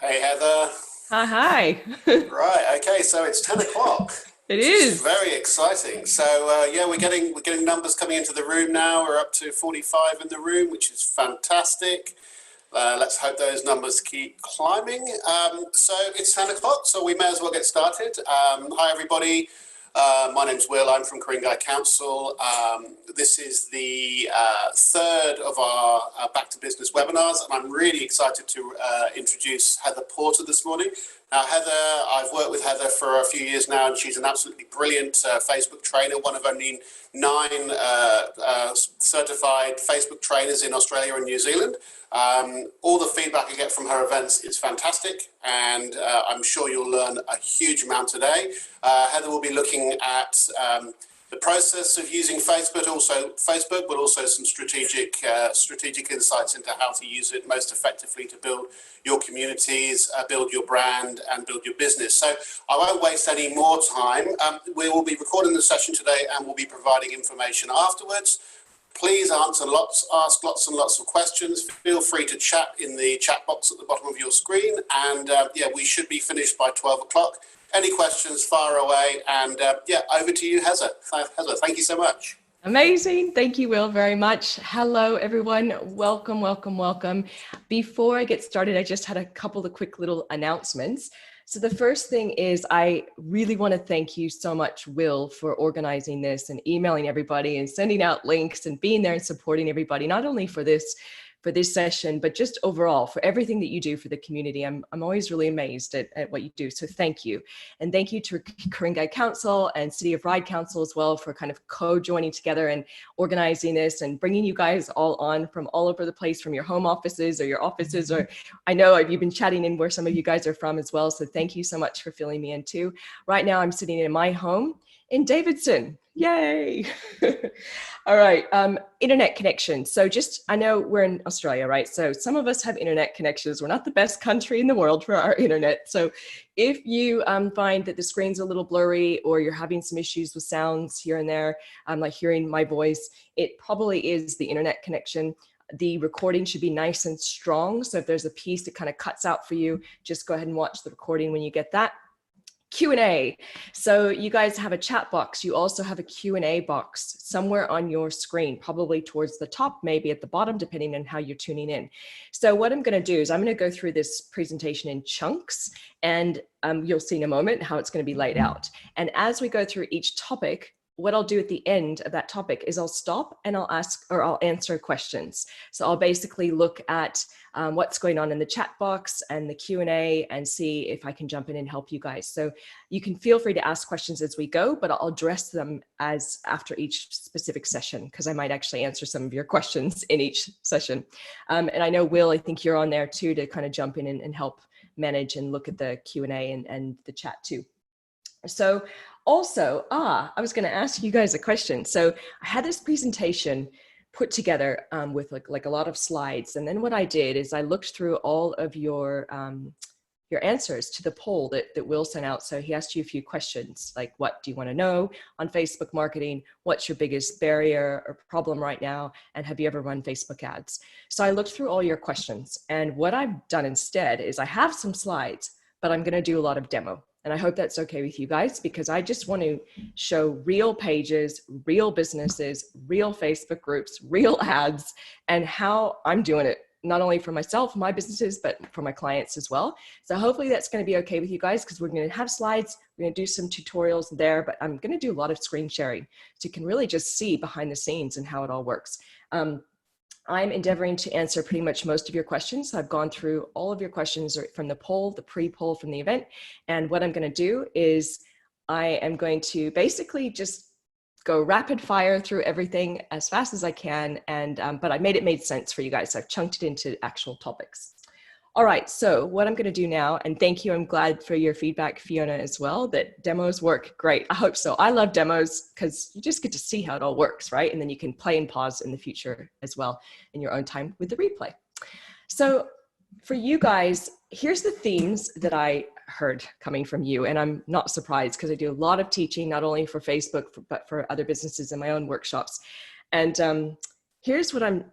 Hey Heather. Hi, hi. Right, okay, so it's 10 o'clock, It which is is. very exciting. So yeah, we're getting numbers coming into the room now. We're up to 45 in the room, which is fantastic. Let's hope those numbers keep climbing. So it's 10 o'clock, so we may as well get started. Hi everybody. My name's Will. I'm from Ku-ring-gai Council. This is the third of our Back to Business webinars, and I'm really excited to introduce Heather Porter this morning. Now, Heather, I've worked with Heather for a few years now, and she's an absolutely brilliant Facebook trainer, one of only 9 certified Facebook trainers in Australia and New Zealand. All the feedback I get from her events is fantastic, and I'm sure you'll learn a huge amount today. Heather will be looking at the process of using Facebook, but also some strategic insights into how to use it most effectively to build your communities, build your brand, and build your business. So I won't waste any more time. We will be recording the session today, and we'll be providing information afterwards. Please ask lots and lots of questions. Feel free to chat in the chat box at the bottom of your screen. And yeah, we should be finished by 12 o'clock. Any questions, fire away. And yeah, over to you, Heather. Heather, thank you so much. Amazing. Thank you, Will, very much. Hello, everyone. Welcome, welcome, welcome. Before I get started, I just had a couple of quick little announcements. So the first thing is I really want to thank you so much, Will, for organizing this and emailing everybody and sending out links and being there and supporting everybody, not only for this session, but just overall for everything that you do for the community. I'm always really amazed at what you do. So thank you. And thank you to Ku-ring-gai Council and City of Ryde Council as well for kind of co-joining together and organizing this and bringing you guys all on from all over the place, from your home offices or your offices, or I know you've been chatting in where some of you guys are from as well. So thank you so much for filling me in too. Right now I'm sitting in my home in Davidson. Yay. All right. Internet connection. So I know we're in Australia, right? So some of us have internet connections. We're not the best country in the world for our internet. So if you find that the screen's a little blurry or you're having some issues with sounds here and there, like hearing my voice, it probably is the internet connection. The recording should be nice and strong. So if there's a piece that kind of cuts out for you, just go ahead and watch the recording when you get that. Q&A. So you guys have a chat box. You also have a Q&A box somewhere on your screen, probably towards the top, maybe at the bottom, depending on how you're tuning in. So what I'm going to do is I'm going to go through this presentation in chunks, and you'll see in a moment how it's going to be laid out. And as we go through each topic, what I'll do at the end of that topic is I'll stop and I'll answer questions. So I'll basically look at what's going on in the chat box and the Q&A and see if I can jump in and help you guys. So you can feel free to ask questions as we go, but I'll address them as after each specific session, because I might actually answer some of your questions in each session. And I know, Will, I think you're on there too to kind of jump in and help manage and look at the Q&A and the chat too. So also, I was going to ask you guys a question. So I had this presentation put together with like a lot of slides. And then what I did is I looked through all of your answers to the poll that Will sent out. So he asked you a few questions, like what do you want to know on Facebook marketing? What's your biggest barrier or problem right now? And have you ever run Facebook ads? So I looked through all your questions. And what I've done instead is I have some slides, but I'm going to do a lot of demo. And I hope that's okay with you guys, because I just want to show real pages, real businesses, real Facebook groups, real ads, and how I'm doing it, not only for myself, my businesses, but for my clients as well. So hopefully that's going to be okay with you guys, because we're going to have slides, we're going to do some tutorials there, but I'm going to do a lot of screen sharing so you can really just see behind the scenes and how it all works. I'm endeavoring to answer pretty much most of your questions. I've gone through all of your questions from the poll, the pre-poll from the event. And what I'm going to do is I am going to basically just go rapid fire through everything as fast as I can. And but I made sense for you guys. So I've chunked it into actual topics. All right, so what I'm going to do now, and thank you, I'm glad for your feedback, Fiona, as well, that demos work great. I hope so. I love demos because you just get to see how it all works, right? And then you can play and pause in the future as well in your own time with the replay. So for you guys, here's the themes that I heard coming from you, and I'm not surprised because I do a lot of teaching, not only for Facebook, but for other businesses in my own workshops. And here's what I'm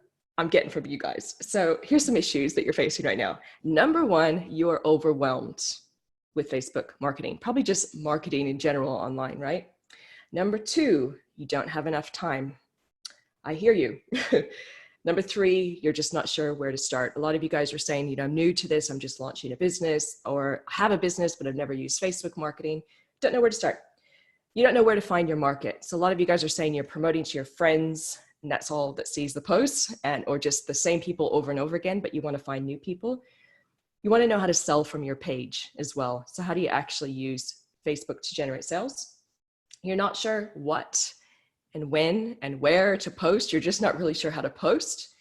I'm getting from you guys. So here's some issues that you're facing right now. Number one, you're overwhelmed with Facebook marketing, probably just marketing in general online, right? Number two, you don't have enough time. I hear you. Number three, you're just not sure where to start. A lot of you guys are saying, you know, I'm new to this. I'm just launching a business, or I have a business, but I've never used Facebook marketing. Don't know where to start. You don't know where to find your market. So a lot of you guys are saying you're promoting to your friends, and that's all that sees the posts, and or just the same people over and over again, but you want to find new people. You want to know how to sell from your page as well. So how do you actually use Facebook to generate sales? You're not sure what and when and where to post. You're just not really sure how to post.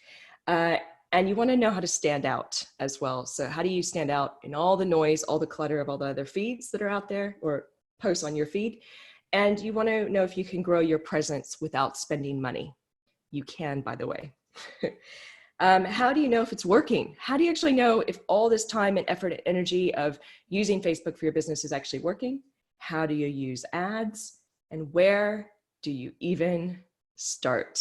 And you want to know how to stand out as well. So how do you stand out in all the noise, all the clutter of all the other feeds that are out there or posts on your feed? And you want to know if you can grow your presence without spending money. You can, by the way. How do you know if it's working? How do you actually know if all this time and effort and energy of using Facebook for your business is actually working? How do you use ads? And where do you even start?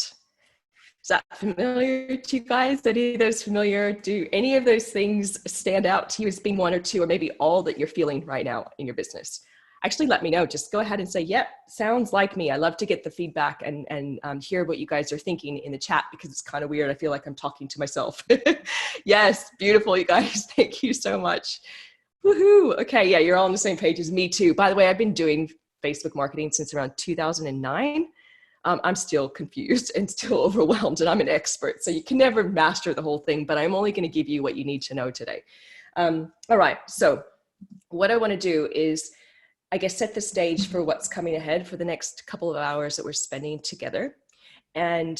Is that familiar to you guys? Any of those familiar? Do any of those things stand out to you as being one or two, or maybe all that you're feeling right now in your business? Actually, let me know. Just go ahead and say, yep, sounds like me. I love to get the feedback and hear what you guys are thinking in the chat, because it's kind of weird. I feel like I'm talking to myself. Yes, beautiful, you guys. Thank you so much. Woohoo. Okay, yeah, you're all on the same page as me too. By the way, I've been doing Facebook marketing since around 2009. I'm still confused and still overwhelmed, and I'm an expert. So you can never master the whole thing, but I'm only going to give you what you need to know today. All right, so what I want to do is, I guess, set the stage for what's coming ahead for the next couple of hours that we're spending together. And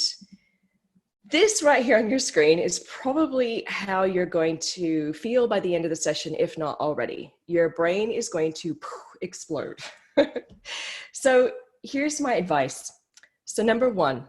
this right here on your screen is probably how you're going to feel by the end of the session, if not already. Your brain is going to explode. So here's my advice. So number one,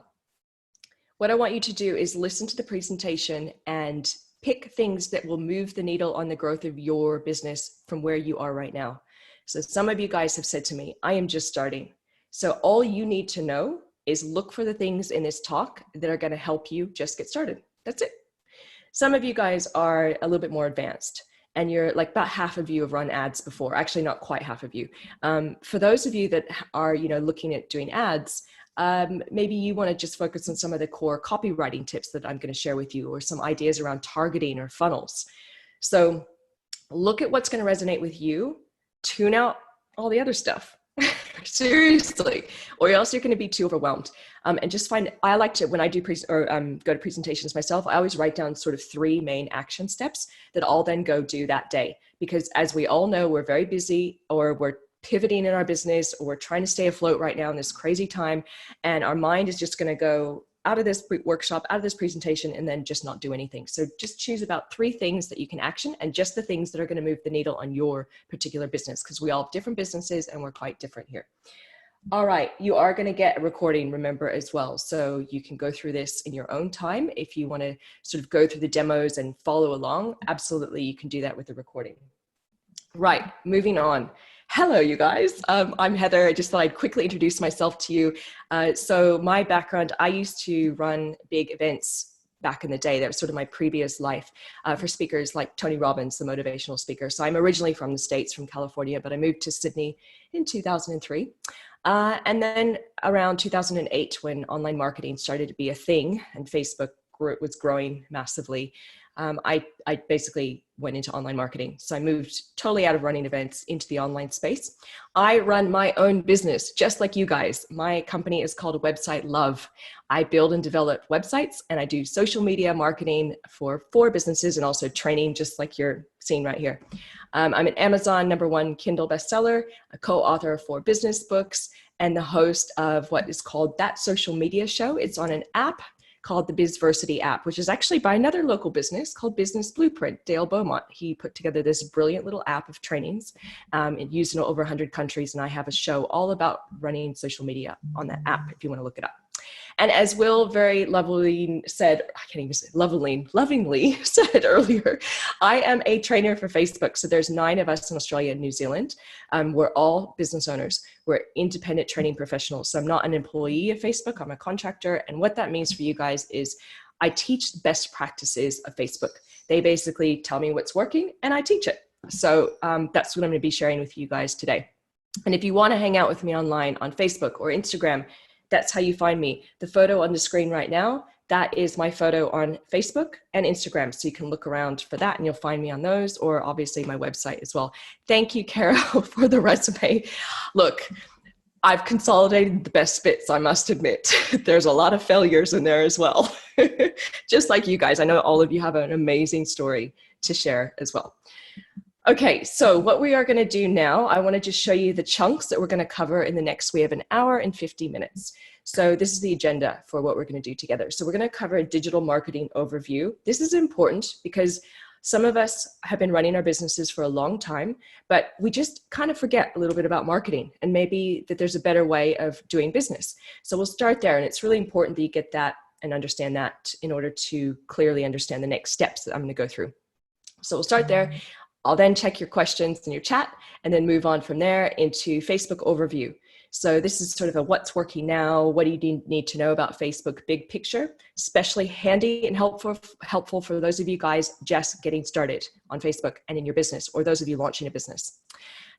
what I want you to do is listen to the presentation and pick things that will move the needle on the growth of your business from where you are right now. So some of you guys have said to me, I am just starting. So all you need to know is look for the things in this talk that are going to help you just get started. That's it. Some of you guys are a little bit more advanced, and you're like, about half of you have run ads before. Actually, not quite half of you. For those of you that are, you know, looking at doing ads, maybe you want to just focus on some of the core copywriting tips that I'm going to share with you, or some ideas around targeting or funnels. So look at what's going to resonate with you. Tune out all the other stuff. Seriously, or else you're going to be too overwhelmed. And just find, I like to, when I do go to presentations myself, I always write down sort of 3 main action steps that I'll then go do that day. Because as we all know, we're very busy, or we're pivoting in our business, or we're trying to stay afloat right now in this crazy time. And our mind is just going to go out of this workshop, out of this presentation, and then just not do anything. So just choose about 3 things that you can action, and just the things that are going to move the needle on your particular business, because we all have different businesses and we're quite different here. All right, you are going to get a recording, remember, as well. So you can go through this in your own time. If you want to sort of go through the demos and follow along, absolutely, you can do that with the recording. Right, moving on. Hello, you guys. I'm Heather. I just thought I'd quickly introduce myself to you. So my background, I used to run big events back in the day. That was sort of my previous life for speakers like Tony Robbins, the motivational speaker. So I'm originally from the States, from California, but I moved to Sydney in 2003. And then around 2008, when online marketing started to be a thing and Facebook was growing massively, I basically went into online marketing. So I moved totally out of running events into the online space. I run my own business, just like you guys. My company is called Website Love. I build and develop websites, and I do social media marketing for businesses, and also training, just like you're seeing right here. I'm an Amazon #1 Kindle bestseller, a co-author of 4 business books, and the host of what is called That Social Media Show. It's on an app called the BizVersity app, which is actually by another local business called Business Blueprint, Dale Beaumont. He put together this brilliant little app of trainings used in over 100 countries. And I have a show all about running social media on that app, if you want to look it up. And as Will very lovingly said, I can't even say lovingly said earlier, I am a trainer for Facebook. So there's 9 of us in Australia and New Zealand. We're all business owners. We're independent training professionals. So I'm not an employee of Facebook. I'm a contractor. And what that means for you guys is I teach best practices of Facebook. They basically tell me what's working and I teach it. So that's what I'm going to be sharing with you guys today. And if you want to hang out with me online on Facebook or Instagram, that's how you find me. The photo on the screen right now, that is my photo on Facebook and Instagram. So you can look around for that and you'll find me on those, or obviously my website as well. Thank you, Carol, for the resume. Look, I've consolidated the best bits, I must admit. There's a lot of failures in there as well. Just like you guys, I know all of you have an amazing story to share as well. Okay, so what we are going to do now, I want to just show you the chunks that we're going to cover in the next, we have an hour and 50 minutes. So this is the agenda for what we're going to do together. So we're going to cover a digital marketing overview. This is important because some of us have been running our businesses for a long time, but we just kind of forget a little bit about marketing and maybe that there's a better way of doing business. So we'll start there, and it's really important that you get that and understand that in order to clearly understand the next steps that I'm going to go through. So we'll start there. I'll then check your questions in your chat and then move on from there into Facebook overview. So this is sort of a what's working now, what do you need to know about Facebook big picture, especially handy and helpful for those of you guys just getting started on Facebook and in your business, or those of you launching a business.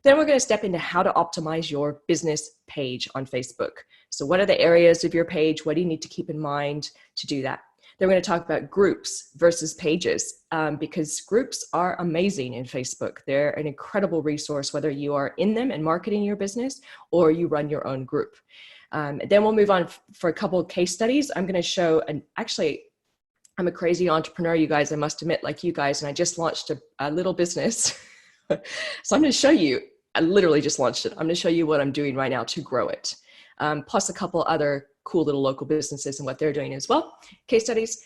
Then we're going to step into how to optimize your business page on Facebook. So what are the areas of your page? What do you need to keep in mind to do that? Then we're going to talk about groups versus pages, because groups are amazing in Facebook. They're an incredible resource, whether you are in them and marketing your business or you run your own group. Then we'll move on for a couple of case studies. I'm going to show, actually, I'm a crazy entrepreneur, you guys, I must admit, like you guys, and I just launched a little business. So I'm going to show you, I literally just launched it. I'm going to show you what I'm doing right now to grow it. Plus a couple other cool little local businesses and what they're doing as well. Case studies,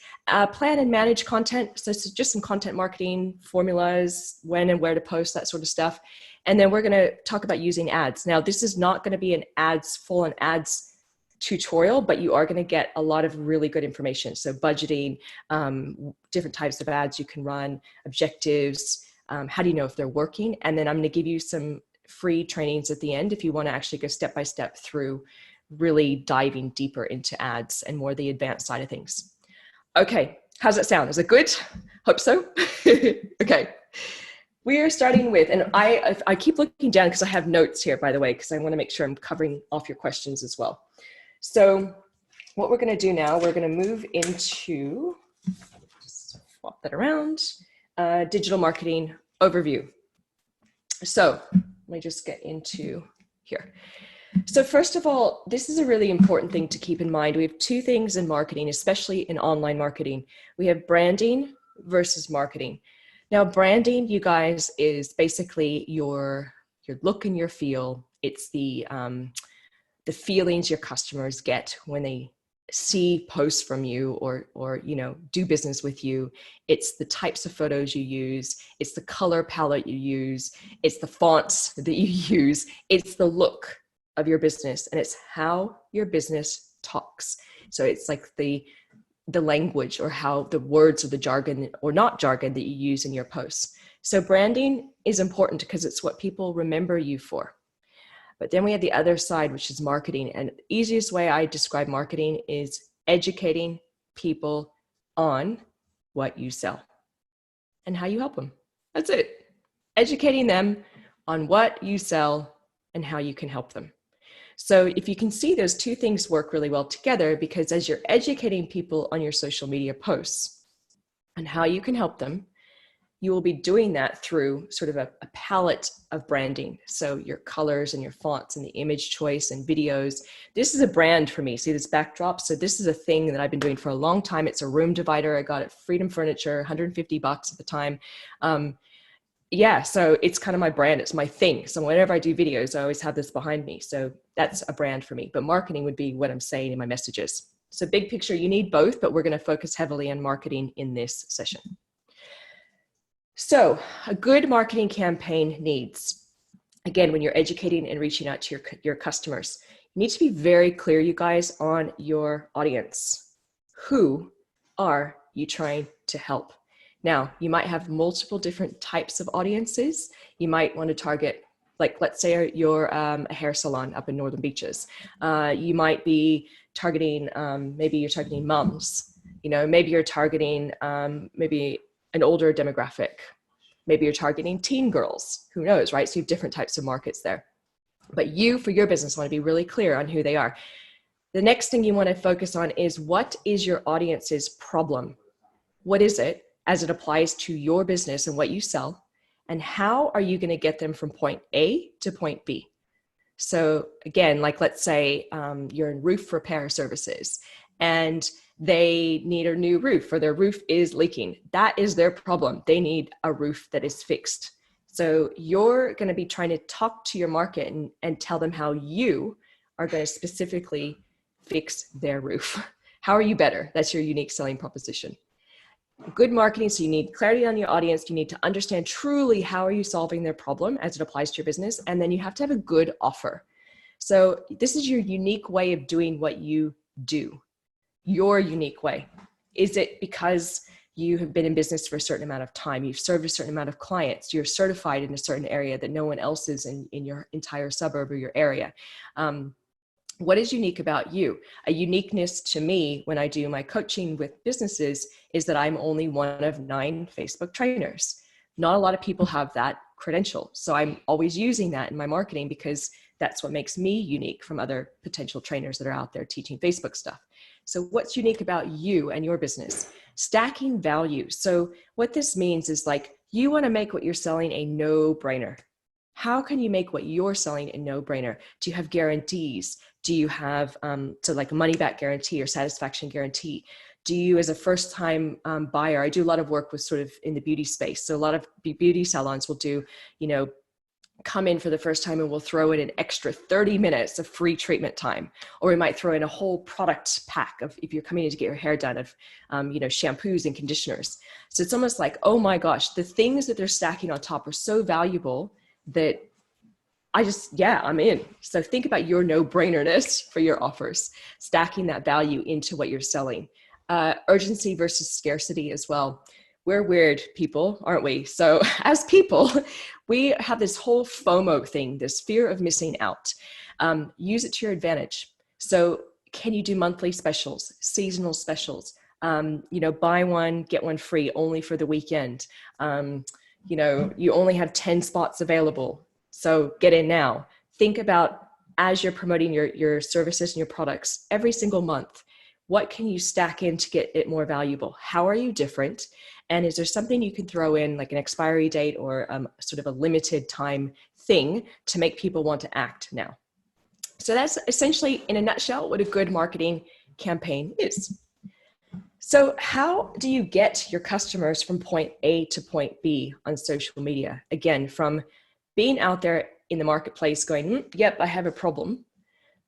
plan and manage content. So it's just some content marketing formulas, when and where to post, that sort of stuff. And then we're going to talk about using ads. Now, this is not going to be an full-on ads tutorial, but you are going to get a lot of really good information. So budgeting, different types of ads you can run, objectives, how do you know if they're working? And then I'm going to give you some free trainings at the end if you want to actually go step by step through really diving deeper into ads and more the advanced side of things. Okay, how's that sound? Is it good? Hope so. Okay, we are starting with, and I keep looking down because I have notes here, by the way, because I want to make sure I'm covering off your questions as well. So what we're going to do now, we're going to move into, just swap that around, digital marketing overview. So let me just get into here. So first of all, this is a really important thing to keep in mind. We have two things in marketing, especially in online marketing. We have branding versus marketing. Now, branding, you guys, is basically your look and your feel. It's the feelings your customers get when they see posts from you or do business with you. It's the types of photos you use. It's the color palette you use. It's the fonts that you use. It's the look of your business, and it's how your business talks. So it's like the language, or how the words or the jargon or not jargon that you use in your posts. So branding is important because it's what people remember you for. But then we have the other side, which is marketing. And the easiest way I describe marketing is educating people on what you sell and how you help them. That's it. Educating them on what you sell and how you can help them. So if you can see, those two things work really well together, because as you're educating people on your social media posts and how you can help them, you will be doing that through sort of a palette of branding. So your colors and your fonts and the image choice and videos. This is a brand for me. See this backdrop? So this is a thing that I've been doing for a long time. It's a room divider. I got it at Freedom Furniture, $150 at the time. Yeah, so it's kind of my brand. It's my thing. So whenever I do videos, I always have this behind me. So that's a brand for me. But marketing would be what I'm saying in my messages. So big picture, you need both, but we're going to focus heavily on marketing in this session. So a good marketing campaign needs, again, when you're educating and reaching out to your customers, you need to be very clear, you guys, on your audience. Who are you trying to help? Now, you might have multiple different types of audiences. You might want to target, like, let's say you're a hair salon up in Northern Beaches. You might be targeting, maybe you're targeting moms, Maybe you're targeting maybe an older demographic. Maybe you're targeting teen girls, who knows, right? So you have different types of markets there. But you, for your business, want to be really clear on who they are. The next thing you want to focus on is, what is your audience's problem? What is it as it applies to your business and what you sell? And how are you going to get them from point A to point B? So again, like let's say you're in roof repair services and they need a new roof, or their roof is leaking. That is their problem. They need a roof that is fixed. So you're going to be trying to talk to your market and tell them how you are going to specifically fix their roof. How are you better? That's your unique selling proposition. Good marketing. So you need clarity on your audience. You need to understand truly how are you solving their problem as it applies to your business. And then you have to have a good offer. So this is your unique way of doing what you do. Your unique way. Is it because you have been in business for a certain amount of time, you've served a certain amount of clients, you're certified in a certain area that no one else is in your entire suburb or your area? What is unique about you? A uniqueness to me when I do my coaching with businesses is that I'm only one of 9 Facebook trainers. Not a lot of people have that credential. So I'm always using that in my marketing because that's what makes me unique from other potential trainers that are out there teaching Facebook stuff. So what's unique about you and your business? Stacking value. So what this means is, like, you want to make what you're selling a no-brainer. How can you make what you're selling a no-brainer? Do you have guarantees? Do you have like a money-back guarantee or satisfaction guarantee? Do you, as a first-time buyer, I do a lot of work with sort of in the beauty space. So a lot of beauty salons will do, come in for the first time and we'll throw in an extra 30 minutes of free treatment time. Or we might throw in a whole product pack of, if you're coming in to get your hair done, of, shampoos and conditioners. So it's almost like, oh my gosh, the things that they're stacking on top are so valuable that I'm in. So think about your no-brainerness for your offers, stacking that value into what you're selling. Urgency versus scarcity as well. We're weird people, aren't we? So as people, we have this whole FOMO thing, this fear of missing out. Use it to your advantage. So can you do monthly specials, seasonal specials? Buy one, get one free only for the weekend. You only have 10 spots available. So get in now. Think about, as you're promoting your services and your products every single month, what can you stack in to get it more valuable? How are you different? And is there something you can throw in, like an expiry date or sort of a limited time thing to make people want to act now? So that's essentially, in a nutshell, what a good marketing campaign is. So how do you get your customers from point A to point B on social media? Again, from being out there in the marketplace going, yep, I have a problem,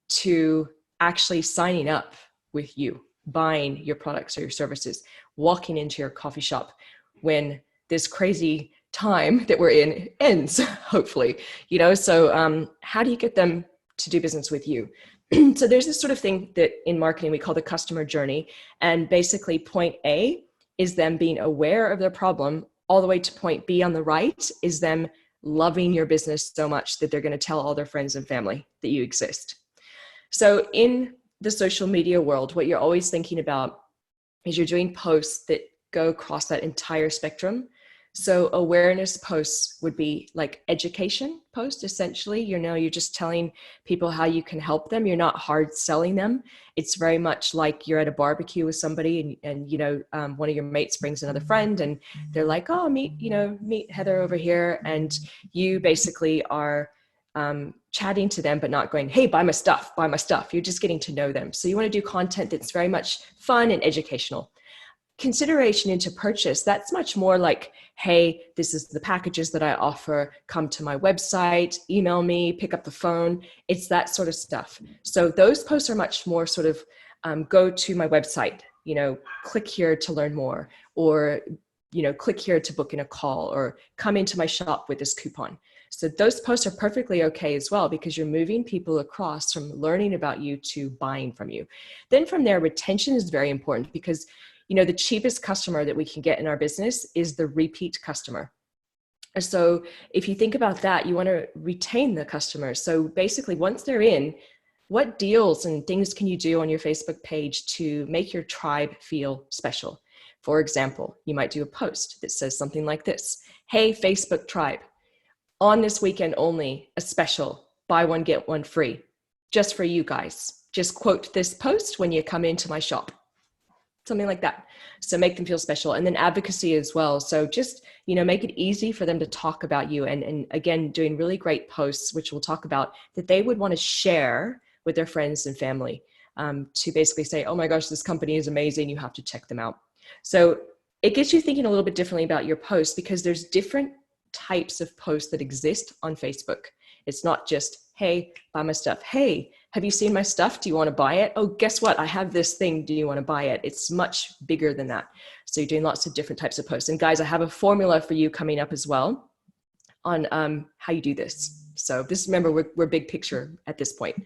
to actually signing up with you, buying your products or your services, walking into your coffee shop when this crazy time that we're in ends, hopefully. So how do you get them to do business with you? So there's this sort of thing that in marketing we call the customer journey. And basically point A is them being aware of their problem, all the way to point B on the right is them loving your business so much that they're going to tell all their friends and family that you exist. So in the social media world, what you're always thinking about is you're doing posts that go across that entire spectrum. So awareness posts would be like education posts, essentially. You're just telling people how you can help them. You're not hard selling them. It's very much like you're at a barbecue with somebody and one of your mates brings another friend and they're like, oh, meet Heather over here. And you basically are chatting to them, but not going, hey, buy my stuff. You're just getting to know them. So you want to do content that's very much fun and educational. Consideration into purchase, that's much more like, hey, this is the packages that I offer, come to my website, email me, pick up the phone. It's that sort of stuff. So those posts are much more sort of go to my website, click here to learn more, or click here to book in a call, or come into my shop with this coupon. So those posts are perfectly okay as well, because you're moving people across from learning about you to buying from you. Then from there, retention is very important, because the cheapest customer that we can get in our business is the repeat customer. So if you think about that, you want to retain the customer. So basically, once they're in, What deals and things can you do on your Facebook page to make your tribe feel special? For example, you might do a post that says something like this: hey, Facebook tribe, on this weekend only, a special, buy one, get one free, just for you guys. Just quote this post when you come into my shop. Something like that. So make them feel special. And then advocacy as well. So just, make it easy for them to talk about you. And again, doing really great posts, which we'll talk about, that they would want to share with their friends and family, to basically say, oh my gosh, this company is amazing. You have to check them out. So it gets you thinking a little bit differently about your posts, because there's different types of posts that exist on Facebook. It's not just, hey, buy my stuff. Hey, have you seen my stuff? Do you want to buy it? Oh, guess what? I have this thing. Do you want to buy it? It's much bigger than that. So you're doing lots of different types of posts. And guys, I have a formula for you coming up as well on how you do this. So this, remember, we're big picture at this point.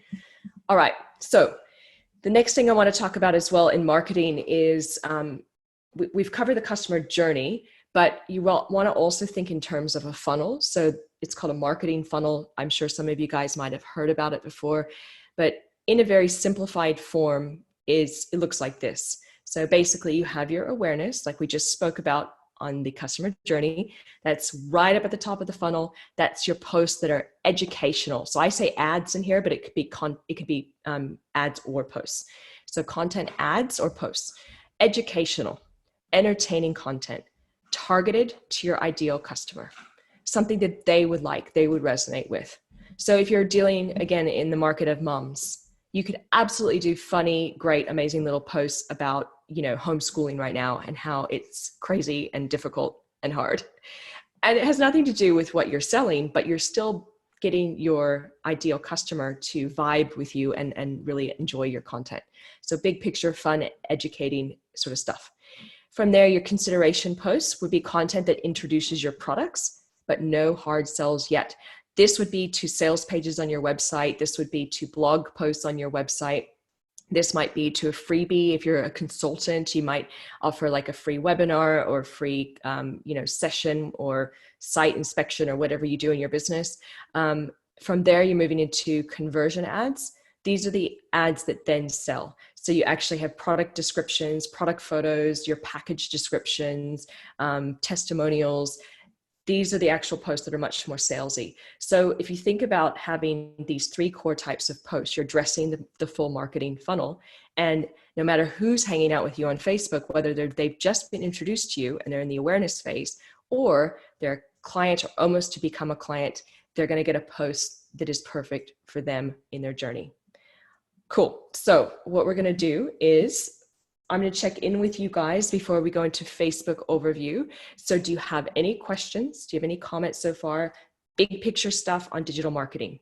All right. So the next thing I want to talk about as well in marketing is we've covered the customer journey, but you want to also think in terms of a funnel. So it's called a marketing funnel. I'm sure some of you guys might have heard about it before, but in a very simplified form, it looks like this. So basically you have your awareness, like we just spoke about on the customer journey. That's right up at the top of the funnel. That's your posts that are educational. So I say ads in here, but it could be ads or posts. So content ads or posts, educational, entertaining content, targeted to your ideal customer, something that they would like, they would resonate with. So if you're dealing, again, in the market of moms, you could absolutely do funny, great, amazing little posts about, homeschooling right now and how it's crazy and difficult and hard. And it has nothing to do with what you're selling, but you're still getting your ideal customer to vibe with you and really enjoy your content. So big picture, fun, educating sort of stuff. From there, your consideration posts would be content that introduces your products, but no hard sells yet. This would be to sales pages on your website. This would be to blog posts on your website. This might be to a freebie. If you're a consultant, you might offer like a free webinar or free, session or site inspection or whatever you do in your business. From there, you're moving into conversion ads. These are the ads that then sell. So you actually have product descriptions, product photos, your package descriptions, testimonials. These are the actual posts that are much more salesy. So if you think about having these three core types of posts, you're addressing the full marketing funnel. And no matter who's hanging out with you on Facebook, whether they've just been introduced to you and they're in the awareness phase, or they're a client or almost to become a client, they're going to get a post that is perfect for them in their journey. Cool. So what we're going to do is I'm going to check in with you guys before we go into Facebook overview. So do you have any questions? Do you have any comments so far? Big picture stuff on digital marketing.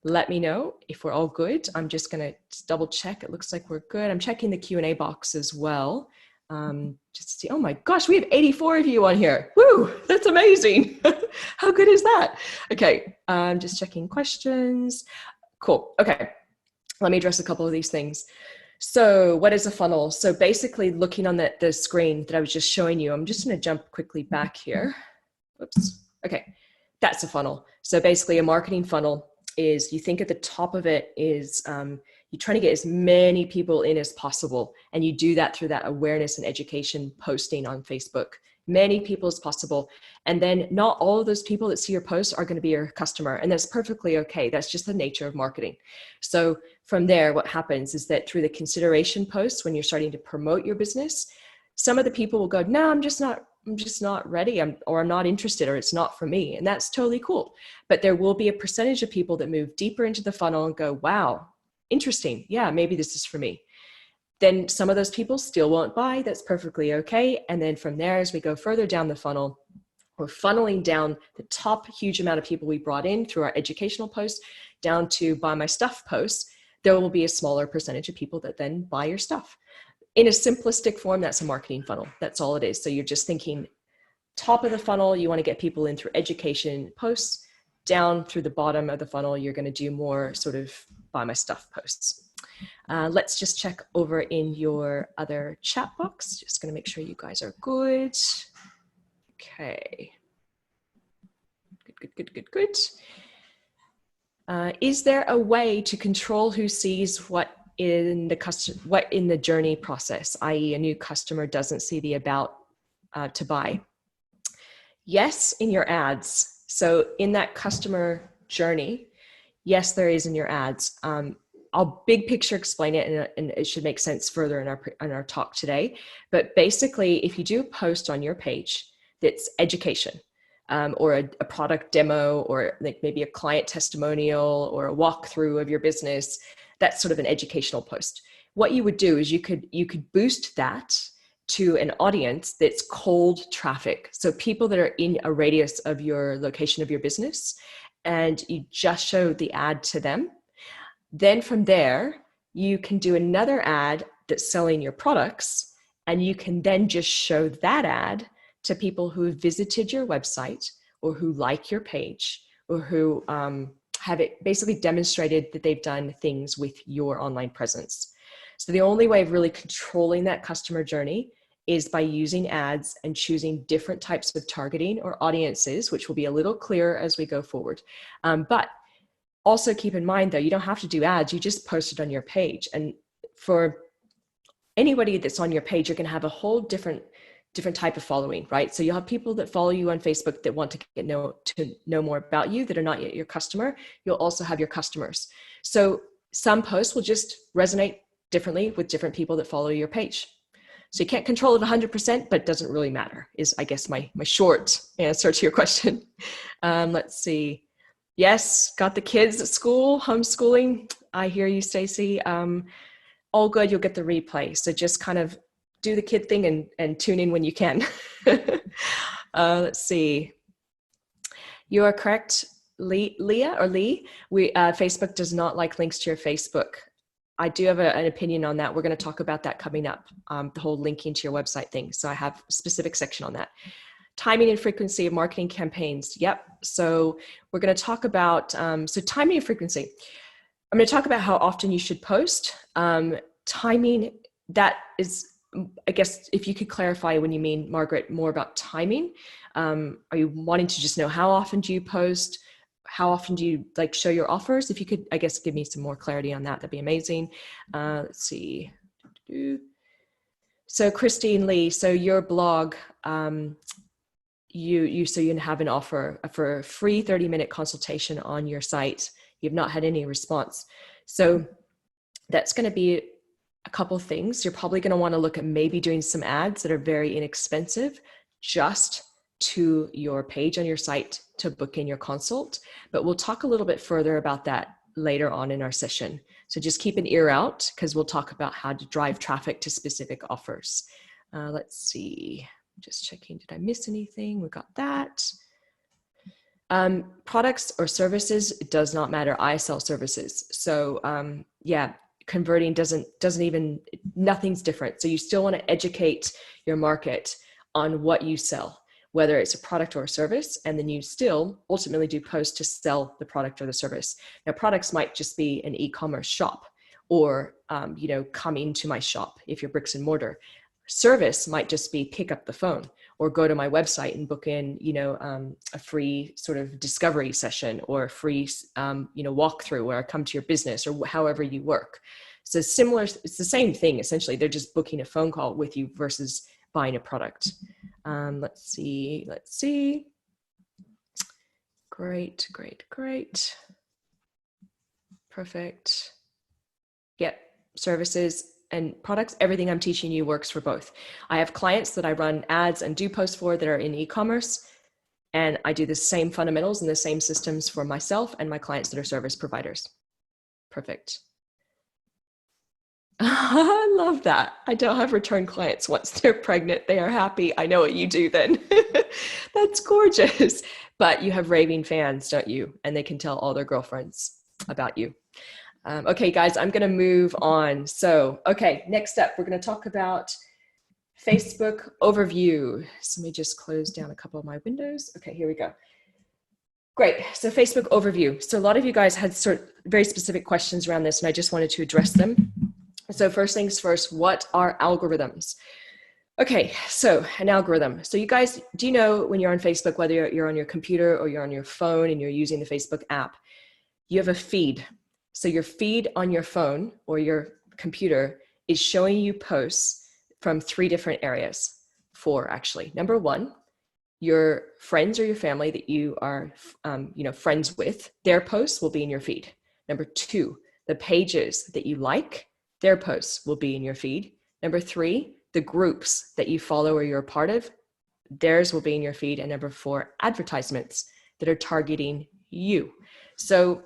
Let me know if we're all good. I'm just going to double check. It looks like we're good. I'm checking the Q&A box as well. Just to see, oh my gosh, we have 84 of you on here. Woo, that's amazing. How good is that? Okay, I'm just checking questions. Cool. Okay, let me address a couple of these things. So what is a funnel? So basically looking on the screen that I was just showing you, I'm just going to jump quickly back here. Whoops. Okay, that's a funnel. So basically a marketing funnel is, you think at the top of it is you're trying to get as many people in as possible. And you do that through that awareness and education posting on Facebook. Many people as possible. And then not all of those people that see your posts are going to be your customer. And that's perfectly okay. That's just the nature of marketing. So from there, what happens is that through the consideration posts, when you're starting to promote your business, some of the people will go, no, I'm just not ready, or I'm not interested, or it's not for me. And that's totally cool. But there will be a percentage of people that move deeper into the funnel and go, wow, interesting. Yeah, maybe this is for me. Then some of those people still won't buy. That's perfectly okay. And then from there, as we go further down the funnel, we're funneling down the top huge amount of people we brought in through our educational posts down to buy my stuff posts. There will be a smaller percentage of people that then buy your stuff. In a simplistic form, that's a marketing funnel. That's all it is. So you're just thinking top of the funnel, you want to get people in through education posts. Down through the bottom of the funnel, you're going to do more sort of buy my stuff posts. Let's just check over in your other chat box. Just going to make sure you guys are good. Okay. Good. Is there a way to control who sees what in the journey process, i.e. a new customer doesn't see the about to buy? Yes, in your ads. So in that customer journey, yes, there is in your ads. I'll big picture explain it, and it should make sense further in our talk today. But basically, if you do a post on your page that's education, or a product demo, or like maybe a client testimonial or a walkthrough of your business, that's sort of an educational post. What you would do is you could boost that to an audience that's cold traffic. So people that are in a radius of your location of your business, and you just show the ad to them. Then from there, you can do another ad that's selling your products, and you can then just show that ad to people who have visited your website or who like your page or who have it basically demonstrated that they've done things with your online presence. So the only way of really controlling that customer journey is by using ads and choosing different types of targeting or audiences, which will be a little clearer as we go forward. But also keep in mind though, you don't have to do ads, you just post it on your page. And for anybody that's on your page, you're gonna have a whole different type of following, right? So you'll have people that follow you on Facebook that want to know more about you, that are not yet your customer. You'll also have your customers. So some posts will just resonate differently with different people that follow your page. So you can't control it 100%, but it doesn't really matter, is I guess my short answer to your question. Let's see. Yes, got the kids at school, homeschooling. I hear you, Stacey. All good, you'll get the replay. So just kind of do the kid thing and tune in when you can. Let's see. You are correct, Leah or Lee. Facebook does not like links to your Facebook. I do have an opinion on that. We're going to talk about that coming up, the whole linking to your website thing. So I have a specific section on that. Timing and frequency of marketing campaigns. Yep. So we're going to talk about, so timing and frequency. I'm going to talk about how often you should post. Timing, that is, I guess, if you could clarify when you mean, Margaret, more about timing. Are you wanting to just know how often do you post? How often do you like show your offers? If you could, I guess, give me some more clarity on that, that'd be amazing. Let's see. So Christine Lee, so your blog, you have an offer for a free 30-minute consultation on your site. You've not had any response. So that's going to be a couple of things. You're probably going to want to look at maybe doing some ads that are very inexpensive, just to your page on your site to book in your consult. But we'll talk a little bit further about that later on in our session. So just keep an ear out, because we'll talk about how to drive traffic to specific offers. Let's see, just checking, did I miss anything? We got that. Products or services, it does not matter. I sell services. So yeah, converting doesn't even, nothing's different. So you still want to educate your market on what you sell, whether it's a product or a service, and then you still ultimately do posts to sell the product or the service. Now, products might just be an e-commerce shop, or come into my shop if you're bricks and mortar. Service might just be pick up the phone or go to my website and book in, a free sort of discovery session, or a free, walkthrough where I come to your business, or however you work. So similar, it's the same thing essentially. They're just booking a phone call with you versus buying a product. Let's see. Great. Perfect. Yep. Services and products, everything I'm teaching you works for both. I have clients that I run ads and do posts for that are in e-commerce, and I do the same fundamentals and the same systems for myself and my clients that are service providers. Perfect. I love that. I don't have return clients once they're pregnant. They are happy. I know what you do then. That's gorgeous. But you have raving fans, don't you? And they can tell all their girlfriends about you. Okay, guys, I'm going to move on. So, okay, next up, we're going to talk about Facebook overview. So let me just close down a couple of my windows. Okay, here we go. Great. So Facebook overview. So a lot of you guys had very specific questions around this, and I just wanted to address them. So first things first, what are algorithms? Okay, so an algorithm. So you guys, do you know when you're on Facebook, whether you're on your computer or you're on your phone and you're using the Facebook app, you have a feed. So your feed on your phone or your computer is showing you posts from 3 different areas. 4, actually. Number 1, your friends or your family that you are, friends with, their posts will be in your feed. Number 2, the pages that you like, their posts will be in your feed. Number 3, the groups that you follow or you're a part of, theirs will be in your feed. And number 4, advertisements that are targeting you. So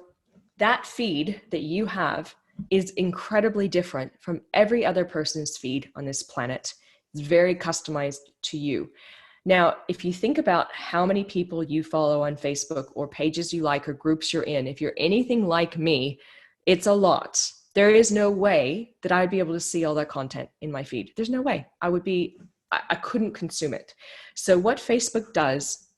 that feed that you have is incredibly different from every other person's feed on this planet. It's very customized to you. Now, if you think about how many people you follow on Facebook or pages you like or groups you're in, if you're anything like me, it's a lot. There is no way that I'd be able to see all that content in my feed. There's no way. I couldn't consume it. So what Facebook does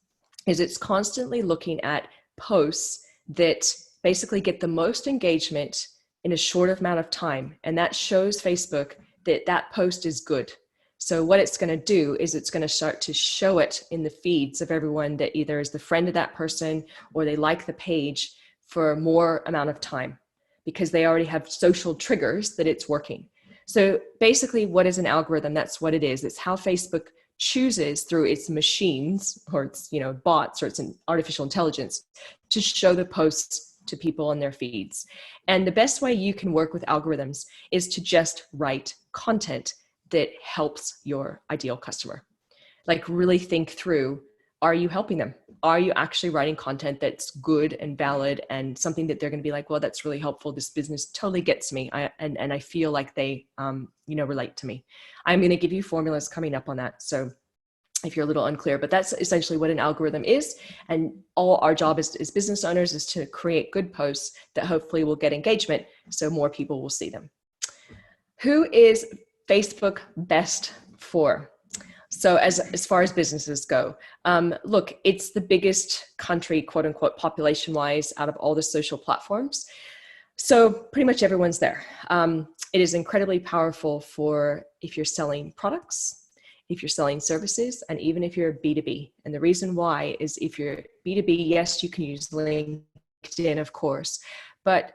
is it's constantly looking at posts that basically get the most engagement in a short amount of time. And that shows Facebook that that post is good. So what it's going to do is it's going to start to show it in the feeds of everyone that either is the friend of that person or they like the page for more amount of time because they already have social triggers that it's working. So basically what is an algorithm? That's what it is. It's how Facebook chooses through its machines or its bots or its artificial intelligence to show the posts to people on their feeds. And the best way you can work with algorithms is to just write content that helps your ideal customer. Like really think through, are you helping them? Are you actually writing content that's good and valid and something that they're going to be like, well, that's really helpful. This business totally gets me. And I feel like they, relate to me. I'm going to give you formulas coming up on that. So if you're a little unclear, but that's essentially what an algorithm is. And all our job as business owners is to create good posts that hopefully will get engagement so more people will see them. Who is Facebook best for? So as far as businesses go, look, it's the biggest country, quote unquote, population wise out of all the social platforms. So pretty much everyone's there. It is incredibly powerful for if you're selling products, if you're selling services, and even if you're B2B. And the reason why is if you're B2B, yes, you can use LinkedIn, of course, but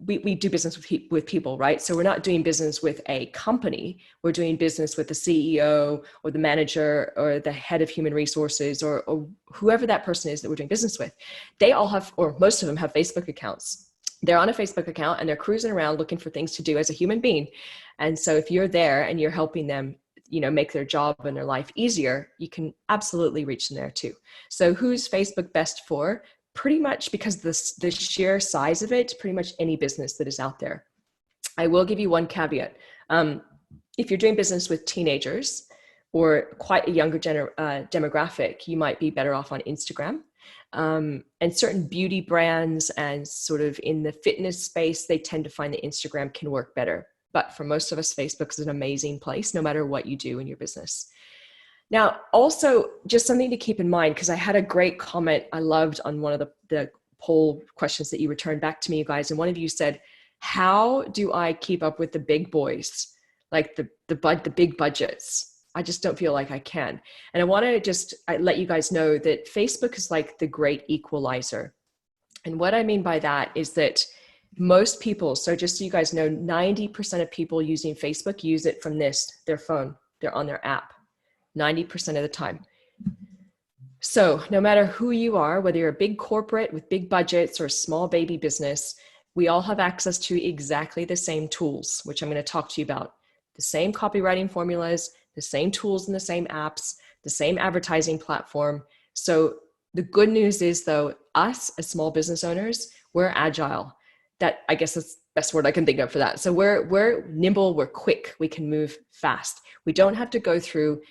we do business with people, right? So we're not doing business with a company. We're doing business with the CEO or the manager or the head of human resources or whoever that person is that we're doing business with. They all have, or most of them have Facebook accounts. They're on a Facebook account and they're cruising around looking for things to do as a human being. And so if you're there and you're helping them, make their job and their life easier, you can absolutely reach them there too. So who's Facebook best for? Pretty much because the sheer size of it, pretty much any business that is out there. I will give you one caveat. If you're doing business with teenagers or quite a younger demographic, you might be better off on Instagram. And certain beauty brands and sort of in the fitness space, they tend to find that Instagram can work better. But for most of us, Facebook is an amazing place, no matter what you do in your business. Now, also just something to keep in mind, because I had a great comment I loved on one of the poll questions that you returned back to me, you guys. And one of you said, how do I keep up with the big boys, like the big budgets? I just don't feel like I can. And I want to just let you guys know that Facebook is like the great equalizer. And what I mean by that is that most people, so just so you guys know, 90% of people using Facebook use it from their phone. They're on their app 90% of the time. So no matter who you are, whether you're a big corporate with big budgets or a small baby business, we all have access to exactly the same tools, which I'm going to talk to you about. The same copywriting formulas, the same tools and the same apps, the same advertising platform. So the good news is though, us as small business owners, we're agile. That, I guess that's the best word I can think of for that. So we're nimble, we're quick, we can move fast. We don't have to go through,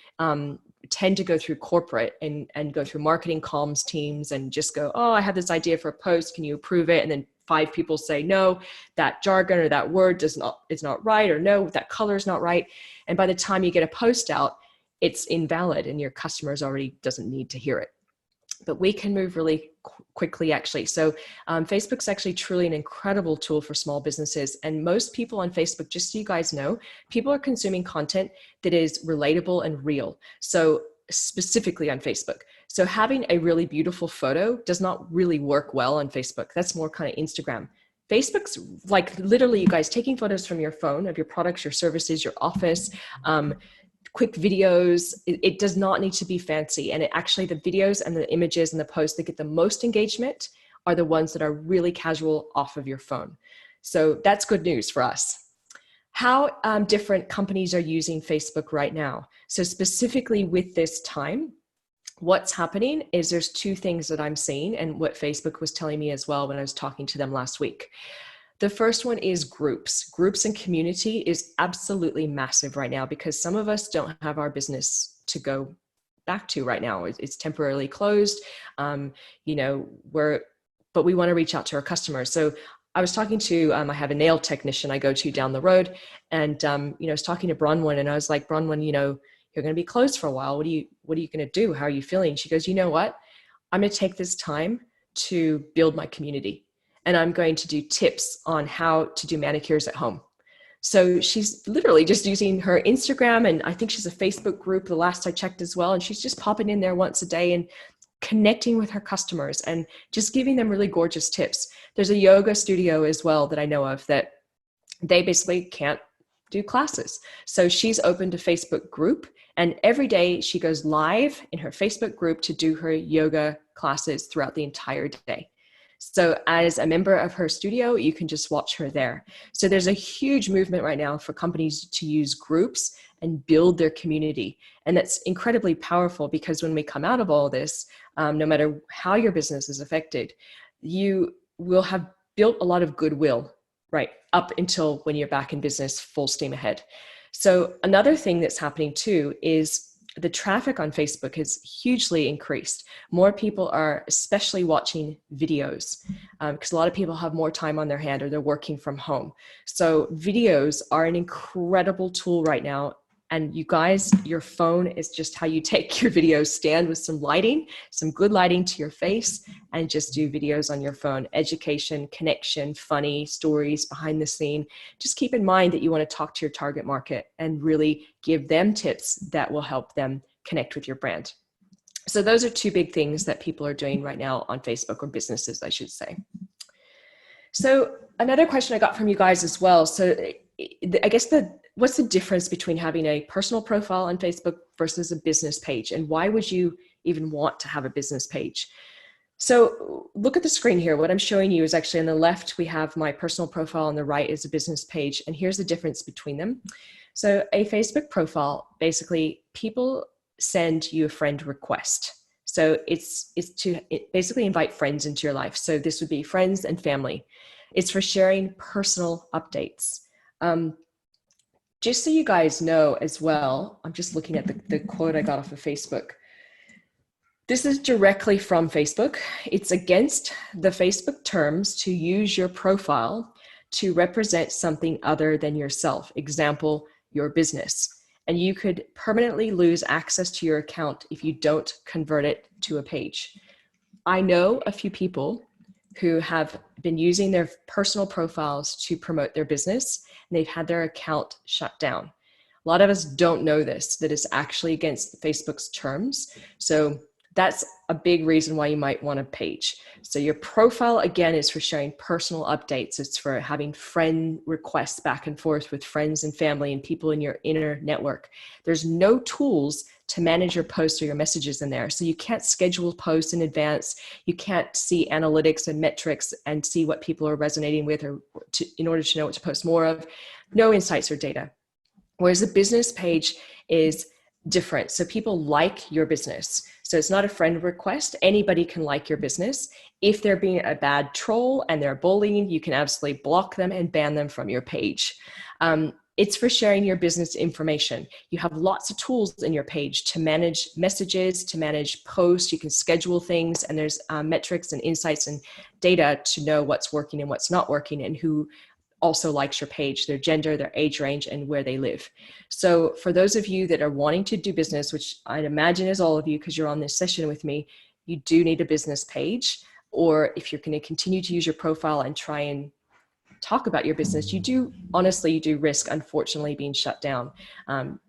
tend to go through corporate and go through marketing comms teams and just go, oh, I have this idea for a post, can you approve it? And then 5 people say, no, that jargon or that word is not right, or no, that color is not right. And by the time you get a post out, it's invalid and your customers already doesn't need to hear it. But we can move really quickly, actually. So Facebook's actually truly an incredible tool for small businesses. And most people on Facebook, just so you guys know, people are consuming content that is relatable and real. So specifically on Facebook. So having a really beautiful photo does not really work well on Facebook. That's more kind of Instagram. Facebook's like literally you guys taking photos from your phone of your products, your services, your office, quick videos. It does not need to be fancy. And it actually, the videos and the images and the posts that get the most engagement are the ones that are really casual off of your phone. So that's good news for us. How different companies are using Facebook right now. So specifically with this time, what's happening is there's two things that I'm seeing and what Facebook was telling me as well when I was talking to them last week. The first one is groups. Groups and community is absolutely massive right now because some of us don't have our business to go back to right now. It's temporarily closed. But we want to reach out to our customers. So I was talking to, I have a nail technician I go to down the road, and I was talking to Bronwyn, and I was like, Bronwyn, you're going to be closed for a while. What are you going to do? How are you feeling? She goes, you know what? I'm going to take this time to build my community, and I'm going to do tips on how to do manicures at home. So she's literally just using her Instagram, and I think she's a Facebook group the last I checked as well. And she's just popping in there once a day and connecting with her customers and just giving them really gorgeous tips. There's a yoga studio as well that I know of that they basically can't do classes. So she's opened a Facebook group, and every day she goes live in her Facebook group to do her yoga classes throughout the entire day. So as a member of her studio, you can just watch her there. So there's a huge movement right now for companies to use groups and build their community. And that's incredibly powerful because when we come out of all this, no matter how your business is affected, you will have built a lot of goodwill, right, up until when you're back in business full steam ahead. So another thing that's happening too is the traffic on Facebook has hugely increased. More people are especially watching videos because a lot of people have more time on their hand or they're working from home. So videos are an incredible tool right now. And you guys, your phone is just how you take your videos. Stand with some lighting, some good lighting to your face, and just do videos on your phone. Education, connection, funny stories behind the scene. Just keep in mind that you want to talk to your target market and really give them tips that will help them connect with your brand. So those are two big things that people are doing right now on Facebook, or businesses, I should say. So another question I got from you guys as well. So I guess what's the difference between having a personal profile on Facebook versus a business page? And why would you even want to have a business page? So look at the screen here. What I'm showing you is actually on the left, we have my personal profile, on the right is a business page. And here's the difference between them. So a Facebook profile, basically people send you a friend request. So it's to basically invite friends into your life. So this would be friends and family. It's for sharing personal updates. Just so you guys know as well, I'm just looking at the quote I got off of Facebook. This is directly from Facebook. It's against the Facebook terms to use your profile to represent something other than yourself. Example, your business. And you could permanently lose access to your account if you don't convert it to a page. I know a few people who have been using their personal profiles to promote their business, and they've had their account shut down. A lot of us don't know this, that it's actually against Facebook's terms. So that's a big reason why you might want a page. So your profile, again, is for sharing personal updates. It's for having friend requests back and forth with friends and family and people in your inner network. There's no tools to manage your posts or your messages in there. So you can't schedule posts in advance. You can't see analytics and metrics and see what people are resonating with in order to know what to post more of. No insights or data. Whereas a business page is different. So people like your business. So it's not a friend request. Anybody can like your business. If they're being a bad troll and they're bullying, you can absolutely block them and ban them from your page. It's for sharing your business information. You have lots of tools in your page to manage messages, to manage posts. You can schedule things, and there's metrics and insights and data to know what's working and what's not working, and who also likes your page, their gender, their age range, and where they live. So for those of you that are wanting to do business, which I'd imagine is all of you because you're on this session with me, you do need a business page. Or if you're going to continue to use your profile and try and talk about your business, you do risk, unfortunately, being shut down.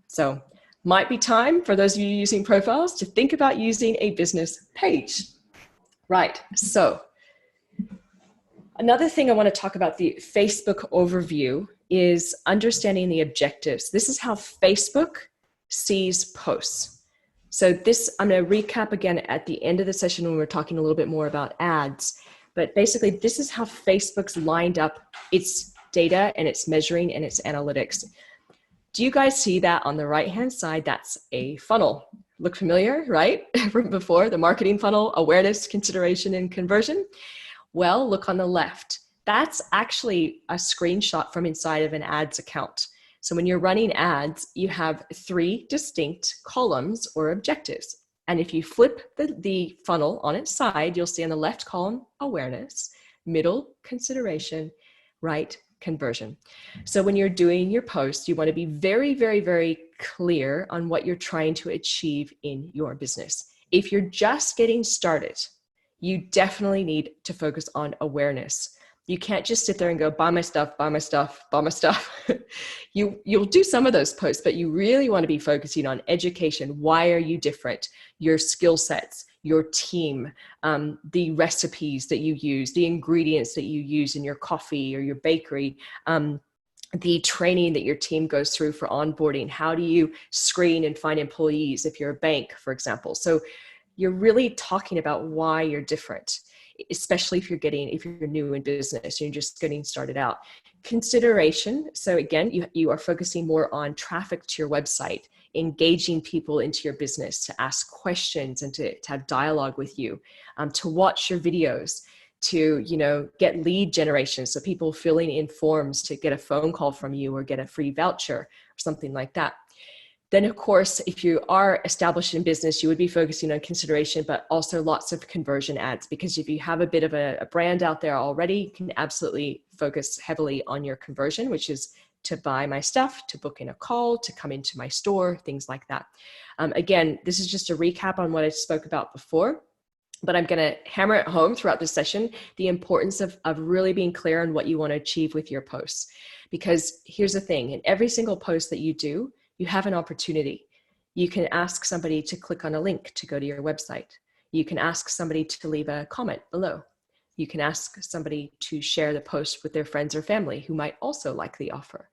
So might be time for those of you using profiles to think about using a business page. Right, so another thing I want to talk about the Facebook overview is understanding the objectives. This is how Facebook sees posts. So this, I'm going to recap again at the end of the session when we're talking a little bit more about ads. But basically, this is how Facebook's lined up its data and its measuring and its analytics. Do you guys see that on the right-hand side? That's a funnel. Look familiar, right? From before, the marketing funnel, awareness, consideration, and conversion. Well, look on the left. That's actually a screenshot from inside of an ads account. So when you're running ads, you have 3 distinct columns or objectives. And if you flip the funnel on its side, you'll see on the left column, awareness, middle, consideration, right, conversion. So when you're doing your post, you want to be very, very, very clear on what you're trying to achieve in your business. If you're just getting started, you definitely need to focus on awareness. You can't just sit there and go, buy my stuff, buy my stuff, buy my stuff. You'll do some of those posts, but you really want to be focusing on education. Why are you different? Your skill sets, your team, the recipes that you use, the ingredients that you use in your coffee or your bakery, the training that your team goes through for onboarding. How do you screen and find employees if you're a bank, for example? So you're really talking about why you're different, especially if you're new in business, you're just getting started out. Consideration. So again, you are focusing more on traffic to your website, engaging people into your business to ask questions and to have dialogue with you, to watch your videos, to, get lead generation. So people filling in forms to get a phone call from you or get a free voucher or something like that. Then, of course, if you are established in business, you would be focusing on consideration, but also lots of conversion ads, because if you have a bit of a brand out there already, you can absolutely focus heavily on your conversion, which is to buy my stuff, to book in a call, to come into my store, things like that. Again, this is just a recap on what I spoke about before, but I'm going to hammer it home throughout this session, the importance of really being clear on what you want to achieve with your posts. Because here's the thing, in every single post that you do, you have an opportunity. You can ask somebody to click on a link to go to your website. You can ask somebody to leave a comment below. You can ask somebody to share the post with their friends or family who might also like the offer.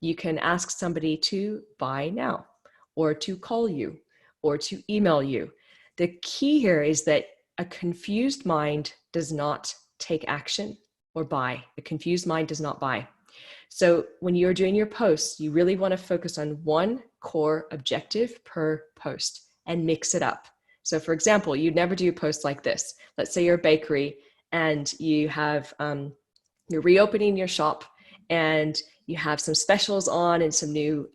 You can ask somebody to buy now, or to call you, or to email you. The key here is that a confused mind does not take action or buy. A confused mind does not buy. So when you're doing your posts, you really want to focus on one core objective per post and mix it up. So for example, you'd never do a post like this. Let's say you're a bakery and you have, you're reopening your shop and you have some specials on and some new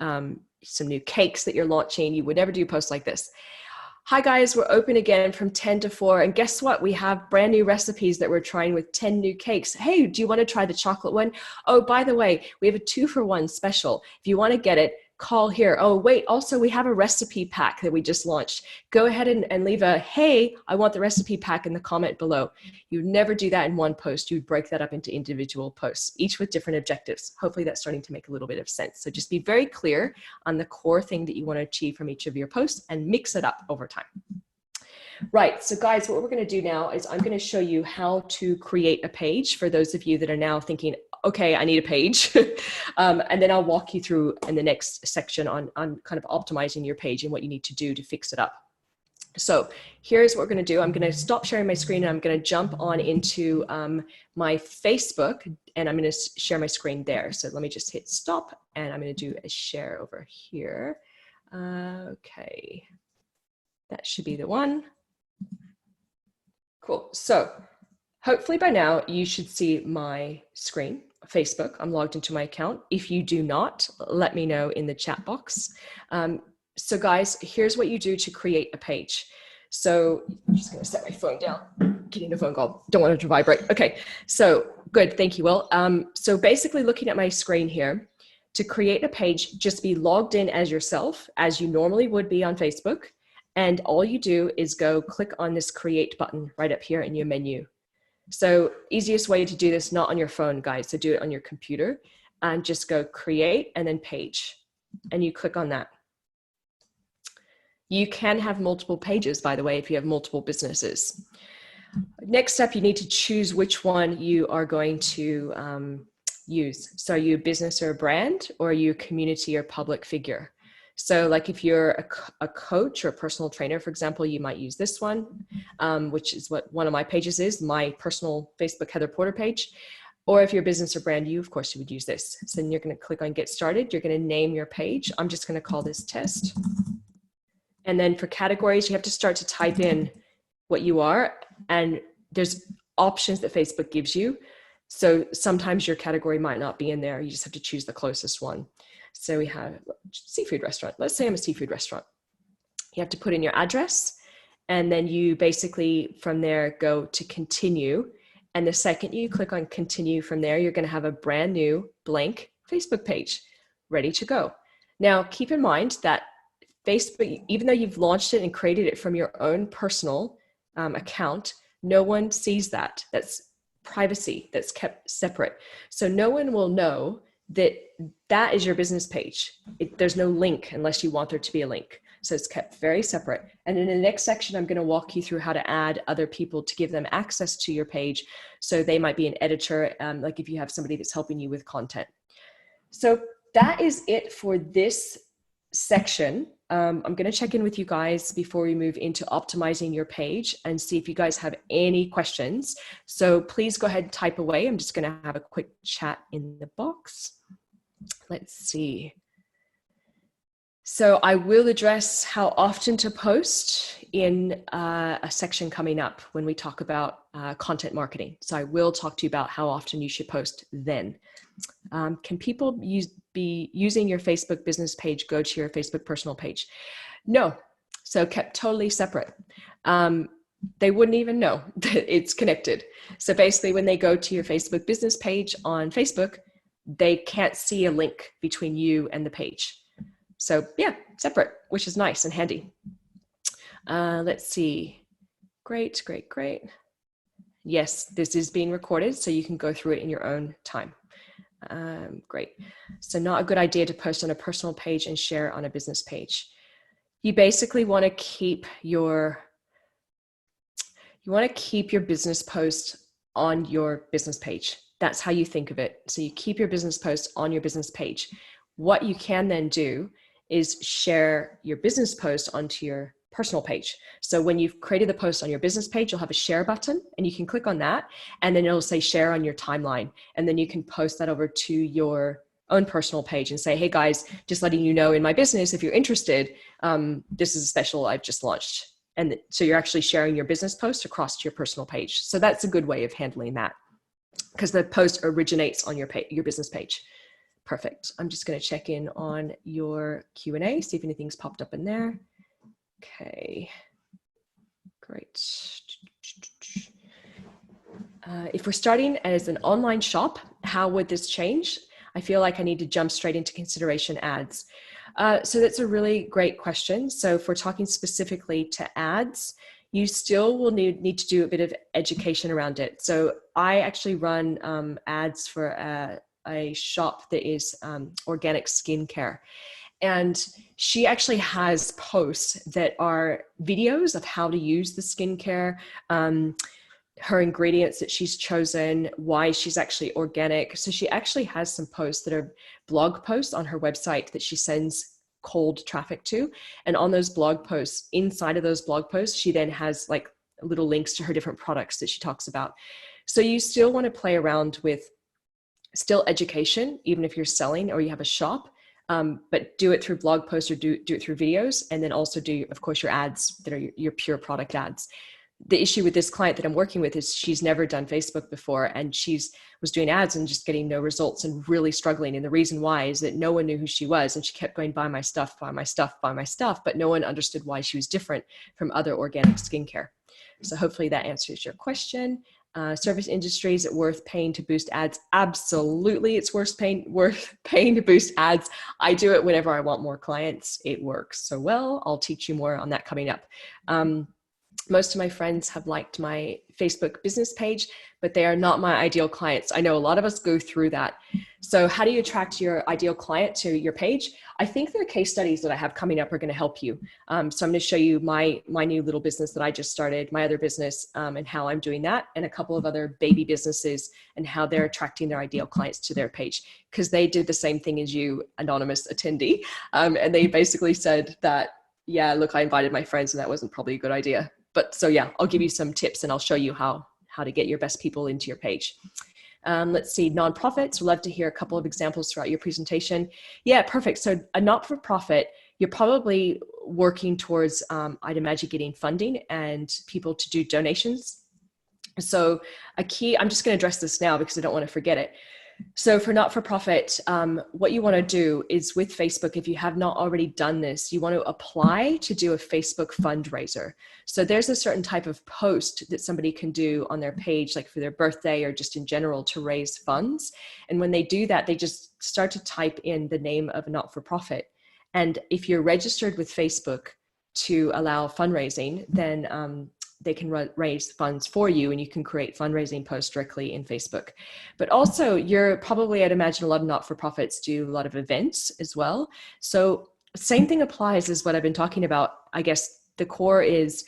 cakes that you're launching. You would never do a post like this. Hi guys, we're open again from 10 to 4. And guess what? We have brand new recipes that we're trying with 10 new cakes. Hey, do you want to try the chocolate one? Oh, by the way, we have a 2-for-1 special. If you want to get it, call here. Oh, wait, also we have a recipe pack that we just launched. Go ahead and leave a, hey, I want the recipe pack in the comment below. You'd never do that in one post. You'd break that up into individual posts, each with different objectives. Hopefully that's starting to make a little bit of sense. So just be very clear on the core thing that you want to achieve from each of your posts and mix it up over time. Right, so guys, what we're going to do now is I'm going to show you how to create a page for those of you that are now thinking, okay, I need a page. And then I'll walk you through in the next section on kind of optimizing your page and what you need to do to fix it up. So here's what we're going to do. I'm going to stop sharing my screen and I'm going to jump on into my Facebook and I'm going to share my screen there. So let me just hit stop and I'm going to do a share over here. Okay, that should be the one. Cool. So hopefully by now you should see my screen, Facebook. I'm logged into my account. If you do not, let me know in the chat box. So guys, here's what you do to create a page. So I'm just going to set my phone down, getting a phone call. Don't want it to vibrate. Okay, so good. Thank you, Will. So basically looking at my screen here, to create a page, just be logged in as yourself, as you normally would be on Facebook. And all you do is go click on this create button right up here in your menu. So easiest way to do this, not on your phone, guys, so do it on your computer and just go create and then page. And you click on that. You can have multiple pages, by the way, if you have multiple businesses. Next up, you need to choose which one you are going to use. So are you a business or a brand, or are you a community or public figure? So like if you're a coach or a personal trainer, for example, you might use this one, which is what one of my pages is, my personal Facebook Heather Porter page. Or if you're a business or brand, of course, you would use this. So then you're going to click on Get Started. You're going to name your page. I'm just going to call this Test. And then for categories, you have to start to type in what you are. And there's options that Facebook gives you. So sometimes your category might not be in there. You just have to choose the closest one. So we have seafood restaurant. Let's say I'm a seafood restaurant. You have to put in your address. And then you basically from there go to continue. And the second you click on continue from there, you're going to have a brand new blank Facebook page ready to go. Now, keep in mind that Facebook, even though you've launched it and created it from your own personal account, no one sees that. That's privacy. That's kept separate. So no one will know that that is your business page. There's no link unless you want there to be a link. So it's kept very separate. And in the next section, I'm going to walk you through how to add other people to give them access to your page. So they might be an editor, like if you have somebody that's helping you with content. So that is it for this section. I'm going to check in with you guys before we move into optimizing your page and see if you guys have any questions. So please go ahead and type away. I'm just going to have a quick chat in the box. Let's see. So I will address how often to post in a section coming up when we talk about content marketing. So I will talk to you about how often you should post then. Can people be using your Facebook business page go to your Facebook personal page? No. So kept totally separate. They wouldn't even know that it's connected. So basically when they go to your Facebook business page on Facebook, they can't see a link between you and the page. So yeah, separate, which is nice and handy. Let's see. Great, great, great. Yes, this is being recorded, so you can go through it in your own time. Great. So not a good idea to post on a personal page and share on a business page. You basically want to keep your business post on your business page. That's how you think of it. So you keep your business post on your business page. What you can then do is share your business post onto your personal page. So when you've created the post on your business page, you'll have a share button and you can click on that and then it'll say share on your timeline. And then you can post that over to your own personal page and say, hey guys, just letting you know in my business, if you're interested, this is a special I've just launched. And so you're actually sharing your business post across to your personal page. So that's a good way of handling that because the post originates on your business page. Perfect. I'm just going to check in on your Q&A, see if anything's popped up in there. Okay, great. If we're starting as an online shop, how would this change? I feel like I need to jump straight into consideration ads. So that's a really great question. So if we're talking specifically to ads, you still will need to do a bit of education around it. So I actually run ads for a shop that is organic skincare. And she actually has posts that are videos of how to use the skincare, her ingredients that she's chosen, why she's actually organic. So she actually has some posts that are blog posts on her website that she sends cold traffic to. And on those blog posts, inside of those blog posts, she then has like little links to her different products that she talks about. So you still want to play around with still education, even if you're selling or you have a shop, but do it through blog posts or do it through videos. And then also do, of course, your ads that are your pure product ads. The issue with this client that I'm working with is she's never done Facebook before and was doing ads and just getting no results and really struggling. And the reason why is that no one knew who she was and she kept going, buy my stuff, buy my stuff, buy my stuff, but no one understood why she was different from other organic skincare. So hopefully that answers your question. Service industry, is it worth paying to boost ads? Absolutely, it's worth paying to boost ads. I do it whenever I want more clients. It works so well. I'll teach you more on that coming up. Most of my friends have liked my Facebook business page, but they are not my ideal clients. I know a lot of us go through that. So how do you attract your ideal client to your page? I think the case studies that I have coming up are going to help you. So I'm going to show you my new little business that I just started, my other business, and how I'm doing that, and a couple of other baby businesses and how they're attracting their ideal clients to their page, because they did the same thing as you, anonymous attendee. And they basically said that, yeah, look, I invited my friends and that wasn't probably a good idea. But so yeah, I'll give you some tips and I'll show you how to get your best people into your page. Let's see, nonprofits. We'd love to hear a couple of examples throughout your presentation. Yeah, perfect. So a not-for-profit, you're probably working towards, I'd imagine, getting funding and people to do donations. So a key, I'm just going to address this now because I don't want to forget it. So for not-for-profit, what you want to do is with Facebook, if you have not already done this, you want to apply to do a Facebook fundraiser. So there's a certain type of post that somebody can do on their page, like for their birthday or just in general to raise funds. And when they do that, they just start to type in the name of a not-for-profit. And if you're registered with Facebook to allow fundraising, then they can raise funds for you and you can create fundraising posts directly in Facebook. But also you're probably, I'd imagine a lot of not-for-profits do a lot of events as well. So same thing applies as what I've been talking about. I guess the core is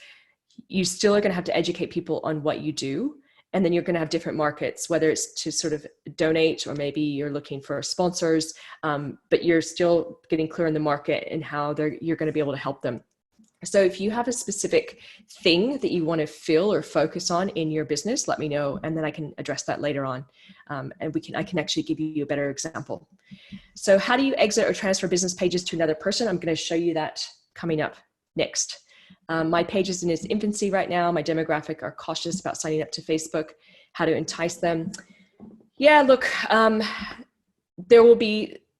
you still are going to have to educate people on what you do. And then you're going to have different markets, whether it's to sort of donate or maybe you're looking for sponsors, but you're still getting clear in the market and how you're going to be able to help them. So if you have a specific thing that you want to fill or focus on in your business, let me know, and then I can address that later on. And I can actually give you a better example. So how do you exit or transfer business pages to another person? I'm going to show you that coming up next. My page is in its infancy right now. My demographic are cautious about signing up to Facebook. How to entice them? Yeah, look, there will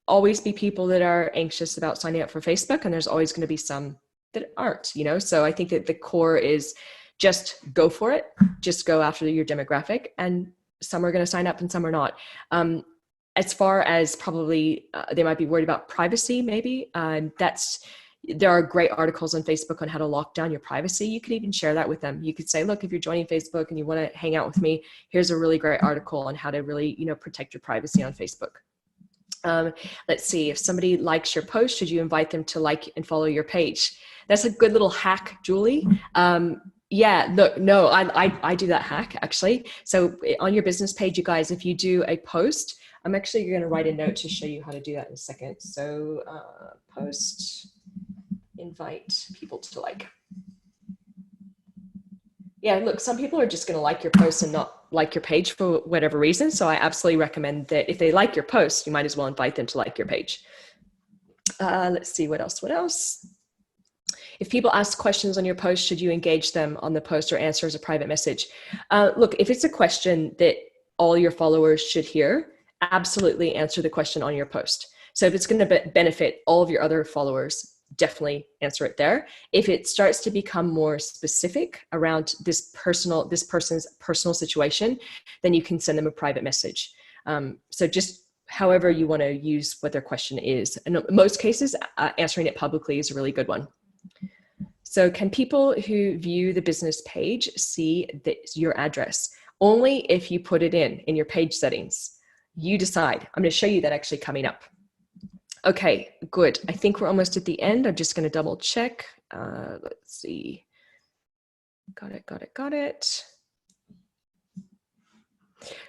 always be people that are anxious about signing up for Facebook, and there's always going to be some that aren't, so I think that the core is just go for it, just go after your demographic, and some are going to sign up and some are not. As far as probably they might be worried about privacy, maybe there are great articles on Facebook on how to lock down your privacy. You could even share that with them. You could say, look, if you're joining Facebook and you want to hang out with me, here's a really great article on how to really protect your privacy on Facebook. Let's see, if somebody likes your post, should you invite them to like and follow your page? That's a good little hack, Julie. Yeah, look, no, I do that hack actually. So on your business page, you guys, if you do a post, I'm actually going to write a note to show you how to do that in a second. So post, invite people to like. Yeah, look, some people are just going to like your post and not like your page for whatever reason. So I absolutely recommend that if they like your post, you might as well invite them to like your page. Let's see, what else? If people ask questions on your post, should you engage them on the post or answer as a private message? Look, if it's a question that all your followers should hear, absolutely answer the question on your post. So if it's going to benefit all of your other followers, definitely answer it there. If it starts to become more specific around this person's personal situation, then you can send them a private message. So just however you want to use what their question is. And in most cases, answering it publicly is a really good one. So can people who view the business page see your address? Only if you put it in your page settings. You decide. I'm going to show you that actually coming up. Okay, good. I think we're almost at the end. I'm just going to double check. Let's see. Got it.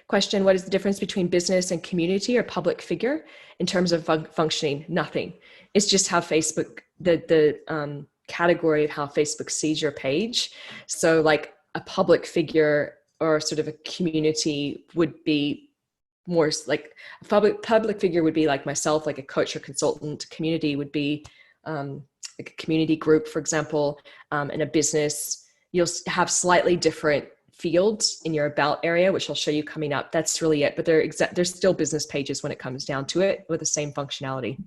Question, what is the difference between business and community or public figure in terms of functioning? Nothing. It's just how Facebook, the category of how Facebook sees your page. So like a public figure or sort of a community would be more like a public figure would be like myself, like a coach or consultant. Community would be like a community group, for example, and a business. You'll have slightly different fields in your about area, which I'll show you coming up. That's really it. But they're still business pages when it comes down to it with the same functionality.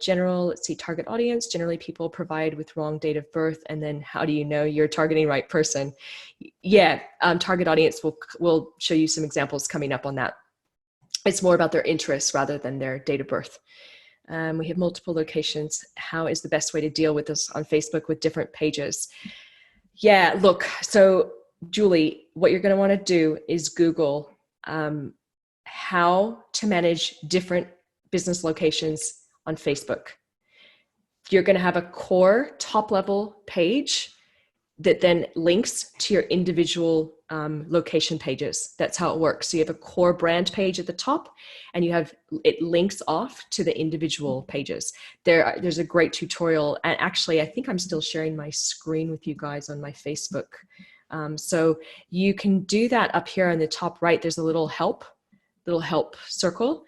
General, let's see, target audience. Generally people provide with wrong date of birth. And then how do you know you're targeting right person? Yeah, target audience will show you some examples coming up on that. It's more about their interests rather than their date of birth. We have multiple locations. How is the best way to deal with this on Facebook with different pages? Yeah, look, so Julie, what you're going to want to do is Google how to manage different business locations on Facebook. You're going to have a core top level page that then links to your individual location pages. That's how it works. So you have a core brand page at the top, and it links off to the individual pages. There's a great tutorial, and actually I think I'm still sharing my screen with you guys on my Facebook. So you can do that up here on the top right. There's a little help circle.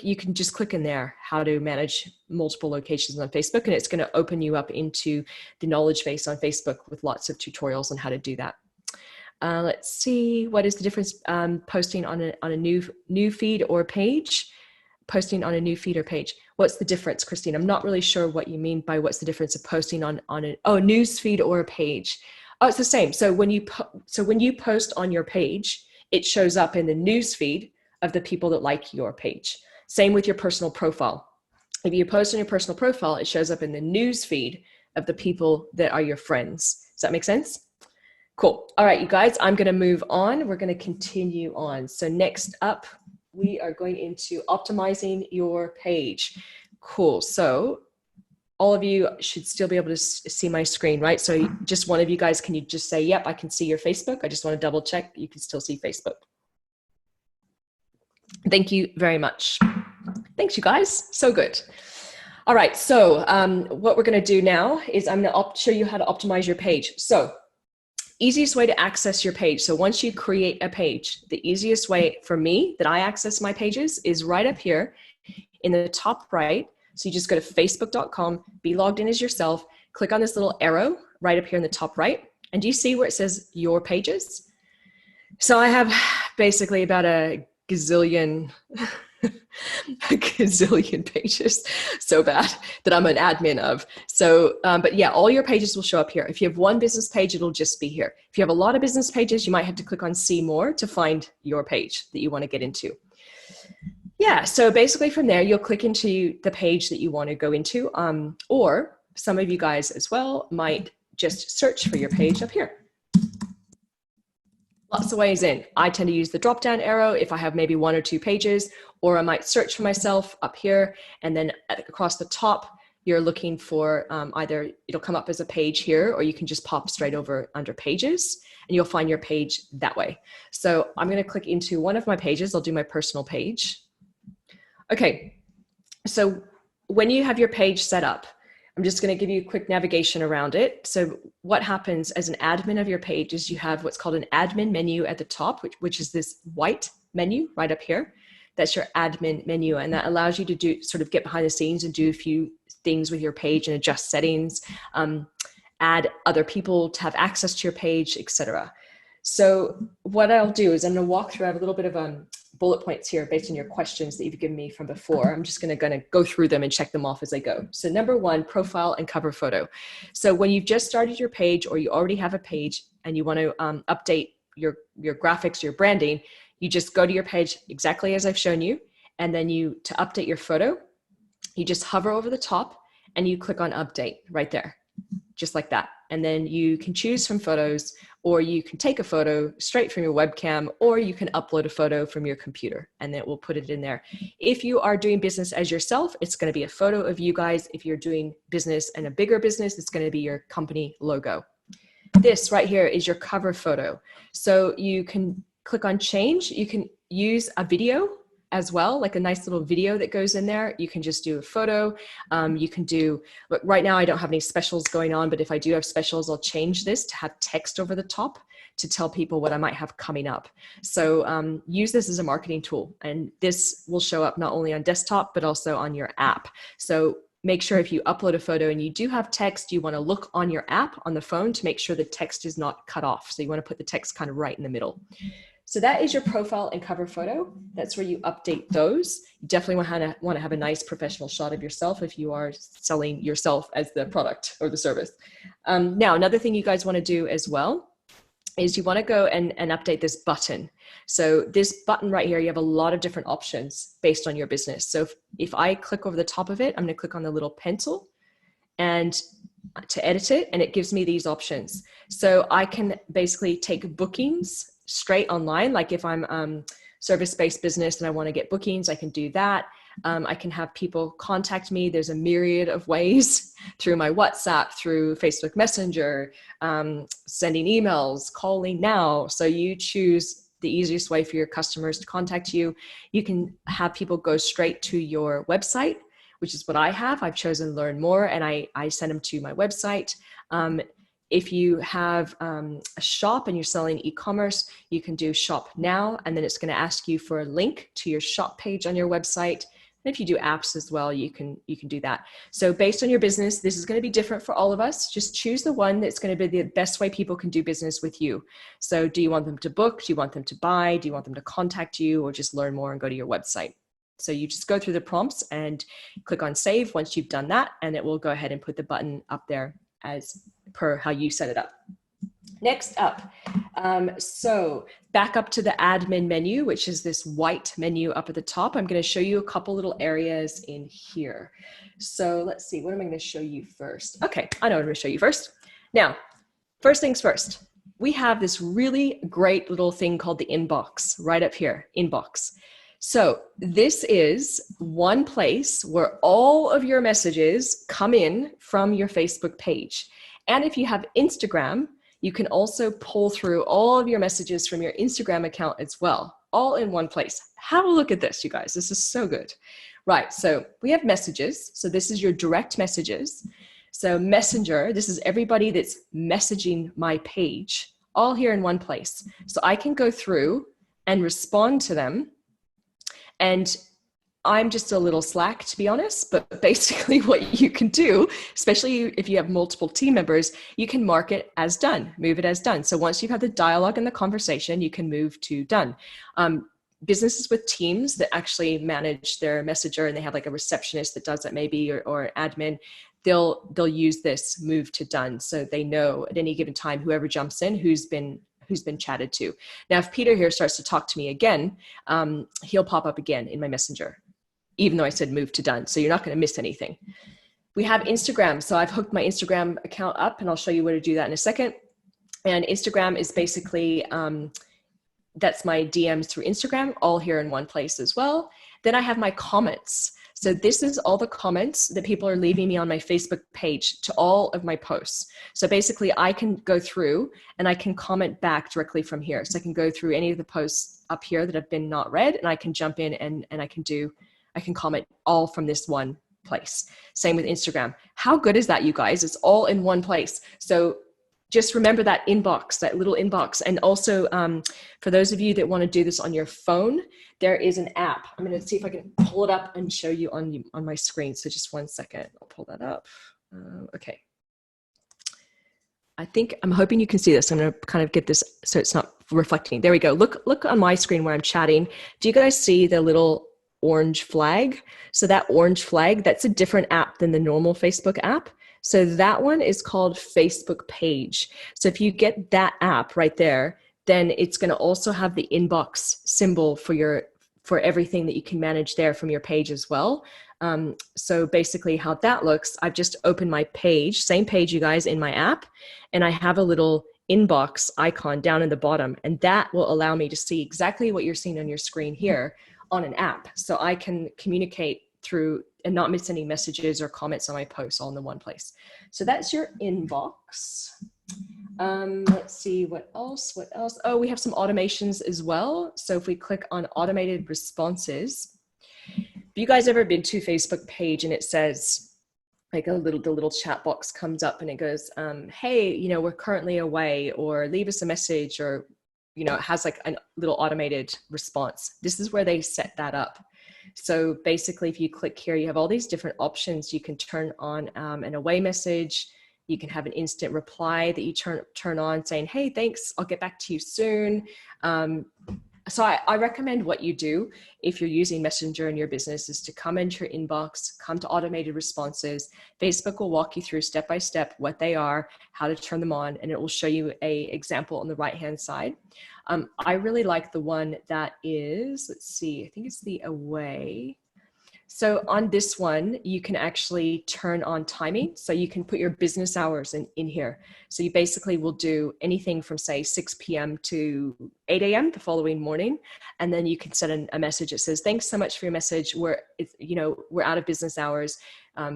You can just click in there, how to manage multiple locations on Facebook, and it's going to open you up into the knowledge base on Facebook with lots of tutorials on how to do that. Let's see, what is the difference posting on a new feed or page? Posting on a new feed or page. What's the difference, Christine? I'm not really sure what you mean by what's the difference of posting on a news feed or a page. Oh, it's the same. So when you post on your page, it shows up in the news feed of the people that like your page. Same with your personal profile. If you post on your personal profile, it shows up in the news feed of the people that are your friends. Does that make sense? Cool. All right, you guys, I'm going to move on. We're going to continue on. So next up, we are going into optimizing your page. Cool. So all of you should still be able to see my screen, right? So just one of you guys, can you just say, yep, I can see your Facebook. I just want to double check you can still see Facebook. Thank you very much. Thanks, you guys. So good. All right. So what we're going to do now is I'm going to show you how to optimize your page. So easiest way to access your page. So once you create a page, the easiest way for me that I access my pages is right up here in the top right. So you just go to facebook.com, be logged in as yourself, click on this little arrow right up here in the top right. And do you see where it says your pages? So I have basically about a gazillion pages, so bad, that I'm an admin of. So, but yeah, all your pages will show up here. If you have one business page, it'll just be here. If you have a lot of business pages, you might have to click on see more to find your page that you want to get into. Yeah, so basically from there, you'll click into the page that you want to go into, or some of you guys as well might just search for your page up here. Lots of ways in. I tend to use the drop-down arrow if I have maybe one or two pages, or I might search for myself up here, and then across the top, you're looking for either it'll come up as a page here, or you can just pop straight over under pages, and you'll find your page that way. So I'm going to click into one of my pages. I'll do my personal page. Okay, so when you have your page set up, I'm just going to give you a quick navigation around it. So what happens as an admin of your page is you have what's called an admin menu at the top, which is this white menu right up here. That's your admin menu. And that allows you to sort of get behind the scenes and do a few things with your page and adjust settings, add other people to have access to your page, etc. So what I'll do is I'm going to walk through. I have a little bit of bullet points here based on your questions that you've given me from before. I'm just going to go through them and check them off as I go. So number one, profile and cover photo. So when you've just started your page, or you already have a page and you want to update your graphics, your branding, you just go to your page exactly as I've shown you. And then to update your photo, you just hover over the top and you click on update right there, just like that. And then you can choose from photos, or you can take a photo straight from your webcam, or you can upload a photo from your computer, and then it will put it in there. If you are doing business as yourself, it's going to be a photo of you guys. If you're doing business and a bigger business, it's going to be your company logo. This right here is your cover photo. So you can click on change. You can use a video as well, like a nice little video that goes in there. You can just do a photo. You can do, but right now I don't have any specials going on, but if I do have specials, I'll change this to have text over the top to tell people what I might have coming up. So use this as a marketing tool, and this will show up not only on desktop, but also on your app. So make sure if you upload a photo and you do have text, you want to look on your app on the phone to make sure the text is not cut off. So you want to put the text kind of right in the middle. So that is your profile and cover photo. That's where you update those. You definitely want to have a nice professional shot of yourself if you are selling yourself as the product or the service. Now, another thing you guys want to do as well is you want to go and update this button. So this button right here, you have a lot of different options based on your business. So if I click over the top of it, I'm going to click on the little pencil, and to edit it, and it gives me these options. So I can basically take bookings straight online. Like if I'm service-based business and I want to get bookings, I can do that. I can have people contact me. There's a myriad of ways through my WhatsApp, through Facebook Messenger, sending emails, calling now. So you choose the easiest way for your customers to contact you. You can have people go straight to your website, which is what I have. I've chosen Learn More, and I send them to my website. If you have a shop and you're selling e-commerce, you can do Shop Now, and then it's going to ask you for a link to your shop page on your website. And if you do apps as well, you can do that. So based on your business, this is going to be different for all of us. Just choose the one that's going to be the best way people can do business with you. So do you want them to book? Do you want them to buy? Do you want them to contact you, or just learn more and go to your website? So you just go through the prompts and click on save once you've done that, and it will go ahead and put the button up there as per how you set it up. Next up, so back up to the admin menu, which is this white menu up at the top. I'm going to show you a couple little areas in here. So let's see, what am I going to show you first? Okay, I know what I'm going to show you first. Now, first things first, we have this really great little thing called the inbox right up here, inbox. So this is one place where all of your messages come in from your Facebook page. And if you have Instagram, you can also pull through all of your messages from your Instagram account as well, all in one place. Have a look at this, you guys. This is so good. Right, so we have messages. So this is your direct messages. So Messenger, this is everybody that's messaging my page, all here in one place. So I can go through and respond to them. And I'm just a little slack, to be honest, but basically what you can do, especially if you have multiple team members, you can mark it as done, move it as done. So once you've had the dialogue and the conversation, you can move to done. Businesses with teams that actually manage their messenger, and they have like a receptionist that does that maybe, or admin, they'll use this move to done. So they know at any given time, whoever jumps in, who's been chatted to. Now, if Peter here starts to talk to me again, he'll pop up again in my messenger, even though I said move to done. So you're not going to miss anything. We have Instagram. So I've hooked my Instagram account up, and I'll show you where to do that in a second. And Instagram is basically, that's my DMs through Instagram, all here in one place as well. Then I have my comments. So this is all the comments that people are leaving me on my Facebook page to all of my posts. So basically I can go through and I can comment back directly from here. So I can go through any of the posts up here that have been not read, and I can jump in and I can comment all from this one place. Same with Instagram. How good is that, you guys? It's all in one place. So just remember that inbox, that little inbox. And also for those of you that want to do this on your phone, there is an app. I'm going to see if I can pull it up and show you on my screen. So just one second, I'll pull that up. Okay. I'm hoping you can see this. I'm going to kind of get this so it's not reflecting. There we go. Look on my screen where I'm chatting. Do you guys see the little orange flag? So that orange flag, that's a different app than the normal Facebook app. So that one is called Facebook Page. So if you get that app right there, then it's going to also have the inbox symbol for everything that you can manage there from your page as well. So basically how that looks, I've just opened my page, same page, you guys, in my app, and I have a little inbox icon down in the bottom, and that will allow me to see exactly what you're seeing on your screen here on an app. So I can communicate through and not miss any messages or comments on my posts all in the one place. So that's your inbox. Let's see, what else? Oh, we have some automations as well. So if we click on automated responses, have you guys ever been to Facebook page and it says like the little chat box comes up and it goes, hey, we're currently away, or leave us a message, or, it has like a little automated response. This is where they set that up. So basically, if you click here, you have all these different options. You can turn on an away message. You can have an instant reply that you turn on saying, hey, thanks, I'll get back to you soon. So I recommend what you do if you're using Messenger in your business is to come into your inbox, come to automated responses. Facebook will walk you through step by step what they are, how to turn them on, and it will show you an example on the right-hand side. I really like the one that is, let's see, I think it's the away. So on this one, you can actually turn on timing. So you can put your business hours in here. So you basically will do anything from say 6 p.m. to 8 a.m. the following morning. And then you can send a message that says, thanks so much for your message. We're out of business hours.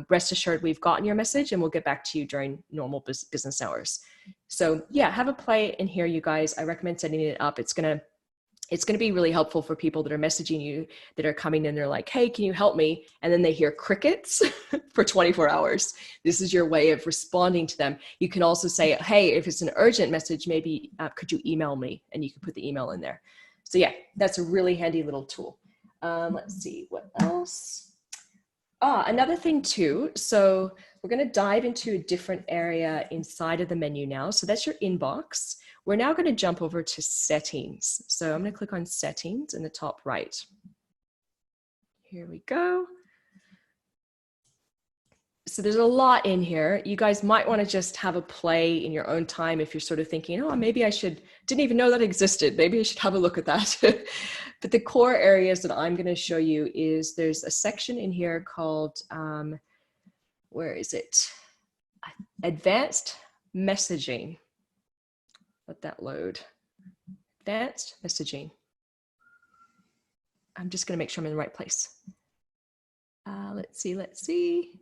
Rest assured, we've gotten your message and we'll get back to you during normal business hours. So yeah, have a play in here, you guys. I recommend setting it up. It's going to be really helpful for people that are messaging you, that are coming in, they're like, hey, can you help me? And then they hear crickets for 24 hours. This is your way of responding to them. You can also say, hey, if it's an urgent message, maybe could you email me? And you can put the email in there. So yeah, that's a really handy little tool. Let's see, what else? Another thing too. So we're going to dive into a different area inside of the menu now. So that's your inbox. We're now going to jump over to settings. So I'm going to click on settings in the top right. Here we go. So there's a lot in here. You guys might want to just have a play in your own time if you're sort of thinking, oh, maybe didn't even know that existed. Maybe I should have a look at that. But the core areas that I'm going to show you is there's a section in here called, where is it? Advanced messaging. Let that load. Advanced messaging. I'm just going to make sure I'm in the right place. Let's see.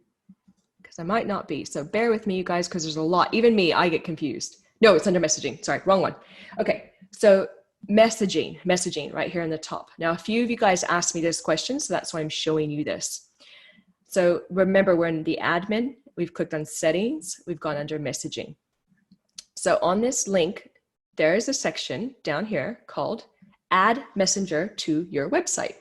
Because I might not be. So bear with me, you guys, because there's a lot. Even me, I get confused. No, it's under messaging. Sorry, wrong one. Okay, so messaging right here in the top. Now, a few of you guys asked me this question, so that's why I'm showing you this. So remember, we're in the admin. We've clicked on settings. We've gone under messaging. So on this link, there is a section down here called Add Messenger to your website.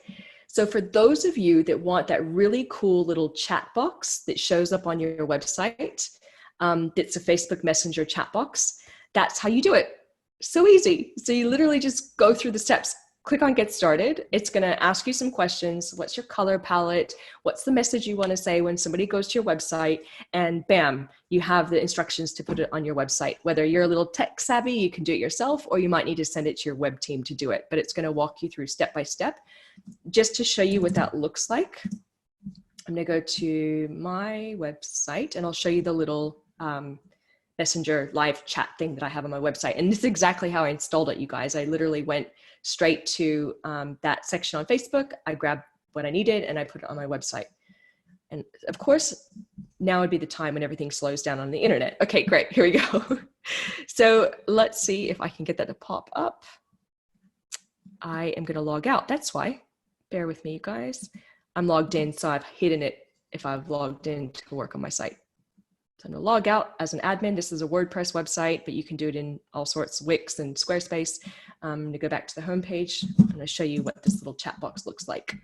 So for those of you that want that really cool little chat box that shows up on your website, that's a Facebook Messenger chat box, that's how you do it. So easy. So you literally just go through the steps. Click on Get Started. It's going to ask you some questions. What's your color palette? What's the message you want to say when somebody goes to your website? And bam, you have the instructions to put it on your website. Whether you're a little tech savvy, you can do it yourself, or you might need to send it to your web team to do it. But it's going to walk you through step by step. Just to show you what that looks like, I'm going to go to my website and I'll show you the little Messenger live chat thing that I have on my website. And this is exactly how I installed it, you guys. I literally went straight to that section on Facebook. I grabbed what I needed and I put it on my website. And of course, now would be the time when everything slows down on the internet. Okay, great. Here we go. So let's see if I can get that to pop up. I am going to log out. That's why. Bear with me, you guys. I'm logged in, so I've hidden it if I've logged in to work on my site. So I'm going to log out as an admin. This is a WordPress website, but you can do it in all sorts, Wix and Squarespace. I'm going to go back to the home page. I'm going to show you what this little chat box looks like.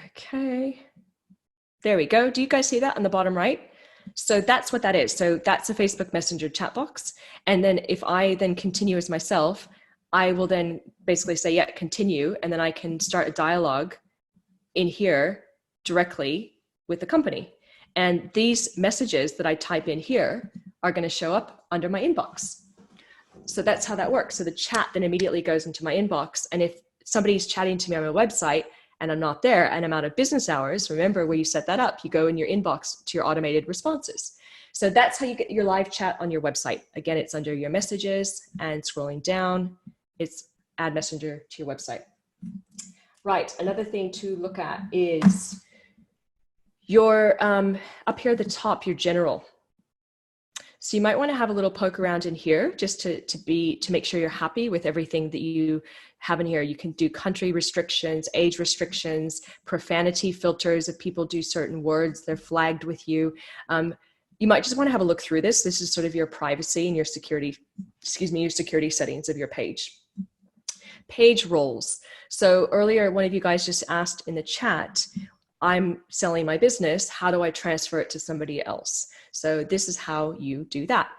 Okay. There we go. Do you guys see that on the bottom right? So that's what that is. So that's a Facebook Messenger chat box. And then if I then continue as myself, I will then basically say, yeah, continue. And then I can start a dialogue in here directly with the company. And these messages that I type in here are going to show up under my inbox. So that's how that works. So the chat then immediately goes into my inbox. And if somebody's chatting to me on my website and I'm not there and I'm out of business hours, remember where you set that up, you go in your inbox to your automated responses. So that's how you get your live chat on your website. Again, it's under your messages and scrolling down, it's add messenger to your website. Right, another thing to look at is your, up here at the top, your general. So you might want to have a little poke around in here just to make sure you're happy with everything that you have in here. You can do country restrictions, age restrictions, profanity filters. If people do certain words, they're flagged with you. You might just want to have a look through this. This is sort of your privacy and your security, your security settings of your page. Page roles. So earlier, one of you guys just asked in the chat, I'm selling my business. How do I transfer it to somebody else? So this is how you do that.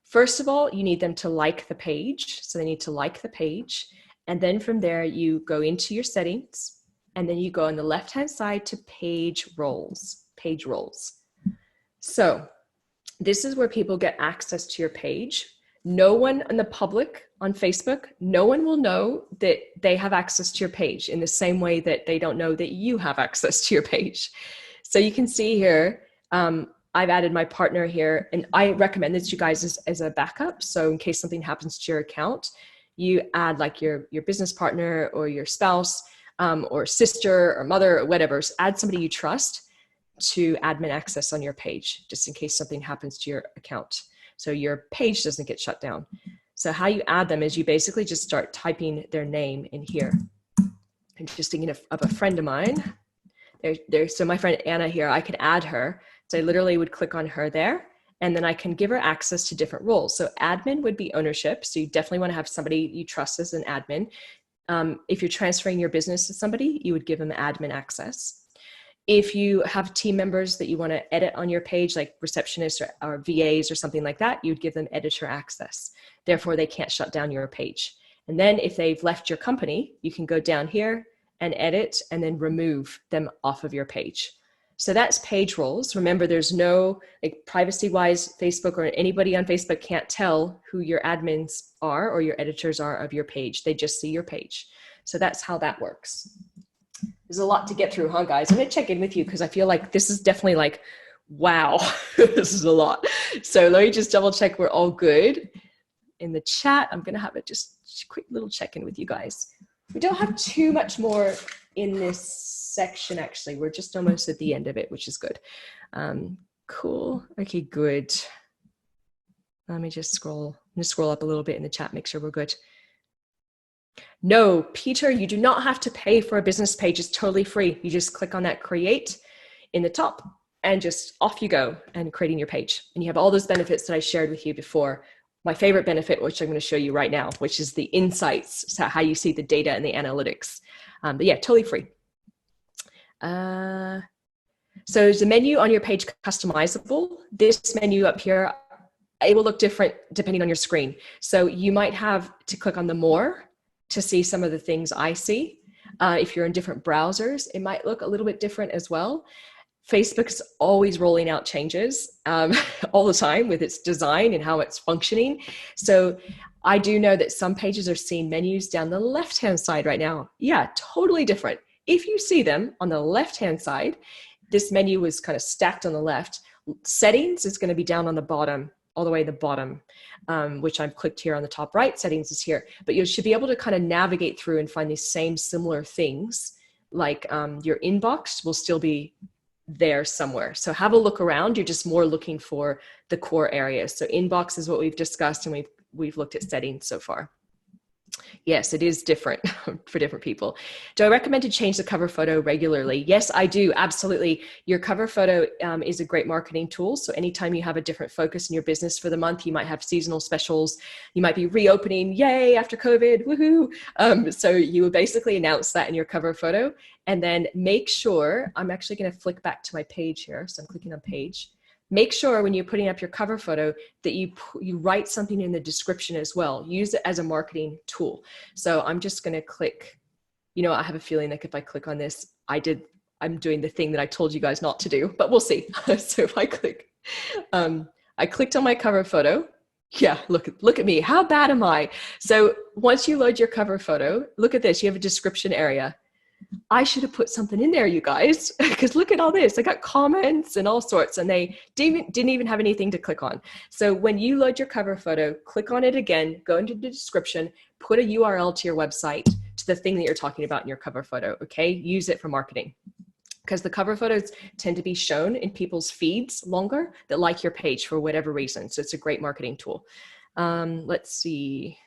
First of all, you need them to like the page. So they need to like the page. And then from there, you go into your settings and then you go on the left-hand side to page roles, page roles. So this is where people get access to your page. No one in the public on Facebook, no one will know that they have access to your page in the same way that they don't know that you have access to your page. So you can see here, I've added my partner here, and I recommend this to you guys as a backup. So in case something happens to your account, you add like your business partner or your spouse, or sister or mother or whatever. So add somebody you trust to admin access on your page, just in case something happens to your account, so your page doesn't get shut down. So how you add them is you basically just start typing their name in here. I'm just thinking of a friend of mine. So my friend Anna here, I could add her. So I literally would click on her there, and then I can give her access to different roles. So admin would be ownership. So you definitely want to have somebody you trust as an admin. If you're transferring your business to somebody, you would give them admin access. If you have team members that you want to edit on your page, like receptionists or VAs or something like that, you'd give them editor access. Therefore, they can't shut down your page. And then if they've left your company, you can go down here and edit and then remove them off of your page. So that's page roles. Remember, there's no, like, privacy-wise, Facebook or anybody on Facebook can't tell who your admins are or your editors are of your page. They just see your page. So that's how that works. There's a lot to get through, huh, guys? I'm going to check in with you because I feel like this is definitely like, wow, this is a lot. So let me just double check we're all good. In the chat, I'm going to have just a quick little check-in with you guys. We don't have too much more in this section, actually. We're just almost at the end of it, which is good. Cool. Okay, good. Let me just scroll. I'm going to scroll up a little bit in the chat, make sure we're good. No, Peter, you do not have to pay for a business page. It's totally free. You just click on that create in the top and just off you go and creating your page. And you have all those benefits that I shared with you before. My favorite benefit, which I'm going to show you right now, which is the insights, so how you see the data and the analytics. But yeah, totally free. So is the menu on your page customizable? This menu up here, it will look different depending on your screen. So you might have to click on the more to see some of the things I see. If you're in different browsers, it might look a little bit different as well. Facebook's always rolling out changes all the time with its design and how it's functioning. So I do know that some pages are seeing menus down the left-hand side right now. Yeah, totally different. If you see them on the left-hand side, this menu is kind of stacked on the left. Settings is going to be down on the bottom, all the way at the bottom, which I've clicked here on the top right. Settings is here, but you should be able to kind of navigate through and find these same similar things, like your inbox will still be there somewhere. So have a look around. You're just more looking for the core areas. So inbox is what we've discussed, and we've looked at settings so far. Yes, it is different for different people. Do I recommend to change the cover photo regularly? Yes, I do. Absolutely. Your cover photo is a great marketing tool. So anytime you have a different focus in your business for the month, you might have seasonal specials. You might be reopening, yay, after COVID, woohoo. So you would basically announce that in your cover photo, and then make sure, I'm actually going to flick back to my page here. So I'm clicking on page. Make sure when you're putting up your cover photo that you write something in the description as well. Use it as a marketing tool. So I'm just going to click, I have a feeling like if I click on this, I'm doing the thing that I told you guys not to do, but we'll see. So if I click, I clicked on my cover photo. Yeah, look at me. How bad am I? So once you load your cover photo, look at this. You have a description area. I should have put something in there, you guys, because look at all this. I got comments and all sorts, and they didn't even have anything to click on. So when you load your cover photo, click on it again, go into the description, put a URL to your website, to the thing that you're talking about in your cover photo, okay? Use it for marketing, because the cover photos tend to be shown in people's feeds longer that like your page for whatever reason. So it's a great marketing tool. Let's see.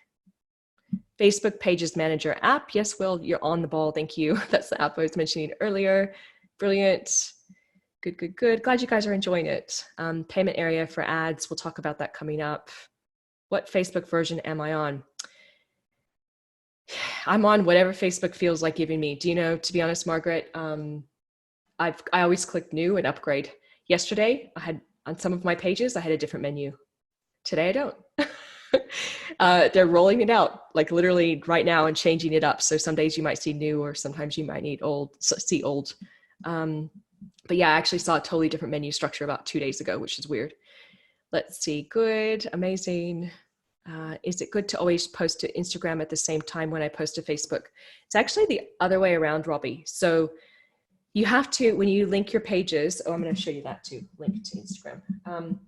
Facebook Pages Manager app. Yes, Will, you're on the ball. Thank you. That's the app I was mentioning earlier. Brilliant. Good, good, good. Glad you guys are enjoying it. Payment area for ads. We'll talk about that coming up. What Facebook version am I on? I'm on whatever Facebook feels like giving me. Do you know, to be honest, Margaret, I always click new and upgrade. Yesterday, on some of my pages, I had a different menu. Today, I don't. They're rolling it out like literally right now and changing it up. So some days you might see new, or sometimes you might see old. But yeah, I actually saw a totally different menu structure about 2 days ago, which is weird. Let's see. Good. Amazing. Is it good to always post to Instagram at the same time when I post to Facebook? It's actually the other way around, Robbie. So you have to, when you link your pages, I'm going to show you that too, link to Instagram.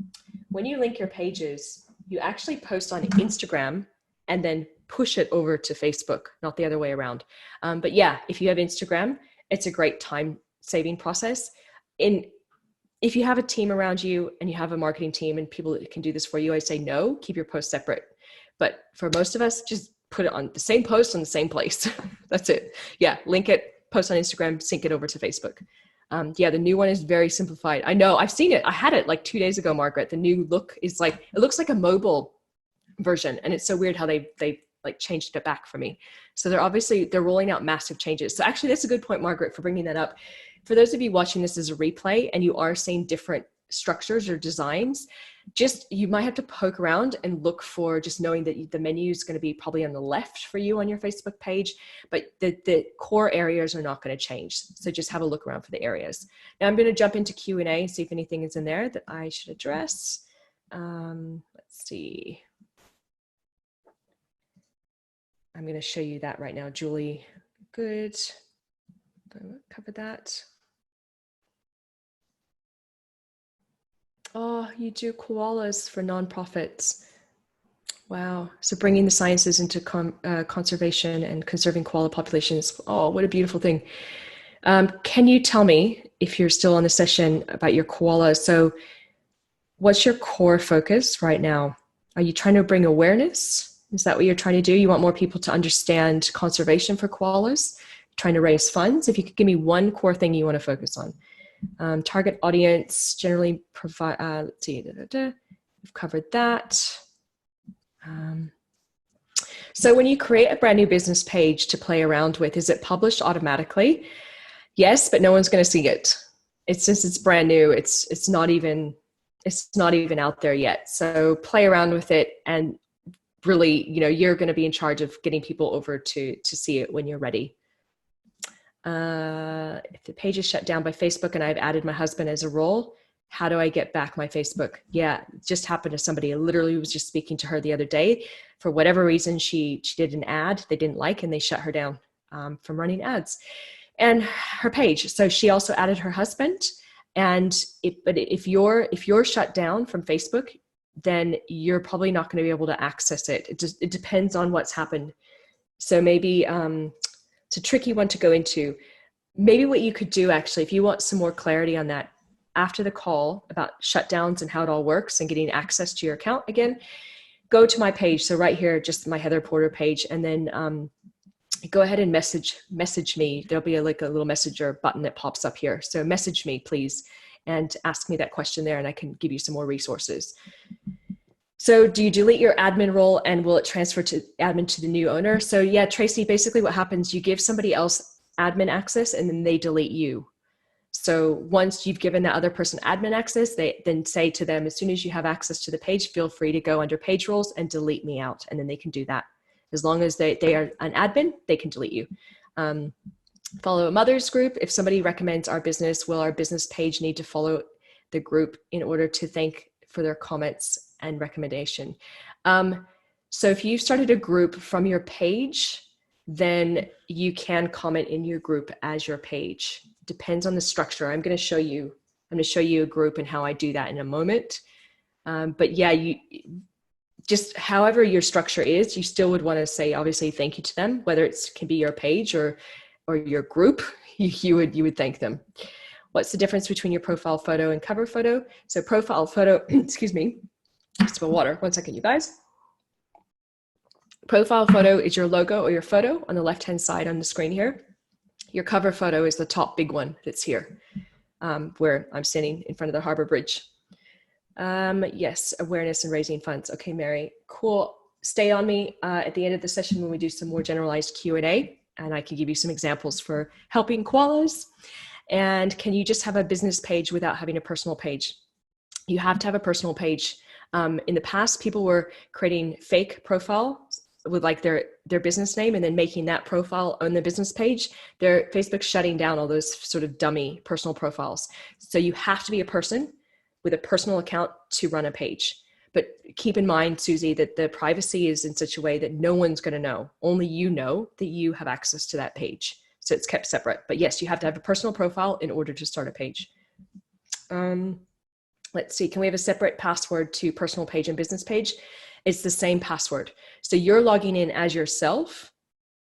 When you link your pages, you actually post on Instagram and then push it over to Facebook, not the other way around. But yeah, if you have Instagram, it's a great time saving process. If you have a team around you and you have a marketing team and people that can do this for you, I say no, keep your posts separate. But for most of us, just put it on the same post on the same place. That's it. Yeah, link it, post on Instagram, sync it over to Facebook. Yeah, the new one is very simplified. I know, I've seen it. I had it like 2 days ago, Margaret. The new look is like, it looks like a mobile version. And it's so weird how they like changed it back for me. So they're rolling out massive changes. So actually that's a good point, Margaret, for bringing that up. For those of you watching this as a replay and you are seeing different structures or designs, you might have to poke around and look for, just knowing that the menu is going to be probably on the left for you on your Facebook page, but the core areas are not going to change. So just have a look around for the areas. Now I'm going to jump into Q&A and see if anything is in there that I should address. Let's see. I'm going to show you that right now, Julie. Good. Cover that. Oh, you do koalas for nonprofits. Wow. So bringing the sciences into conservation and conserving koala populations. Oh, what a beautiful thing. Can you tell me, if you're still on the session, about your koala? So what's your core focus right now? Are you trying to bring awareness? Is that what you're trying to do? You want more people to understand conservation for koalas? Trying to raise funds? If you could give me one core thing you want to focus on. Target audience, generally provide, let's see, we've covered that. So when you create a brand new business page to play around with, is it published automatically? Yes, but no one's going to see it. Since it's brand new, it's not even out there yet. So play around with it, and really, you're going to be in charge of getting people over to see it when you're ready. If the page is shut down by Facebook and I've added my husband as a role, how do I get back my Facebook? Yeah, it just happened to somebody. I literally was just speaking to her the other day. For whatever reason, she did an ad they didn't like, and they shut her down from running ads and her page. So she also added her husband. But if you're shut down from Facebook, then you're probably not going to be able to access it. It depends on what's happened. So maybe it's a tricky one to go into. Maybe what you could do, actually, if you want some more clarity on that after the call about shutdowns and how it all works and getting access to your account again, go to my page. So right here, just my Heather Porter page, and then go ahead and message me. There'll be a little messenger button that pops up here. So message me, please, and ask me that question there, and I can give you some more resources. So do you delete your admin role, and will it transfer to admin to the new owner? So yeah, Tracy, basically what happens, you give somebody else admin access and then they delete you. So once you've given that other person admin access, they then say to them, as soon as you have access to the page, feel free to go under page roles and delete me out. And then they can do that. As long as they are an admin, they can delete you. Follow a mother's group. If somebody recommends our business, will our business page need to follow the group in order to thank for their comments and recommendation? So if you started a group from your page, then you can comment in your group as your page. Depends on the structure. I'm going to show you a group and how I do that in a moment. But yeah, you just, however your structure is, you still would want to say, obviously, thank you to them, whether it can be your page or your group, you would thank them. What's the difference between your profile photo and cover photo? So profile photo, excuse me, just some water. 1 second, you guys. Profile photo is your logo or your photo on the left-hand side on the screen here. Your cover photo is the top big one that's here, where I'm standing in front of the Harbor Bridge. Yes, awareness and raising funds. Okay, Mary, cool. Stay on me at the end of the session when we do some more generalized Q&A, and I can give you some examples for helping koalas. And can you just have a business page without having a personal page? You have to have a personal page. In the past, people were creating fake profiles with like their business name and then making that profile on the business page. Facebook's shutting down all those sort of dummy personal profiles. So you have to be a person with a personal account to run a page. But keep in mind, Susie, that the privacy is in such a way that no one's going to know. Only you know that you have access to that page. So it's kept separate. But yes, you have to have a personal profile in order to start a page. Let's see, can we have a separate password to personal page and business page? It's the same password. So you're logging in as yourself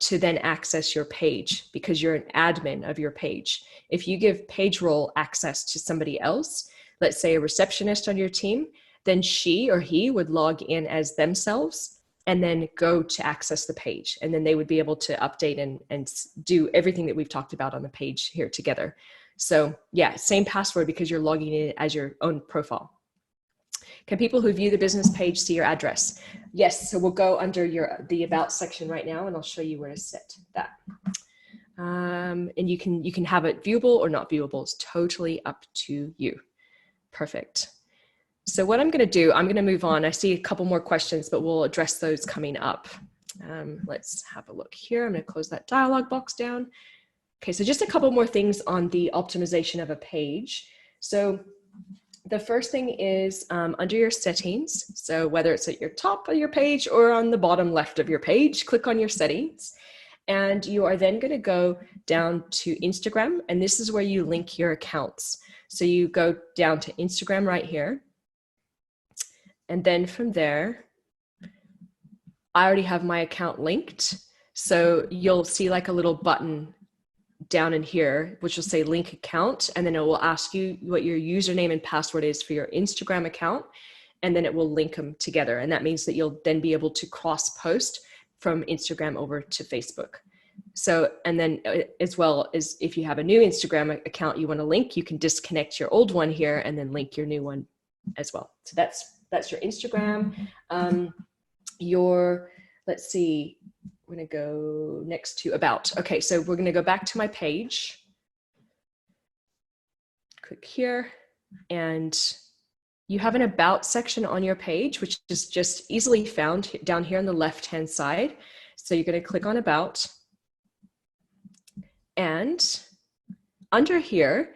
to then access your page because you're an admin of your page. If you give page role access to somebody else, let's say a receptionist on your team, then she or he would log in as themselves and then go to access the page. And then they would be able to update and do everything that we've talked about on the page here together. So yeah, same password because you're logging in as your own profile. Can people who view the business page see your address? Yes, so we'll go under the About section right now and I'll show you where to set that. And you can have it viewable or not viewable. It's totally up to you. Perfect. So what I'm going to do, I'm going to move on. I see a couple more questions, but we'll address those coming up. Let's have a look here. I'm going to close that dialog box down. Okay, so just a couple more things on the optimization of a page. So the first thing is under your settings. So whether it's at your top of your page or on the bottom left of your page, click on your settings. And you are then going to go down to Instagram. And this is where you link your accounts. So you go down to Instagram right here. And then from there, I already have my account linked. So you'll see like a little button down in here, which will say link account. And then it will ask you what your username and password is for your Instagram account. And then it will link them together. And that means that you'll then be able to cross post from Instagram over to Facebook. So, and then as well as if you have a new Instagram account you want to link, you can disconnect your old one here and then link your new one as well. So that's your Instagram. Let's see, we're going to go next to About. Okay, so we're going to go back to my page. Click here, and you have an About section on your page, which is just easily found down here on the left-hand side. So you're going to click on About. And under here,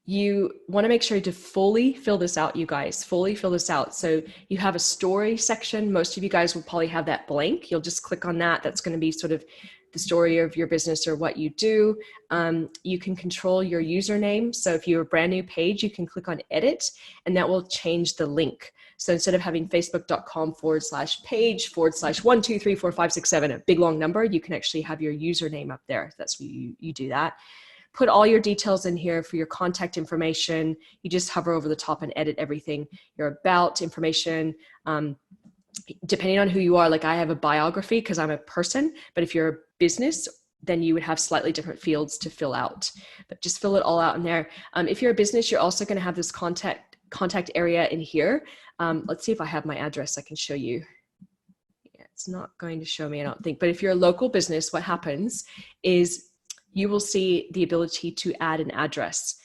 you want to make sure to fully fill this out, you guys, fully fill this out. So you have a story section. Most of you guys will probably have that blank. You'll just click on that. That's going to be sort of the story of your business or what you do. You can control your username. So if you're a brand new page, you can click on edit and that will change the link. So instead of having facebook.com/page/1234567, a big long number, you can actually have your username up there. That's where you do that. Put all your details in here for your contact information. You just hover over the top and edit everything. Your about information, depending on who you are, like I have a biography because I'm a person, but if you're a business, then you would have slightly different fields to fill out, but just fill it all out in there. If you're a business, you're also going to have this contact area in here. Let's see if I have my address I can show you. Yeah, it's not going to show me, I don't think, but if you're a local business, what happens is you will see the ability to add an address.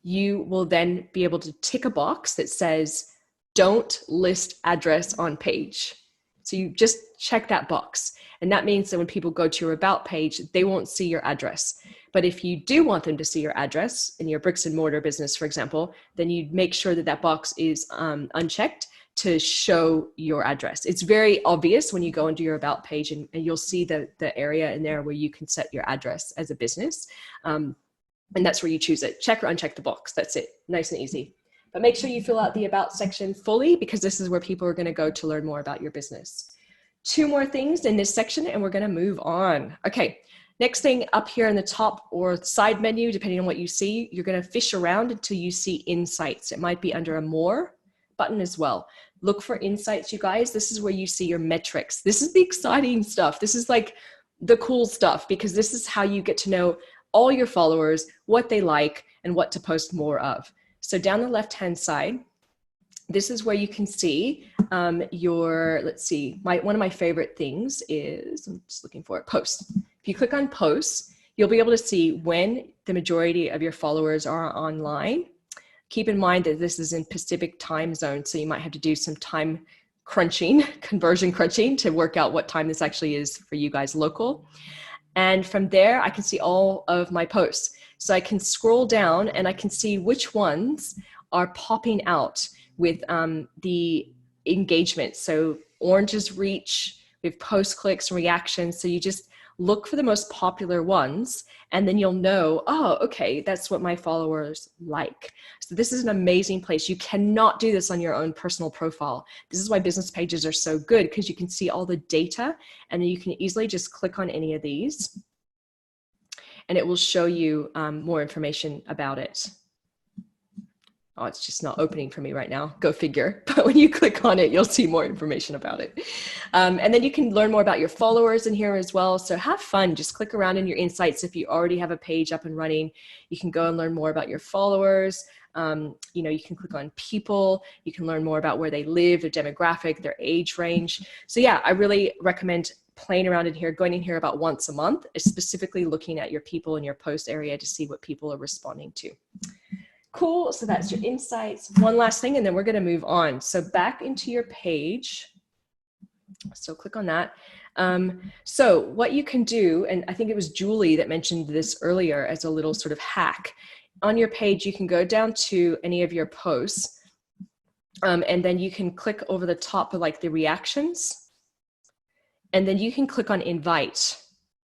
You will then be able to tick a box that says, don't list address on page. So you just check that box. And that means that when people go to your About page, they won't see your address. But if you do want them to see your address in your bricks and mortar business, for example, then you make sure that that box is unchecked to show your address. It's very obvious when you go into your About page and you'll see the area in there where you can set your address as a business. And that's where you choose it. Check or uncheck the box. That's it. Nice and easy. But make sure you fill out the About section fully because this is where people are going to go to learn more about your business. 2 more things in this section and we're going to move on. Okay. Next thing up here in the top or side menu, depending on what you see, you're going to fish around until you see insights. It might be under a more button as well. Look for insights, you guys. This is where you see your metrics. This is the exciting stuff. This is like the cool stuff because this is how you get to know all your followers, what they like, and what to post more of. So down the left-hand side, this is where you can see let's see, one of my favorite things is, I'm just looking for it, posts. If you click on posts, you'll be able to see when the majority of your followers are online. Keep in mind that this is in Pacific time zone, so you might have to do some time crunching, conversion crunching to work out what time this actually is for you guys local. And from there, I can see all of my posts. So I can scroll down and I can see which ones are popping out with the engagement. So orange is reach, we have post clicks and reactions. So you just look for the most popular ones, and then you'll know, oh, okay, that's what my followers like. So this is an amazing place. You cannot do this on your own personal profile. This is why business pages are so good, because you can see all the data, and then you can easily just click on any of these and it will show you more information about it. Oh, it's just not opening for me right now. Go figure. But when you click on it, you'll see more information about it. And then you can learn more about your followers in here as well. So have fun. Just click around in your insights. If you already have a page up and running, you can go and learn more about your followers. You know, you can click on people. You can learn more about where they live, their demographic, their age range. So yeah, I really recommend playing around in here, going in here about once a month, specifically looking at your people in your post area to see what people are responding to. Cool, so that's your insights. One last thing, and then we're gonna move on. So back into your page. So click on that. So what you can do, and I think it was Julie that mentioned this earlier as a little sort of hack. On your page, you can go down to any of your posts, and then you can click over the top of like the reactions, and then you can click on invite.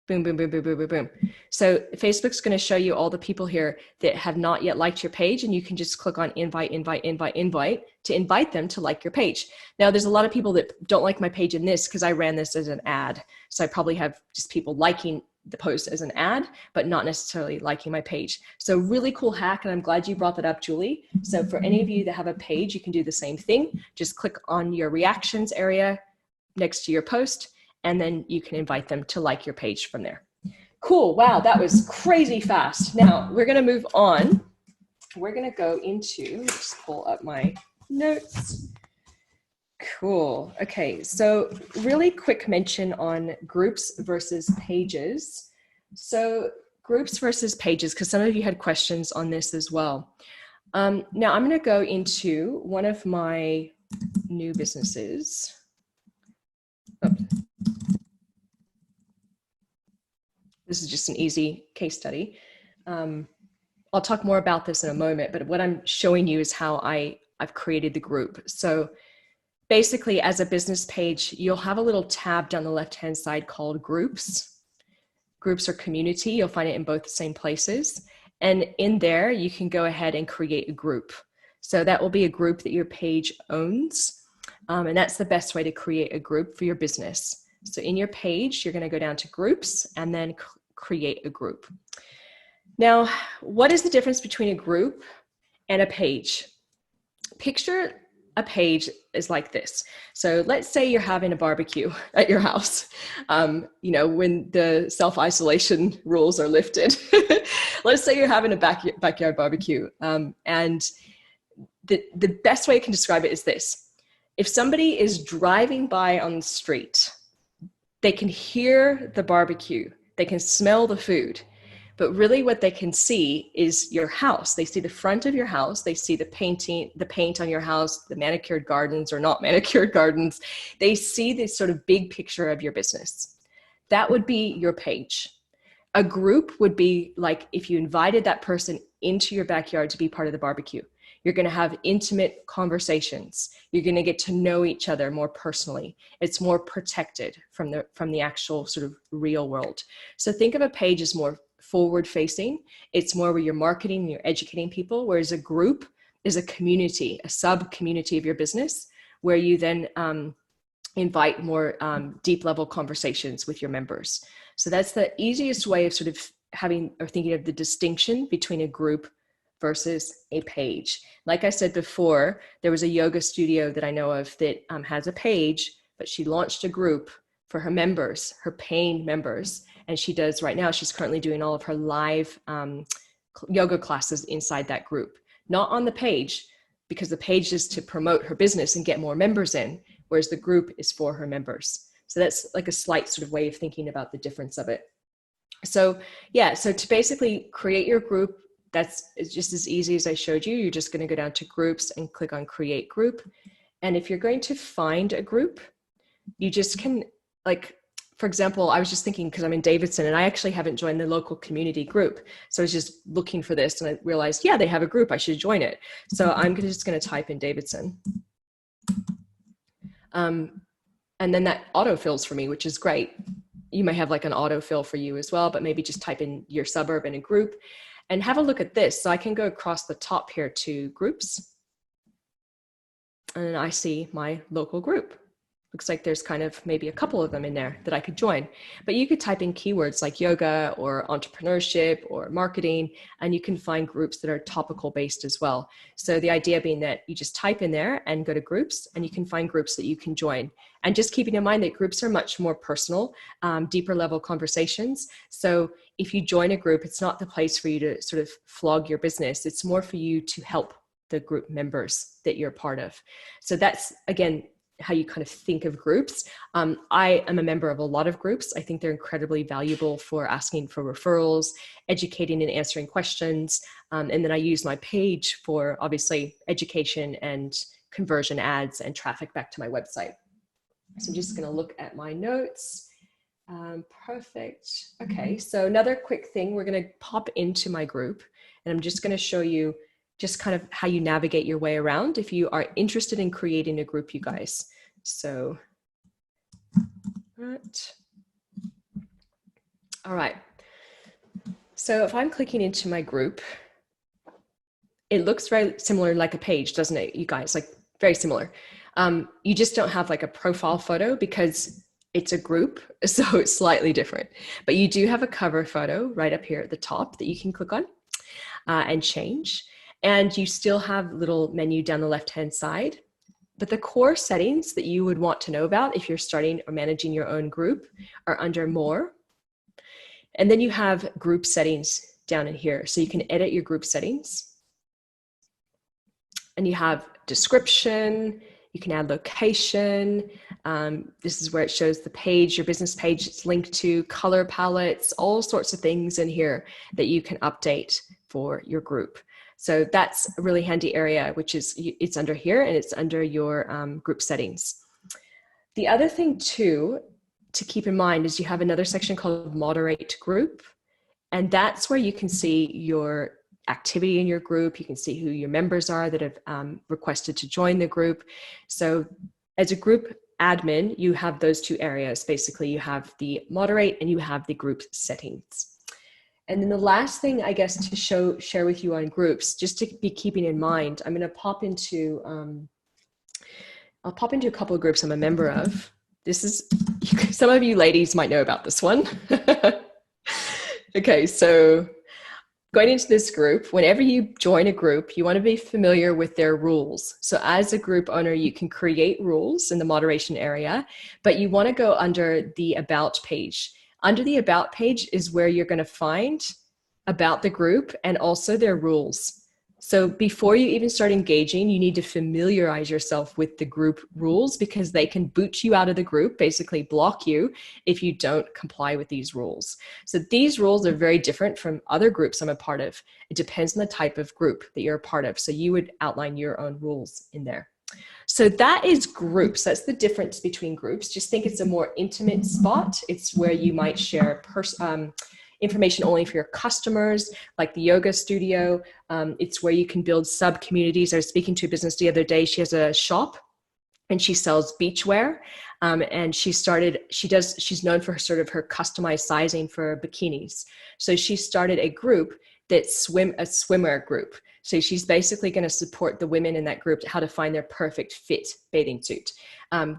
Boom, boom, boom, boom, boom, boom, boom. So Facebook's going to show you all the people here that have not yet liked your page, and you can just click on invite, invite, invite, invite to invite them to like your page. Now, there's a lot of people that don't like my page in this because I ran this as an ad. So I probably have just people liking the post as an ad, but not necessarily liking my page. So really cool hack, and I'm glad you brought that up, Julie. So for any of you that have a page, you can do the same thing. Just click on your reactions area next to your post, and then you can invite them to like your page from there. Cool, wow, that was crazy fast. Now, we're gonna move on. We're gonna go into, let's pull up my notes. Cool, okay, so really quick mention on groups versus pages. So groups versus pages, because some of you had questions on this as well. Now I'm gonna go into one of my new businesses. Oops. This is just an easy case study. I'll talk more about this in a moment, but what I'm showing you is how I've created the group. So basically, as a business page, you'll have a little tab down the left-hand side called groups. Groups or community, you'll find it in both the same places. And in there, you can go ahead and create a group. So that will be a group that your page owns. And that's the best way to create a group for your business. So in your page, you're going to go down to groups and then create a group. Now, what is the difference between a group and a page? Picture a page is like this. So let's say you're having a barbecue at your house, you know, when the self-isolation rules are lifted. Let's say you're having a backyard barbecue. And the best way I can describe it is this. If somebody is driving by on the street, they can hear the barbecue, they can smell the food, but really what they can see is your house. They see the front of your house, they see the paint on your house, the manicured gardens or not manicured gardens. They see this sort of big picture of your business. That would be your page. A group would be like if you invited that person into your backyard to be part of the barbecue. You're going to have intimate conversations. You're going to get to know each other more personally. It's more protected from the actual sort of real world. So think of a page as more forward facing. It's more where you're marketing and you're educating people, whereas a group is a community, a sub community of your business, where you then invite more deep level conversations with your members. So that's the easiest way of sort of having or thinking of the distinction between a group versus a page. Like I said before, there was a yoga studio that I know of that has a page, but she launched a group for her members, her paying members. And she does right now, she's currently doing all of her live yoga classes inside that group, not on the page, because the page is to promote her business and get more members in, whereas the group is for her members. So that's like a slight sort of way of thinking about the difference of it. So yeah, so to basically create your group, it's just as easy as I showed you. You're just going to go down to groups and click on create group. And if you're going to find a group, you just can, like, for example, I was just thinking, because I'm in Davidson and I actually haven't joined the local community group. So I was just looking for this and I realized, yeah, they have a group, I should join it. So I'm just going to type in Davidson. And then that autofills for me, which is great. You may have like an autofill for you as well, but maybe just type in your suburb and a group and have a look at this. So I can go across the top here to groups, and I see my local group. Looks like there's kind of maybe a couple of them in there that I could join, but you could type in keywords like yoga or entrepreneurship or marketing, and you can find groups that are topical based as well. So the idea being that you just type in there and go to groups, and you can find groups that you can join. And just keeping in mind that groups are much more personal, deeper level conversations. So if you join a group, it's not the place for you to sort of flog your business. It's more for you to help the group members that you're part of. So that's, again, how you kind of think of groups. I am a member of a lot of groups. I think they're incredibly valuable for asking for referrals, educating and answering questions. And then I use my page for obviously education and conversion ads and traffic back to my website. So I'm just going to look at my notes. Perfect. Okay. So another quick thing, we're going to pop into my group, and I'm just going to show you just kind of how you navigate your way around if you are interested in creating a group, you guys. So, right. All right. So if I'm clicking into my group, it looks very similar like a page, doesn't it, you guys? Like very similar. You just don't have like a profile photo because it's a group, so it's slightly different. But you do have a cover photo right up here at the top that you can click on and change. And you still have a little menu down the left-hand side. But the core settings that you would want to know about if you're starting or managing your own group are under More. And then you have group settings down in here. So you can edit your group settings. And you have description, you can add location. This is where it shows the page, your business page it's linked to, color palettes, all sorts of things in here that you can update for your group. So that's a really handy area, which is, it's under here and it's under your group settings. The other thing too, to keep in mind is you have another section called Moderate Group. And that's where you can see your activity in your group. You can see who your members are that have requested to join the group. So as a group admin, you have those two areas. Basically, you have the moderate and you have the group settings. And then the last thing, I guess, to share with you on groups, just to be keeping in mind, I'm going to pop into, I'll pop into a couple of groups I'm a member of. This is, some of you ladies might know about this one. Okay, so going into this group, whenever you join a group, you want to be familiar with their rules. So as a group owner, you can create rules in the moderation area, but you want to go under the About page. Under the About page is where you're going to find about the group and also their rules. So before you even start engaging, you need to familiarize yourself with the group rules because they can boot you out of the group, basically block you if you don't comply with these rules. So these rules are very different from other groups I'm a part of. It depends on the type of group that you're a part of. So you would outline your own rules in there. So that is groups. That's the difference between groups. Just think it's a more intimate spot. It's where you might share information only for your customers, like the yoga studio. It's where you can build sub-communities. I was speaking to a business the other day. She has a shop and she sells beachwear. And she's known for her customized sizing for bikinis. So she started a group that's a swimwear group. So she's basically going to support the women in that group how to find their perfect fit bathing suit.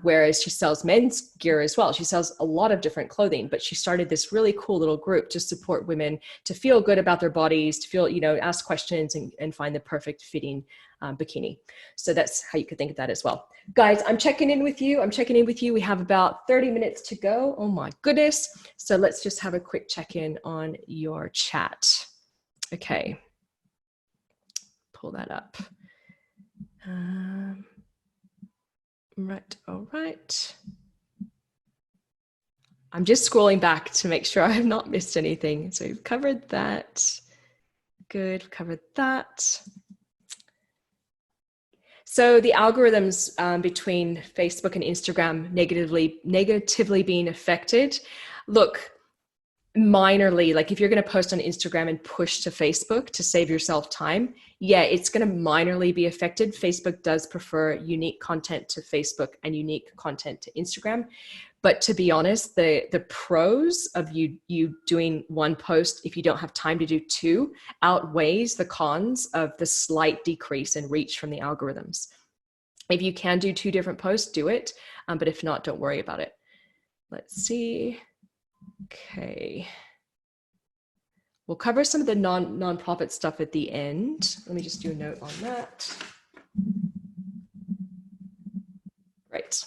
Whereas she sells men's gear as well. She sells a lot of different clothing, but she started this really cool little group to support women to feel good about their bodies, to feel, ask questions and find the perfect fitting bikini. So that's how you could think of that as well. Guys, I'm checking in with you. We have about 30 minutes to go. Oh my goodness. So let's just have a quick check-in on your chat. Okay. Pull that up. Right, all right. I'm just scrolling back to make sure I have not missed anything. So we've covered that. Good, covered that. So the algorithms between Facebook and Instagram negatively being affected. Look, Minorly, like if you're going to post on Instagram and push to Facebook to save yourself time, yeah, it's going to minorly be affected. Facebook does prefer unique content to Facebook and unique content to Instagram. But to be honest, the pros of you doing one post, if you don't have time to do two, outweighs the cons of the slight decrease in reach from the algorithms. If you can do two different posts, do it. But if not, don't worry about it. Let's see. Okay. We'll cover some of the non-profit stuff at the end. Let me just do a note on that. Right.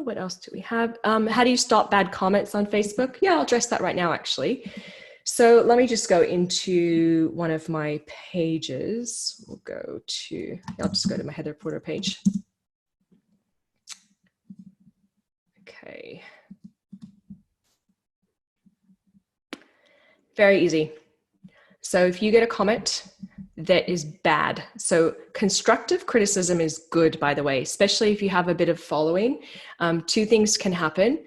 What else do we have? How do you stop bad comments on Facebook? Yeah, I'll address that right now, actually. So let me just go into one of my pages. I'll just go to my Heather Porter page. Okay. Very easy. So if you get a comment that is bad, so constructive criticism is good, by the way, especially if you have a bit of following. Two things can happen.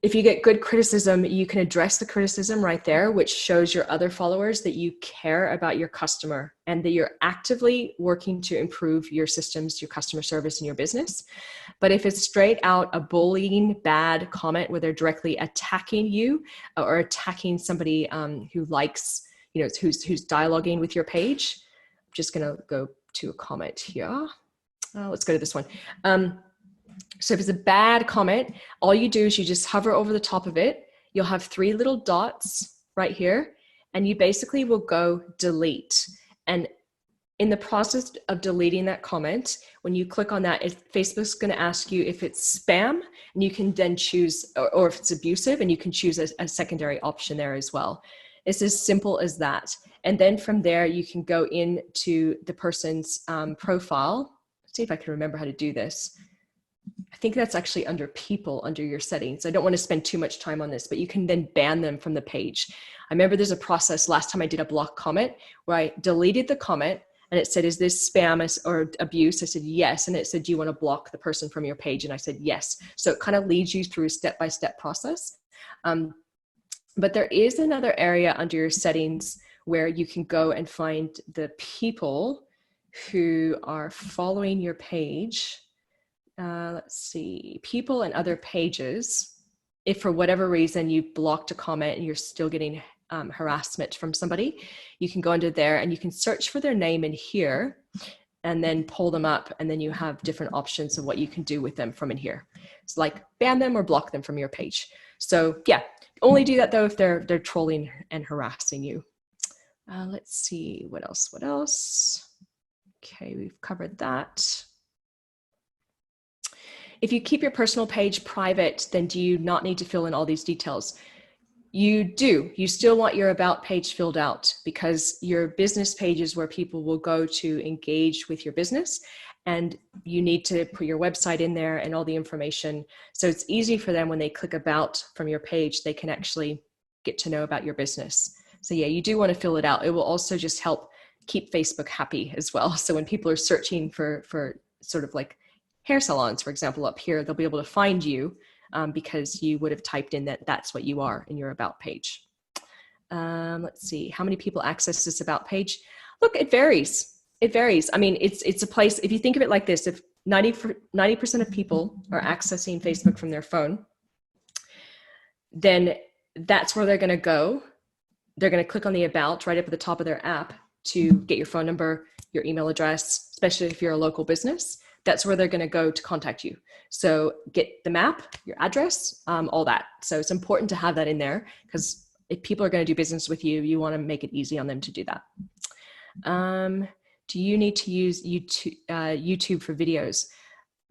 If you get good criticism, you can address the criticism right there, which shows your other followers that you care about your customer and that you're actively working to improve your systems, your customer service, and your business. But if it's straight out a bullying, bad comment where they're directly attacking you or attacking somebody who likes, who's dialoguing with your page, I'm just going to go to a comment here. Let's go to this one. So if it's a bad comment, all you do is you just hover over the top of it. You'll have three little dots right here, and you basically will go delete. And in the process of deleting that comment, when you click on that, Facebook's going to ask you if it's spam, and you can then choose, or if it's abusive, and you can choose a secondary option there as well. It's as simple as that. And then from there, you can go into the person's profile. Let's see if I can remember how to do this. I think that's actually under people, under your settings. I don't want to spend too much time on this, but you can then ban them from the page. I remember there's a process last time I did a block comment where I deleted the comment and it said, is this spam or abuse? I said, yes. And it said, do you want to block the person from your page? And I said, yes. So it kind of leads you through a step-by-step process. But there is another area under your settings where you can go and find the people who are following your page. Let's see, people and other pages. If for whatever reason you blocked a comment and you're still getting harassment from somebody, you can go under there and you can search for their name in here and then pull them up, and then you have different options of what you can do with them from in here. It's like ban them or block them from your page. So yeah, only do that though if they're trolling and harassing you. Let's see, what else? Okay, we've covered that. If you keep your personal page private, then do you not need to fill in all these details? You do. You still want your about page filled out because your business page is where people will go to engage with your business, and you need to put your website in there and all the information. So it's easy for them when they click about from your page, they can actually get to know about your business. So yeah, you do want to fill it out. It will also just help keep Facebook happy as well. So when people are searching for sort of like hair salons, for example, up here, they'll be able to find you because you would have typed in that's what you are in your about page. Let's see, how many people access this about page? Look, it varies. It varies. I mean, it's a place, if you think of it like this, if 90% of people are accessing Facebook from their phone, then that's where they're going to go. They're going to click on the about right up at the top of their app to get your phone number, your email address, especially if you're a local business. That's where they're going to go to contact you. So get the map, your address, all that. So it's important to have that in there because if people are going to do business with you, you want to make it easy on them to do that. Do you need to use YouTube for videos?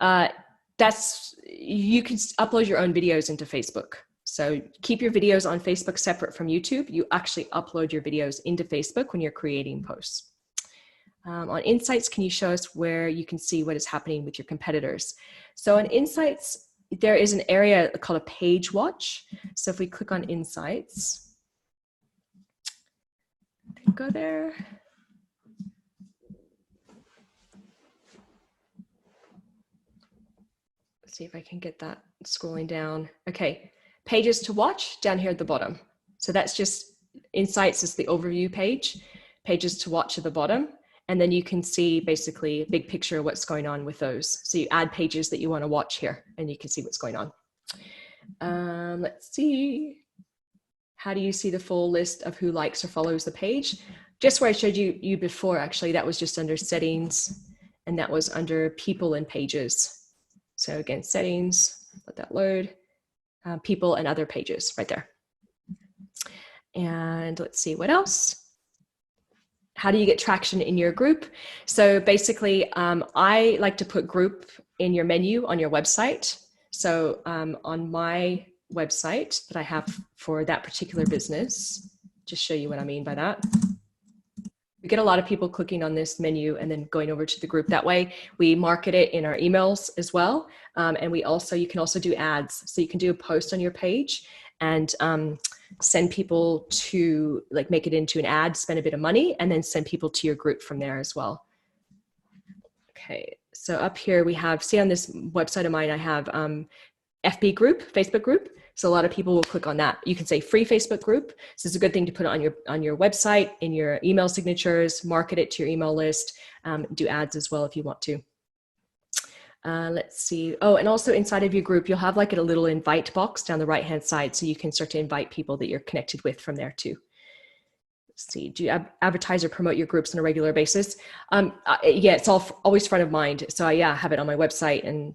You can upload your own videos into Facebook. So keep your videos on Facebook separate from YouTube. You actually upload your videos into Facebook when you're creating posts. On Insights, can you show us where you can see what is happening with your competitors? So on Insights, there is an area called a page watch. So if we click on Insights, go there. Let's see if I can get that scrolling down. Okay, pages to watch down here at the bottom. So that's just Insights is the overview page, pages to watch at the bottom. And then you can see basically a big picture of what's going on with those. So you add pages that you want to watch here and you can see what's going on. Let's see. How do you see the full list of who likes or follows the page? Just where I showed you before, actually, that was just under settings and that was under people and pages. So again, settings, let that load, people and other pages right there. And let's see what else. How do you get traction in your group? So basically, I like to put group in your menu on your website. So on my website that I have for that particular business, just show you what I mean by that. We get a lot of people clicking on this menu and then going over to the group. That way we market it in our emails as well. And you can also do ads. So you can do a post on your page and send people to, like, make it into an ad, spend a bit of money, and then send people to your group from there as well. Okay, so up here we have, see on this website of mine, I have FB group, Facebook group. So a lot of people will click on that. You can say free Facebook group. So it's a good thing to put it on your website, in your email signatures, market it to your email list, do ads as well if you want to. Let's see. Oh, and also inside of your group, you'll have like a little invite box down the right-hand side. So you can start to invite people that you're connected with from there too. Let's see. Do you advertise or promote your groups on a regular basis? Yeah, it's always front of mind. So yeah, I have it on my website and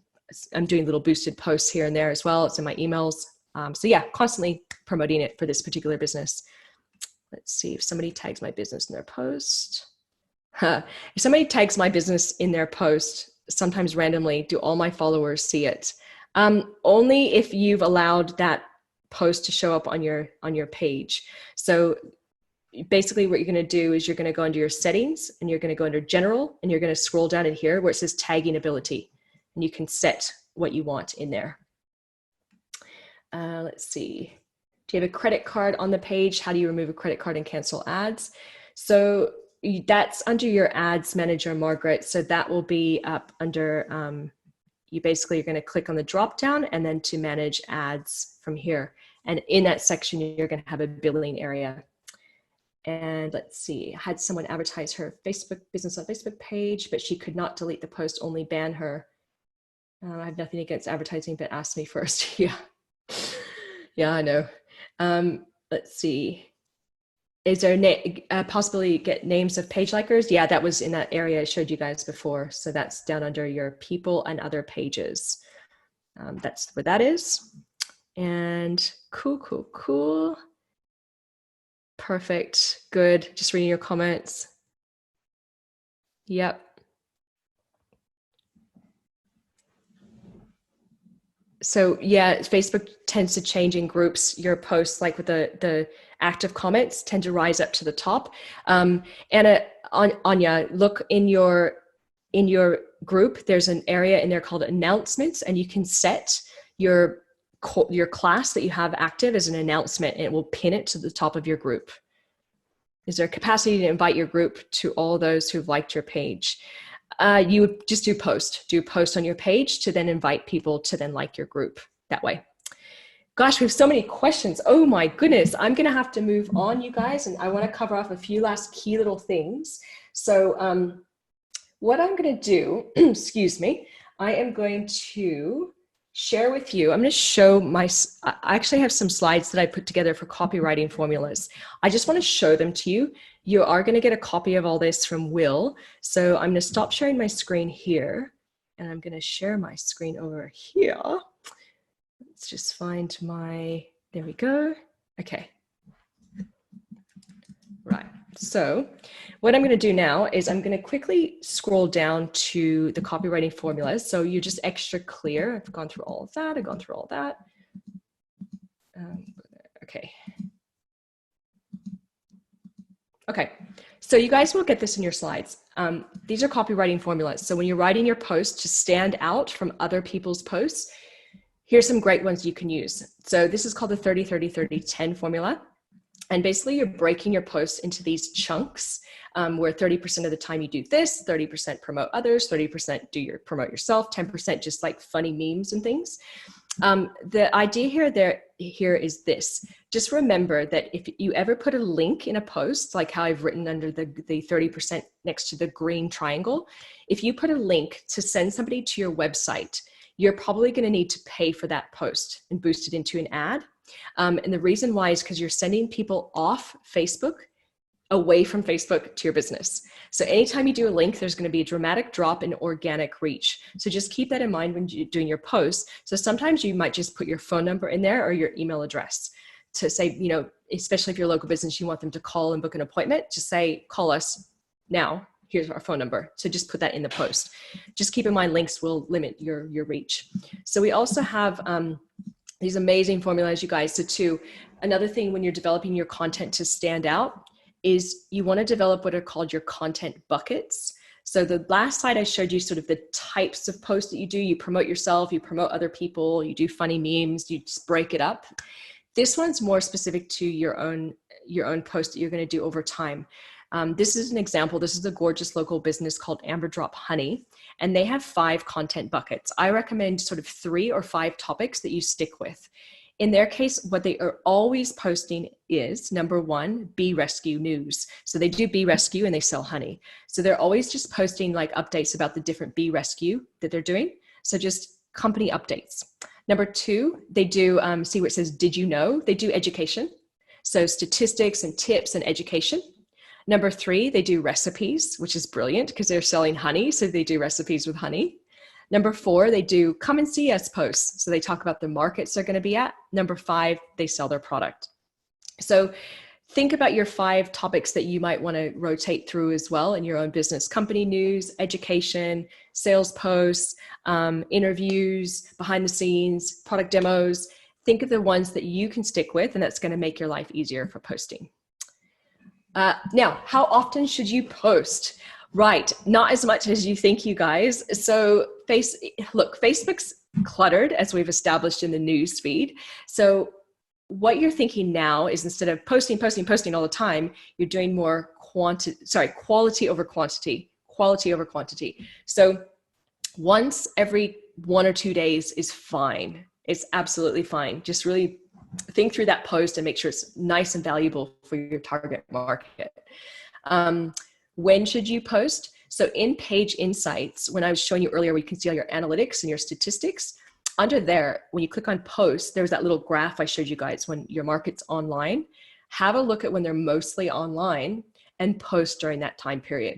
I'm doing little boosted posts here and there as well. It's in my emails. So yeah, constantly promoting it for this particular business. Let's see if somebody tags my business in their post. If somebody tags my business in their post, sometimes randomly, do all my followers see it? Only if you've allowed that post to show up on your page. So basically what you're going to do is you're going to go under your settings and you're going to go under general and you're going to scroll down in here where it says tagging ability and you can set what you want in there. Let's see. Do you have a credit card on the page? How do you remove a credit card and cancel ads? So that's under your ads manager, Margaret. So that will be up under, you basically are going to click on the drop down and then to manage ads from here. And in that section, you're going to have a billing area. And let's see, I had someone advertise her Facebook business on Facebook page, but she could not delete the post, only ban her. I have nothing against advertising, but ask me first. Yeah. Yeah, I know. Let's see. Is there a possibility to get names of page likers? Yeah, that was in that area I showed you guys before. So that's down under your people and other pages. That's what that is. And cool. Perfect. Good. Just reading your comments. Yep. So yeah, Facebook tends to change in groups. Your posts, like with the active comments, tend to rise up to the top. Anya, look in your group. There's an area in there called announcements, and you can set your class that you have active as an announcement, and it will pin it to the top of your group. Is there a capacity to invite your group to all those who've liked your page? You would just do a post on your page to then invite people to then like your group that way. Gosh, we have so many questions. Oh my goodness. I'm going to have to move on, you guys, and I want to cover off a few last key little things. So what I'm going to do, excuse me, I am going to share with you. I'm going to show I actually have some slides that I put together for copywriting formulas. I just want to show them to you. You are going to get a copy of all this from Will. So I'm going to stop sharing my screen here and I'm going to share my screen over here. Let's just find there we go. Okay. Right. So what I'm going to do now is I'm going to quickly scroll down to the copywriting formulas. So you're just extra clear. I've gone through all of that. I've gone through all that. Okay. Okay. So you guys will get this in your slides. These are copywriting formulas. So when you're writing your post to stand out from other people's posts, here's some great ones you can use. So this is called the 30-30-30-10 formula. And basically you're breaking your posts into these chunks where 30% of the time you do this, 30% promote others, 30% promote yourself, 10% just like funny memes and things. The idea here is this. Just remember that if you ever put a link in a post, like how I've written under the 30% next to the green triangle, if you put a link to send somebody to your website, you're probably going to need to pay for that post and boost it into an ad. And the reason why is because you're sending people off Facebook away from Facebook to your business. So anytime you do a link, there's going to be a dramatic drop in organic reach. So just keep that in mind when you're doing your posts. So sometimes you might just put your phone number in there or your email address to say, you know, especially if you're a local business, you want them to call and book an appointment, just say, call us now. Here's our phone number. So just put that in the post. Just keep in mind, links will limit your reach. So we also have these amazing formulas, you guys. So another thing when you're developing your content to stand out is you want to develop what are called your content buckets. So the last slide I showed you sort of the types of posts that you do. You promote yourself, you promote other people, you do funny memes, you just break it up. This one's more specific to your own post that you're going to do over time. This is an example. This is a gorgeous local business called Amber Drop Honey, and they have 5 content buckets. I recommend sort of 3 or 5 topics that you stick with. In their case, what they are always posting is, number 1, bee rescue news. So they do bee rescue and they sell honey. So they're always just posting like updates about the different bee rescue that they're doing. So just company updates. Number 2, they do, see where it says, did you know? They do education. So statistics and tips and education. Number 3, they do recipes, which is brilliant because they're selling honey. So they do recipes with honey. Number 4, they do come and see us posts. So they talk about the markets they're going to be at. Number 5, they sell their product. So think about your 5 topics that you might want to rotate through as well in your own business: company news, education, sales posts, interviews, behind the scenes, product demos. Think of the ones that you can stick with, and that's going to make your life easier for posting. Now, how often should you post? Right, not as much as you think, you guys. So Facebook's cluttered, as we've established in the news feed. So what you're thinking now is, instead of posting all the time, you're doing more quality over quantity. So once every 1 or 2 days is fine. It's absolutely fine. Just really think through that post and make sure it's nice and valuable for your target market. When should you post? So in Page Insights, when I was showing you earlier, we can see all your analytics and your statistics. Under there, when you click on post, there's that little graph I showed you guys when your market's online. Have a look at when they're mostly online and post during that time period.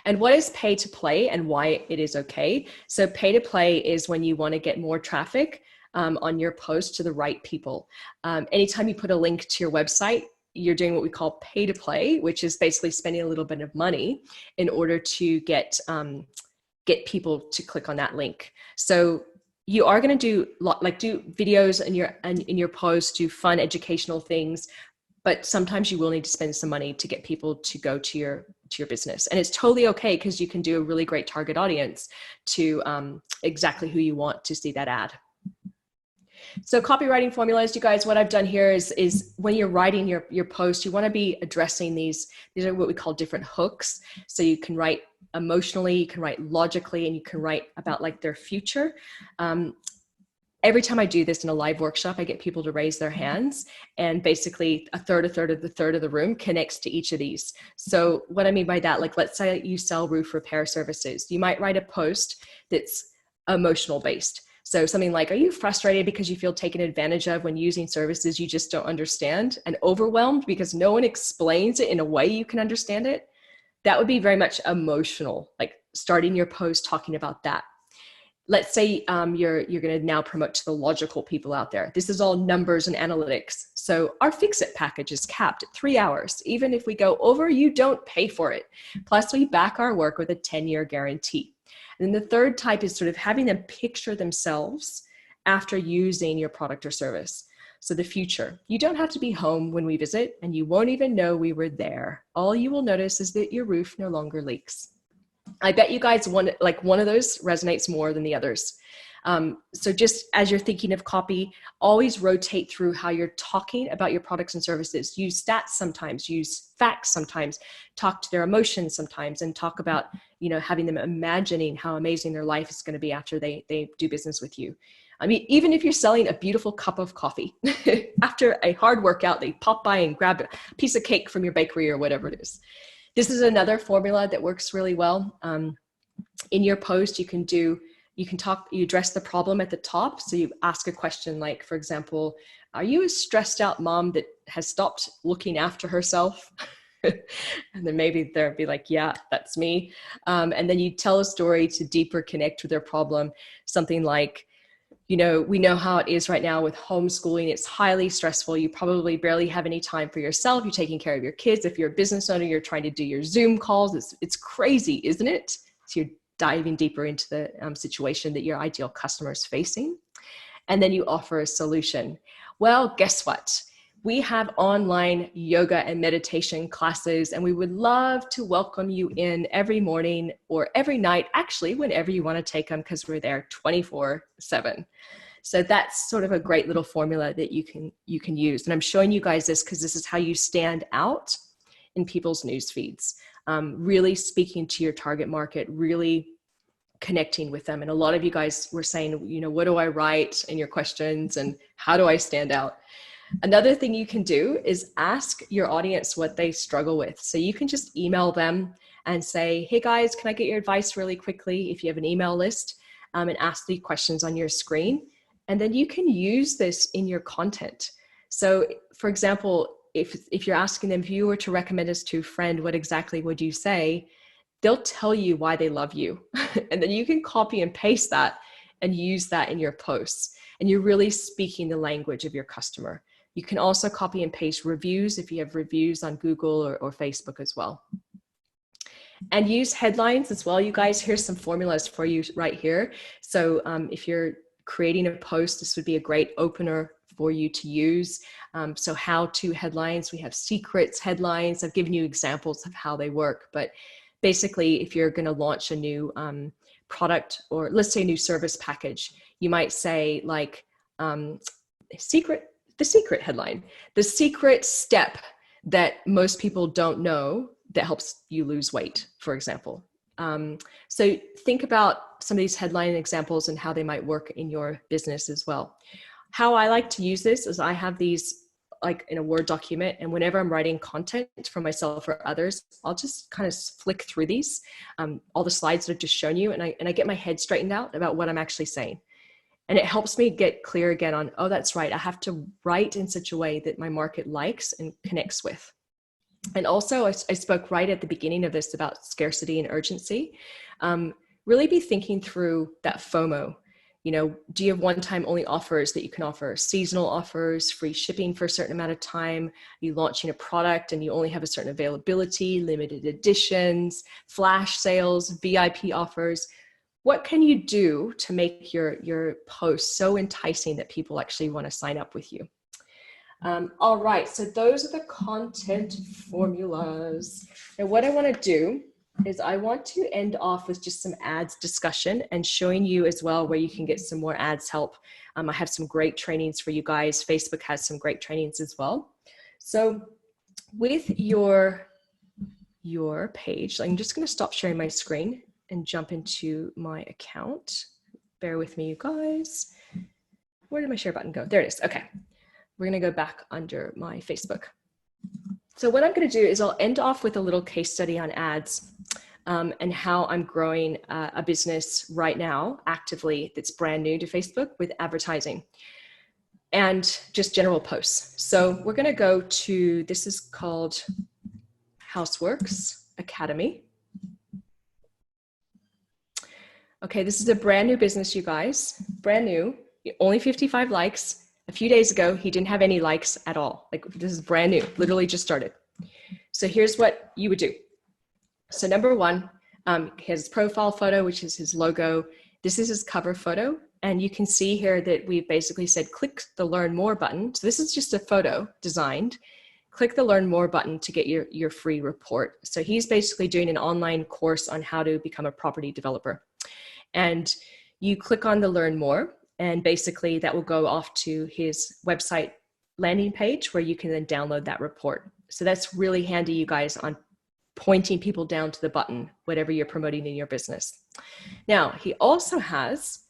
And what is pay to play and why it is okay? So pay to play is when you want to get more traffic on your post to the right people. Anytime you put a link to your website, you're doing what we call pay to play, which is basically spending a little bit of money in order to get people to click on that link. So you are going to do videos in your post, do fun educational things, but sometimes you will need to spend some money to get people to go to your business. And it's totally okay, because you can do a really great target audience to exactly who you want to see that ad. So copywriting formulas, you guys, what I've done here is when you're writing your post, you want to be addressing these are what we call different hooks. So you can write emotionally, you can write logically, and you can write about like their future. Every time I do this in a live workshop, I get people to raise their hands, and basically a third of the room connects to each of these. So what I mean by that, like, let's say you sell roof repair services. You might write a post that's emotional based. So something like, are you frustrated because you feel taken advantage of when using services you just don't understand, and overwhelmed because no one explains it in a way you can understand it? That would be very much emotional, like starting your post talking about that. Let's say you're going to now promote to the logical people out there. This is all numbers and analytics. So our Fix-It package is capped at 3 hours. Even if we go over, you don't pay for it. Plus, we back our work with a 10-year guarantee. And then the third type is sort of having them picture themselves after using your product or service. So the future. You don't have to be home when we visit, and you won't even know we were there. All you will notice is that your roof no longer leaks. I bet you guys one of those resonates more than the others. So just as you're thinking of copy, always rotate through how you're talking about your products and services. Use stats sometimes, use facts sometimes, talk to their emotions sometimes, and talk about, having them imagining how amazing their life is going to be after they do business with you. I mean, even if you're selling a beautiful cup of coffee, after a hard workout, they pop by and grab a piece of cake from your bakery or whatever it is. This is another formula that works really well. In your post, you address the problem at the top. So you ask a question like, for example, are you a stressed out mom that has stopped looking after herself? And then maybe they'll be like, yeah, that's me. And then you tell a story to deeper connect with their problem. Something like, we know how it is right now with homeschooling. It's highly stressful. You probably barely have any time for yourself. You're taking care of your kids. If you're a business owner, you're trying to do your Zoom calls. It's crazy, isn't it? So you're diving deeper into the situation that your ideal customer is facing. And then you offer a solution. Well, guess what? We have online yoga and meditation classes, and we would love to welcome you in every morning or every night, actually, whenever you want to take them, because we're there 24/7. So that's sort of a great little formula that you can use. And I'm showing you guys this because this is how you stand out in people's news feeds, really speaking to your target market, really connecting with them. And a lot of you guys were saying, what do I write in your questions and how do I stand out? Another thing you can do is ask your audience what they struggle with. So you can just email them and say, hey guys, can I get your advice really quickly if you have an email list, and ask the questions on your screen. And then you can use this in your content. So for example, if you're asking them, if you were to recommend us to a friend, what exactly would you say? They'll tell you why they love you. And then you can copy and paste that and use that in your posts. And you're really speaking the language of your customer. You can also copy and paste reviews if you have reviews on Google or Facebook as well. And use headlines as well. You guys, here's some formulas for you right here. So if you're creating a post, this would be a great opener for you to use. So how-to headlines, we have secrets headlines. I've given you examples of how they work, but basically if you're going to launch a new product, or let's say a new service package, you might say like the secret headline, the secret step that most people don't know that helps you lose weight, for example. So think about some of these headline examples and how they might work in your business as well. How I like to use this is I have these like in a Word document, and whenever I'm writing content for myself or others, I'll just kind of flick through these, all the slides that I've just shown you, and I get my head straightened out about what I'm actually saying. And it helps me get clear again on, oh, that's right, I have to write in such a way that my market likes and connects with. And also I spoke right at the beginning of this about scarcity and urgency. Really be thinking through that FOMO. Do you have one-time only offers that you can offer? Seasonal offers, free shipping for a certain amount of time? Are you launching a product and you only have a certain availability, limited editions, flash sales, VIP offers? What can you do to make your post so enticing that people actually want to sign up with you? All right, so those are the content formulas. Now what I want to do is I want to end off with just some ads discussion and showing you as well where you can get some more ads help. I have some great trainings for you guys. Facebook has some great trainings as well. So with your page, I'm just going to stop sharing my screen and jump into my account. Bear with me, you guys. Where did my share button go? There it is. Okay. We're going to go back under my Facebook. So what I'm going to do is I'll end off with a little case study on ads and how I'm growing a business right now actively that's brand new to Facebook with advertising and just general posts. So we're going to go to, this is called Houseworks Academy. Okay, this is a brand new business, you guys, brand new, only 55 likes. A few days ago, he didn't have any likes at all. Like this is brand new, literally just started. So here's what you would do. So number one, his profile photo, which is his logo. This is his cover photo. And you can see here that we've basically said, click the learn more button. So this is just a photo designed. Click the learn more button to get your free report. So he's basically doing an online course on how to become a property developer. And you click on the learn more. And basically that will go off to his website landing page where you can then download that report. So that's really handy, you guys, on pointing people down to the button, whatever you're promoting in your business. Now, he also has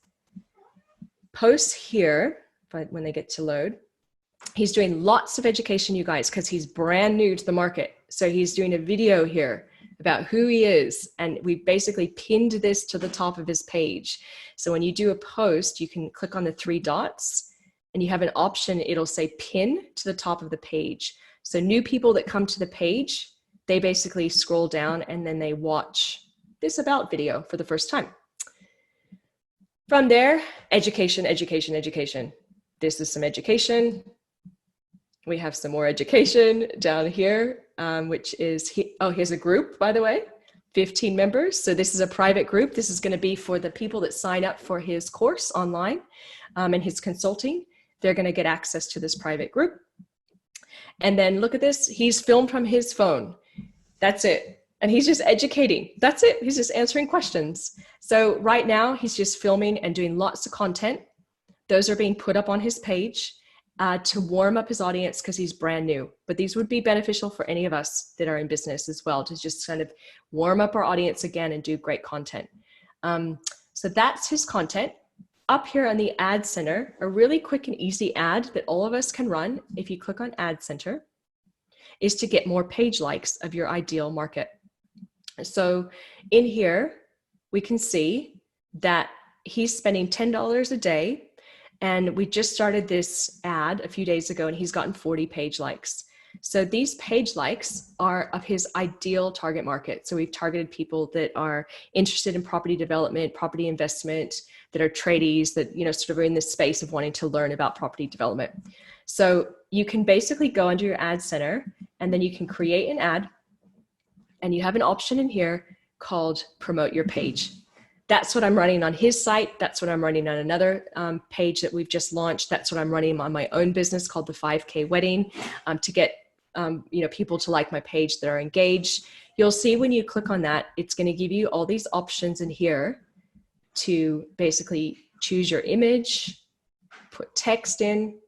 posts here, but when they get to load, he's doing lots of education, you guys, because he's brand new to the market. So he's doing a video here about who he is. And we basically pinned this to the top of his page. So when you do a post, you can click on the 3 dots and you have an option. It'll say pin to the top of the page. So new people that come to the page, they basically scroll down and then they watch this about video for the first time. From there, education, education, education. This is some education. We have some more education down here, which is, here's a group, by the way, 15 members. So this is a private group. This is going to be for the people that sign up for his course online and his consulting. They're going to get access to this private group. And then look at this. He's filmed from his phone. That's it. And he's just educating. That's it. He's just answering questions. So right now he's just filming and doing lots of content. Those are being put up on his page to warm up his audience because he's brand new. But these would be beneficial for any of us that are in business as well, to just kind of warm up our audience again and do great content. So that's his content. Up here on the Ad Center, a really quick and easy ad that all of us can run if you click on Ad Center is to get more page likes of your ideal market. So in here, we can see that he's spending $10 a day. And we just started this ad a few days ago and he's gotten 40 page likes. So these page likes are of his ideal target market. So we've targeted people that are interested in property development, property investment, that are tradies, that, you know, sort of are in this space of wanting to learn about property development. So you can basically go under your Ad Center and then you can create an ad and you have an option in here called Promote Your Page. That's what I'm running on his site. That's what I'm running on another page that we've just launched. That's what I'm running on my own business called the 5K Wedding to get you know, people to like my page that are engaged. You'll see when you click on that, it's going to give you all these options in here to basically choose your image, put text in,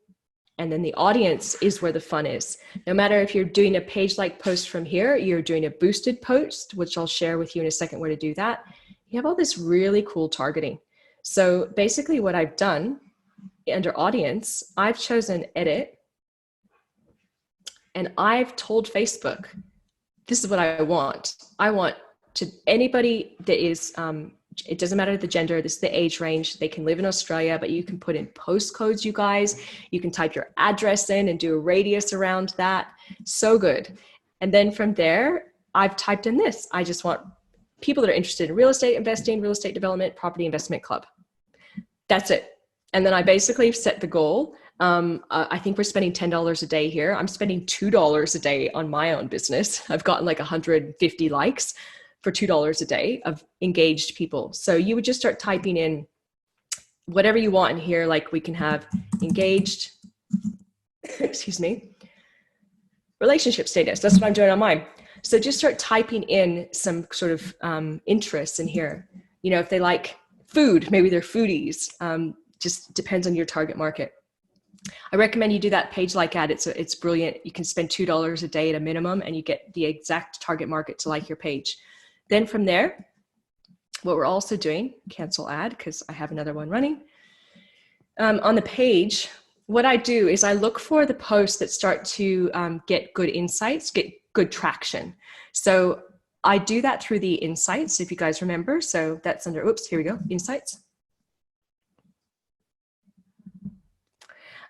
and then the audience is where the fun is. No matter if you're doing a page like post from here, you're doing a boosted post, which I'll share with you in a second where to do that. You have all this really cool targeting. So basically what I've done under audience, I've chosen edit and I've told Facebook, this is what I want. I want to anybody that is, it doesn't matter the gender, this is the age range, they can live in Australia, but you can put in postcodes, you guys. You can type your address in and do a radius around that. So good. And then from there, I've typed in this. I just want people that are interested in real estate investing, real estate development, property investment club. That's it. And then I basically set the goal. I think we're spending $10 a day here. I'm spending $2 a day on my own business. I've gotten like 150 likes for $2 a day of engaged people. So you would just start typing in whatever you want in here. Like we can have engaged, excuse me, relationship status. That's what I'm doing on mine. So just start typing in some sort of interests in here. You know, if they like food, maybe they're foodies. Just depends on your target market. I recommend you do that page like ad. It's brilliant. You can spend $2 a day at a minimum and you get the exact target market to like your page. Then from there, what we're also doing, cancel ad because I have another one running. On the page, what I do is I look for the posts that start to get good insights, get good traction. So I do that through the insights, if you guys remember. So that's under, oops, here we go, insights.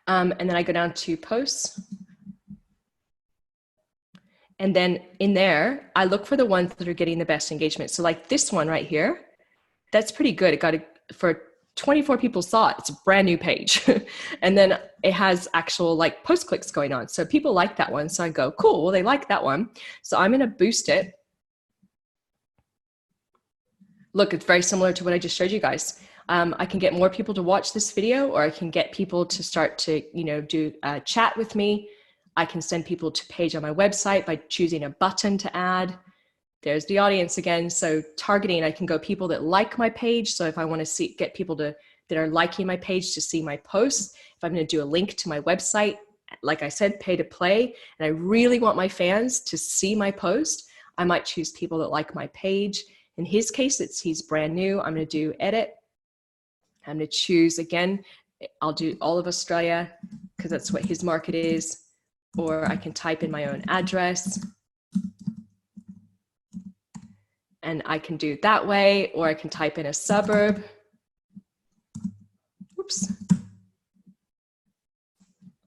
And then I go down to posts. And then in there, I look for the ones that are getting the best engagement. So like this one right here, that's pretty good. It got for 24 people saw it. It's a brand new page. And then it has actual like post clicks going on. So people like that one. So I go, cool, well, they like that one. So I'm going to boost it. Look, it's very similar to what I just showed you guys. I can get more people to watch this video, or I can get people to start to, you know, do a chat with me. I can send people to page on my website by choosing a button to add. There's the audience again. So targeting, I can go people that like my page. So if I want to get people that are liking my page to see my posts, if I'm going to do a link to my website, like I said, pay to play, and I really want my fans to see my post, I might choose people that like my page. In his case, he's brand new. I'm going to do edit. I'm going to choose again I'll do all of Australia because that's what his market is, or I can type in my own address and I can do it that way, or I can type in a suburb. Oops.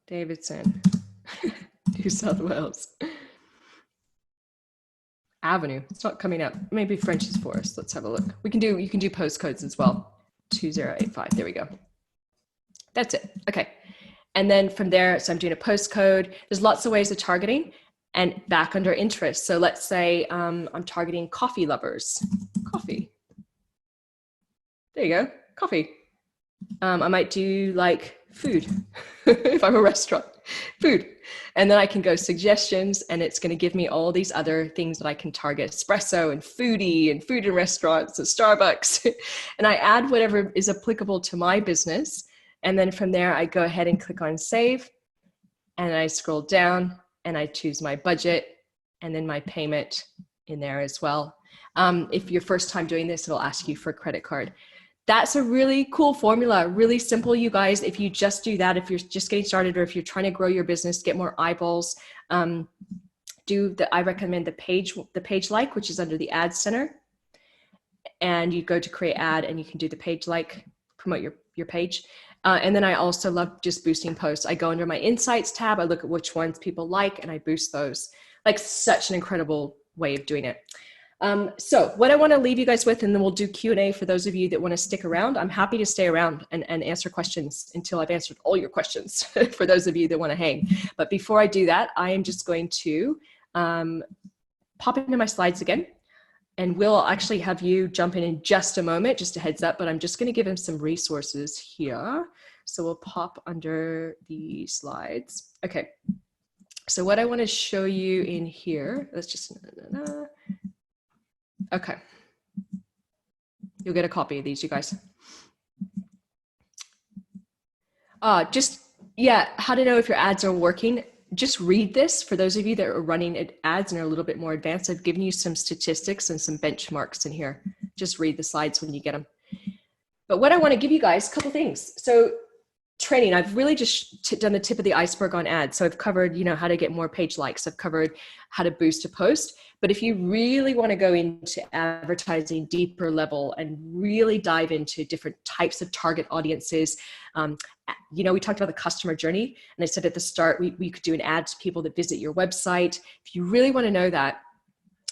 Davidson, New South Wales. Avenue, it's not coming up. Maybe French's Forest. Let's have a look. You can do postcodes as well. 2085, there we go. That's it, okay. And then from there, so I'm doing a postcode. There's lots of ways of targeting, and back under interest. So let's say I'm targeting coffee lovers. Coffee. There you go, coffee. I might do like food, if I'm a restaurant, food. And then I can go suggestions, and it's going to give me all these other things that I can target: espresso and foodie and food in restaurants and Starbucks. And I add whatever is applicable to my business. And then from there, I go ahead and click on save, and I scroll down and I choose my budget and then my payment in there as well. If you're first time doing this, it'll ask you for a credit card. That's a really cool formula, really simple, you guys. If you just do that, if you're just getting started, or if you're trying to grow your business, get more eyeballs, I recommend the page like, which is under the ad center. And you go to create ad, and you can do the page like, promote your page. And then I also love just boosting posts. I go under my insights tab, I look at which ones people like, and I boost those. Like, such an incredible way of doing it. So what I want to leave you guys with, and then we'll do Q&A for those of you that want to stick around. I'm happy to stay around and answer questions until I've answered all your questions for those of you that want to hang. But before I do that, I am just going to pop into my slides again. And we'll actually have you jump in just a moment, just a heads up, but I'm just going to give him some resources here. So we'll pop under the slides. Okay. So what I want to show you in here, let's just, okay. You'll get a copy of these, you guys. How to know if your ads are working. Just read this. For those of you that are running ads and are a little bit more advanced, I've given you some statistics and some benchmarks in here. Just read the slides when you get them. But what I want to give you guys, a couple things. So training, I've really just done the tip of the iceberg on ads. So I've covered, how to get more page likes. I've covered how to boost a post. But if you really want to go into advertising deeper level and really dive into different types of target audiences, we talked about the customer journey. And I said at the start, we could do an ad to people that visit your website. If you really want to know that,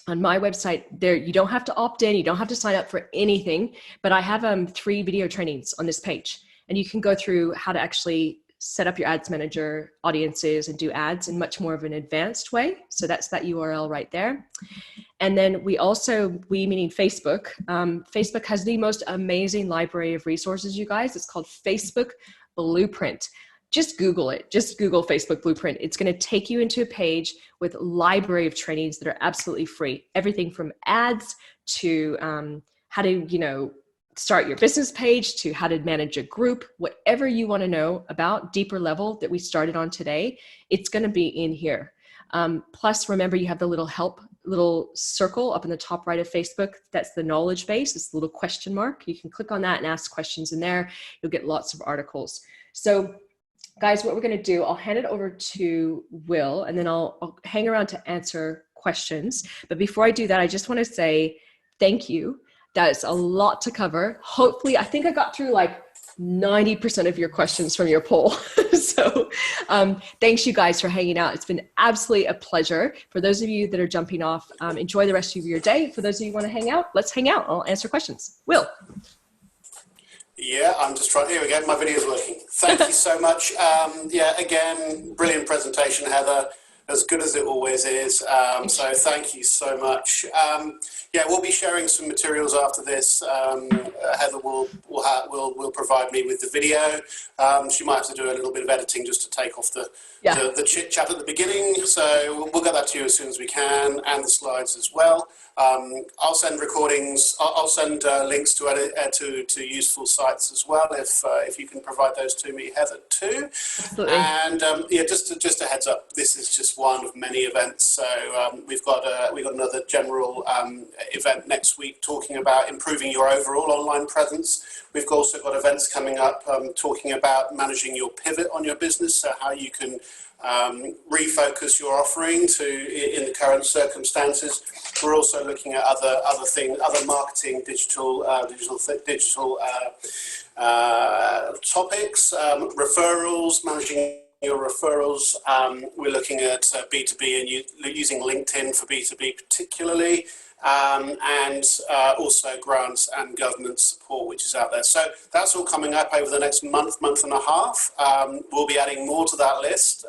on my website, there you don't have to opt in, you don't have to sign up for anything, but I have 3 video trainings on this page. And you can go through how to actually set up your ads manager audiences and do ads in much more of an advanced way. So that's that URL right there. And then we meaning Facebook, Facebook has the most amazing library of resources, you guys. It's called Facebook Blueprint. Just Google it. Just Google Facebook Blueprint. It's going to take you into a page with a library of trainings that are absolutely free. Everything from ads to how to, start your business page, to how to manage a group, whatever you want to know about deeper level that we started on today, it's going to be in here. Plus, remember, you have the little circle up in the top right of Facebook. That's the knowledge base. It's the little question mark. You can click on that and ask questions in there. You'll get lots of articles. So guys, what we're going to do, I'll hand it over to Will, and then I'll hang around to answer questions. But before I do that, I just want to say thank you. That's a lot to cover. Hopefully, I think I got through like 90% of your questions from your poll. So thanks you guys for hanging out. It's been absolutely a pleasure. For those of you that are jumping off, enjoy the rest of your day. For those of you who want to hang out, let's hang out. I'll answer questions. Will. Yeah, I'm just trying. Here we go. My video is working. Thank you so much. Again, brilliant presentation, Heather. As good as it always is. So thank you so much. We'll be sharing some materials after this. Heather will provide me with the video. She might have to do a little bit of editing just to take off the chit chat at the beginning. So we'll get that to you as soon as we can, and the slides as well. I'll send recordings. I'll send links to useful sites as well. If you can provide those to me, Heather, too. Absolutely. And just a heads up. This is just one of many events. So we've got another general event next week talking about improving your overall online presence. We've also got events coming up talking about managing your pivot on your business, so how you can refocus your offering in the current circumstances. We're also looking at other things, other marketing, digital topics, referrals, managing your referrals. We're looking at B2B and using LinkedIn for B2B particularly, and also grants and government support, which is out there. So that's all coming up over the next month and a half. We'll be adding more to that list.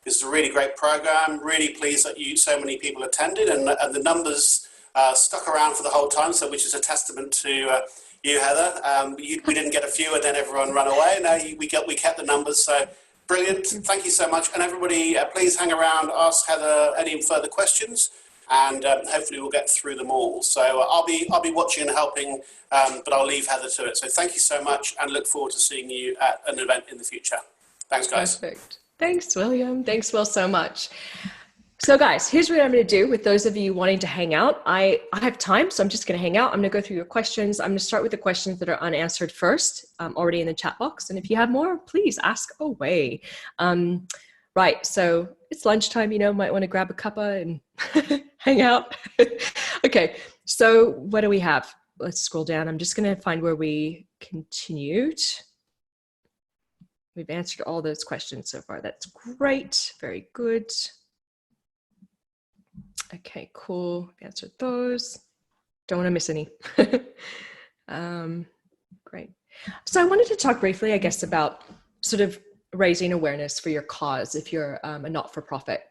This is a really great program. Really pleased that so many people attended, and the numbers stuck around for the whole time, so which is a testament to you, Heather. We didn't get a few and then everyone ran away. No, we kept the numbers, so brilliant. Thank you so much. And everybody, please hang around, ask Heather any further questions, and hopefully we'll get through them all. So I'll be watching and helping, but I'll leave Heather to it. So thank you so much, and look forward to seeing you at an event in the future. Thanks, guys. Perfect. Thanks, William. Thanks, Will, so much. So guys, here's what I'm going to do with those of you wanting to hang out. I have time, so I'm just going to hang out. I'm going to go through your questions. I'm going to start with the questions that are unanswered first, already in the chat box. And if you have more, please ask away. Right, so it's lunchtime, might want to grab a cuppa and hang out. Okay, so what do we have? Let's scroll down. I'm just going to find where we continued. We've answered all those questions so far. That's great. Very good. Okay, cool. Answered those. Don't want to miss any. Great. So I wanted to talk briefly, I guess, about sort of raising awareness for your cause if you're a not-for-profit.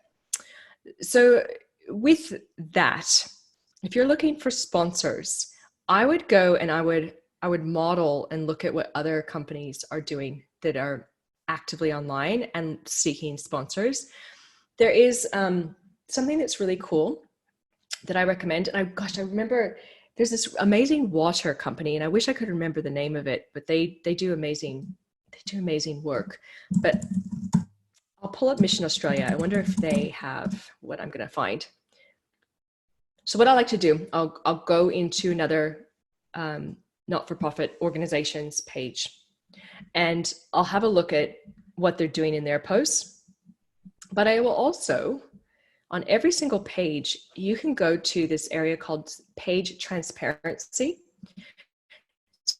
So with that, if you're looking for sponsors, I would go and I would model and look at what other companies are doing that are actively online and seeking sponsors. There is something that's really cool that I recommend. And I remember there's this amazing water company, and I wish I could remember the name of it, but they do amazing work. But I'll pull up Mission Australia. I wonder if they have what I'm going to find. So what I like to do, I'll go into another not-for-profit organizations page, and I'll have a look at what they're doing in their posts. But I will also, on every single page, you can go to this area called page transparency. It's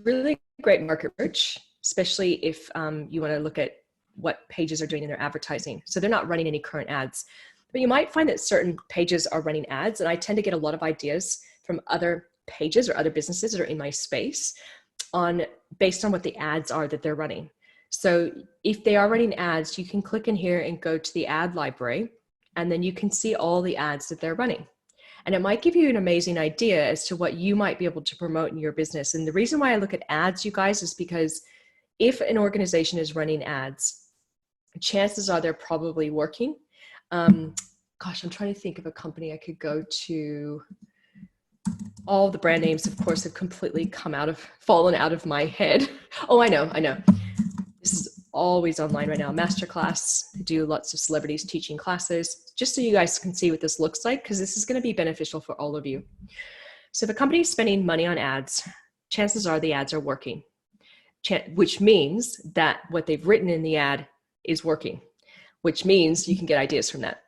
really great market research, especially if you want to look at what pages are doing in their advertising. So they're not running any current ads, but you might find that certain pages are running ads. And I tend to get a lot of ideas from other pages or other businesses that are in my space based on what the ads are that they're running. So if they are running ads, you can click in here and go to the ad library, and then you can see all the ads that they're running. And it might give you an amazing idea as to what you might be able to promote in your business. And the reason why I look at ads, you guys, is because if an organization is running ads, chances are they're probably working. Gosh, I'm trying to think of a company I could go to. All the brand names, of course, have completely fallen out of my head. Oh, I know. This is always online right now. Masterclass. I do lots of celebrities teaching classes, just so you guys can see what this looks like, because this is going to be beneficial for all of you. So if a company is spending money on ads, chances are the ads are working, which means that what they've written in the ad is working, which means you can get ideas from that.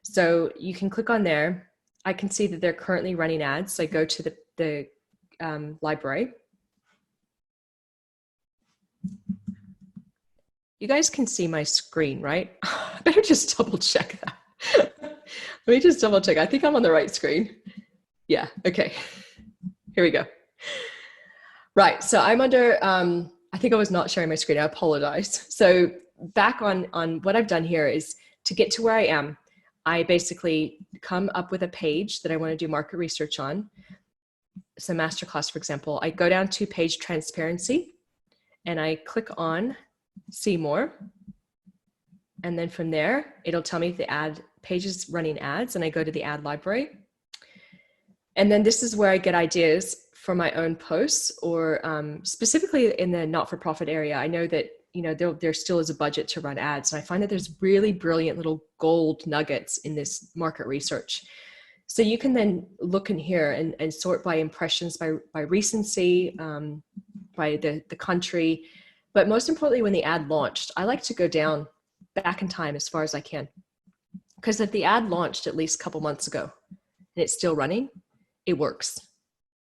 So you can click on there. I can see that they're currently running ads. So I go to the library. You guys can see my screen, right? I better just double check that. Let me just double check. I think I'm on the right screen. Yeah, okay. Here we go. Right, so I'm under, I think I was not sharing my screen. I apologize. So back on what I've done here is to get to where I am, I basically come up with a page that I want to do market research on. So masterclass, for example, I go down to page transparency and I click on see more. And then from there, it'll tell me the ad page is running ads, and I go to the ad library. And then this is where I get ideas for my own posts, or specifically in the not-for-profit area. I know that, you know, there still is a budget to run ads. And I find that there's really brilliant little gold nuggets in this market research. So you can then look in here and sort by impressions, by recency, by the country. But most importantly, when the ad launched, I like to go down back in time as far as I can. Because if the ad launched at least a couple months ago and it's still running, it works.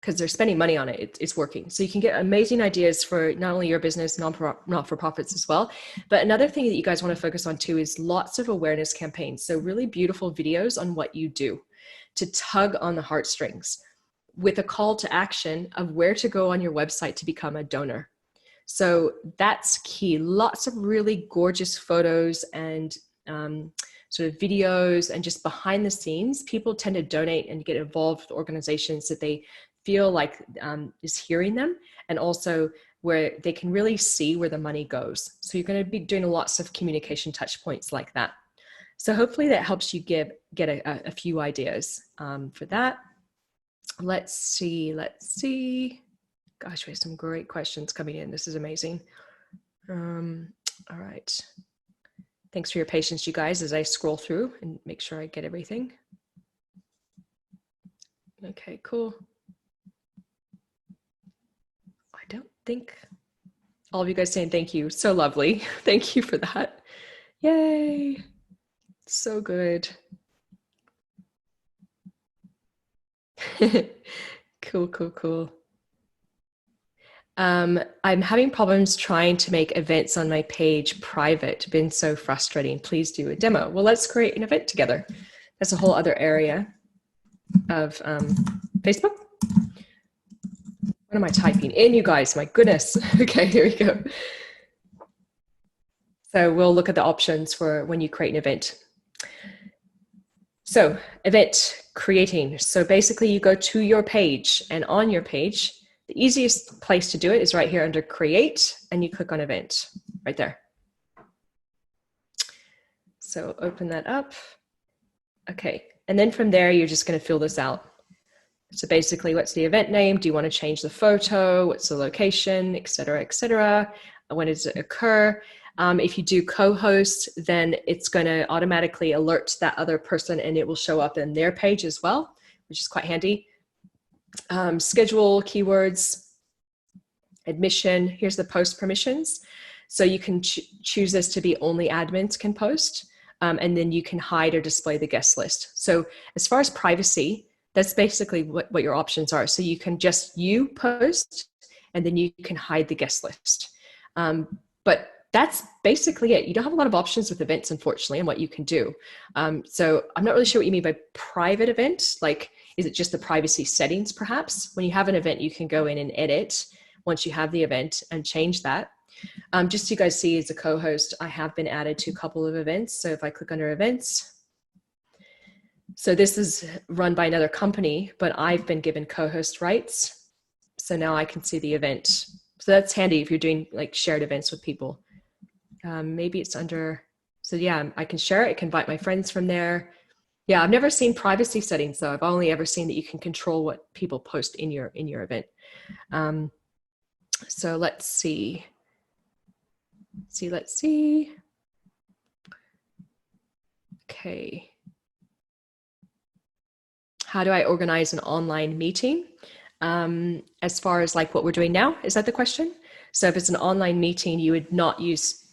Because they're spending money on it, it's working. So you can get amazing ideas for not only your business, not-for-profits as well. But another thing that you guys want to focus on too is lots of awareness campaigns. So really beautiful videos on what you do to tug on the heartstrings with a call to action of where to go on your website to become a donor. So that's key. Lots of really gorgeous photos and sort of videos and just behind the scenes. People tend to donate and get involved with organizations that they feel like is hearing them, and also where they can really see where the money goes. So you're going to be doing lots of communication touch points like that. So hopefully that helps you get a few ideas for that. Let's see. Gosh, we have some great questions coming in. This is amazing. All right. Thanks for your patience, you guys, as I scroll through and make sure I get everything. Okay, cool. I don't think all of you guys saying thank you. So lovely. Thank you for that. Yay. So good. Cool. I'm having problems trying to make events on my page private. Been so frustrating. Please do a demo. Well, let's create an event together. That's a whole other area of Facebook. What am I typing in, you guys? My goodness. Okay, here we go. So we'll look at the options for when you create an event. So event creating. So basically you go to your page, and on your page, the easiest place to do it is right here under create, and you click on event right there. So open that up. Okay. And then from there, you're just going to fill this out. So basically, what's the event name? Do you want to change the photo? What's the location, et cetera, et cetera? When does it occur? If you do co-host, then it's going to automatically alert that other person, and it will show up in their page as well, which is quite handy. Schedule, keywords, admission. Here's the post permissions. So you can choose this to be only admins can post, and then you can hide or display the guest list. So as far as privacy, that's basically what your options are. So you can just post, and then you can hide the guest list. But that's basically it. You don't have a lot of options with events, unfortunately, and what you can do. So I'm not really sure what you mean by private event. Like, is it just the privacy settings, perhaps? When you have an event, you can go in and edit once you have the event and change that. Just so you guys see, as a co-host, I have been added to a couple of events. So if I click under events, so this is run by another company, but I've been given co-host rights. So now I can see the event. So that's handy if you're doing like shared events with people. Maybe it's under, so yeah, I can share it. I can invite my friends from there. Yeah, I've never seen privacy settings though. I've only ever seen that you can control what people post in your event. So let's see. Let's see. Okay. How do I organize an online meeting? As far as like what we're doing now, is that the question? So if it's an online meeting, you would not use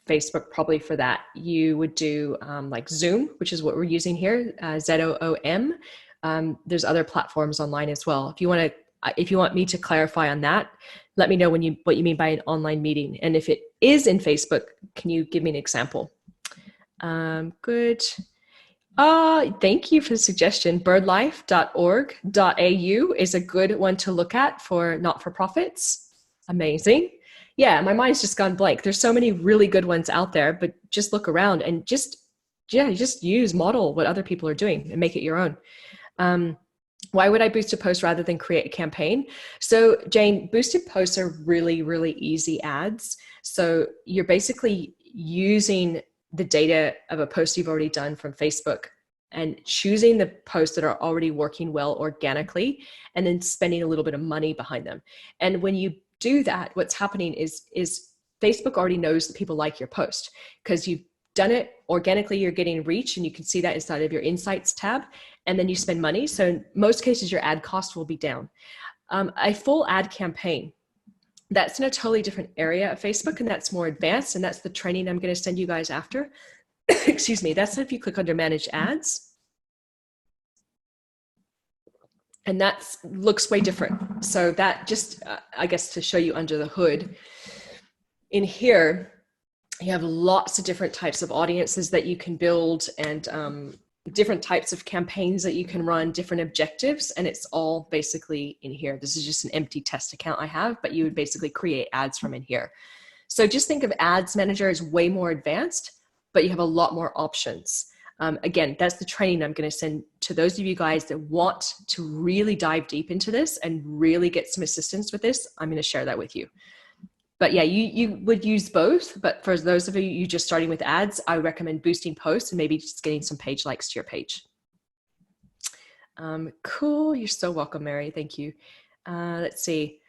Facebook probably for that. You would do like Zoom, which is what we're using here, ZOOM. There's other platforms online as well. If you want me to clarify on that, let me know what you mean by an online meeting. And if it is in Facebook, can you give me an example? Good. Thank you for the suggestion. birdlife.org.au is a good one to look at for not-for-profits. Amazing. Yeah, my mind's just gone blank. There's so many really good ones out there, but just look around and just model what other people are doing and make it your own. Why would I boost a post rather than create a campaign? So Jane, boosted posts are really, really easy ads. So you're basically using the data of a post you've already done from Facebook and choosing the posts that are already working well organically, and then spending a little bit of money behind them. And when you do that, what's happening is Facebook already knows that people like your post because you've done it organically. You're getting reach, and you can see that inside of your insights tab, and then you spend money. So in most cases, your ad cost will be down. A full ad campaign, that's in a totally different area of Facebook, and that's more advanced, and that's the training I'm going to send you guys after. Excuse me. That's if you click under manage ads. And that looks way different. So that just, I guess, to show you under the hood. In here, you have lots of different types of audiences that you can build, and different types of campaigns that you can run, different objectives, and it's all basically in here. This is just an empty test account I have, but you would basically create ads from in here. So just think of Ads Manager as way more advanced, but you have a lot more options. Again, that's the training I'm going to send to those of you guys that want to really dive deep into this and really get some assistance with this. I'm going to share that with you. But yeah, you would use both. But for those of you just starting with ads, I recommend boosting posts and maybe just getting some page likes to your page. Cool. You're so welcome, Mary. Thank you. Let's see.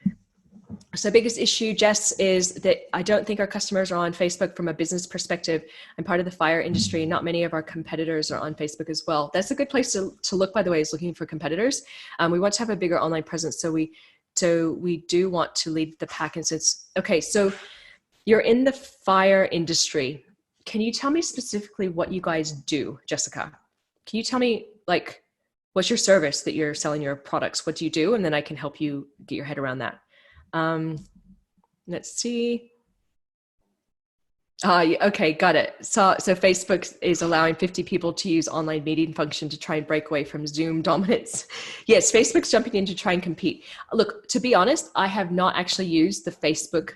So biggest issue, Jess, is that I don't think our customers are on Facebook from a business perspective. I'm part of the fire industry, and not many of our competitors are on Facebook as well. That's a good place to look, by the way, is looking for competitors. We want to have a bigger online presence, so we do want to lead the pack. And since, okay, so you're in the fire industry. Can you tell me specifically what you guys do, Jessica? Can you tell me, like, what's your service that you're selling your products? What do you do? And then I can help you get your head around that. Let's see. Okay, got it. So Facebook is allowing 50 people to use online meeting function to try and break away from Zoom dominance. Yes, Facebook's jumping in to try and compete. Look, to be honest, I have not actually used the Facebook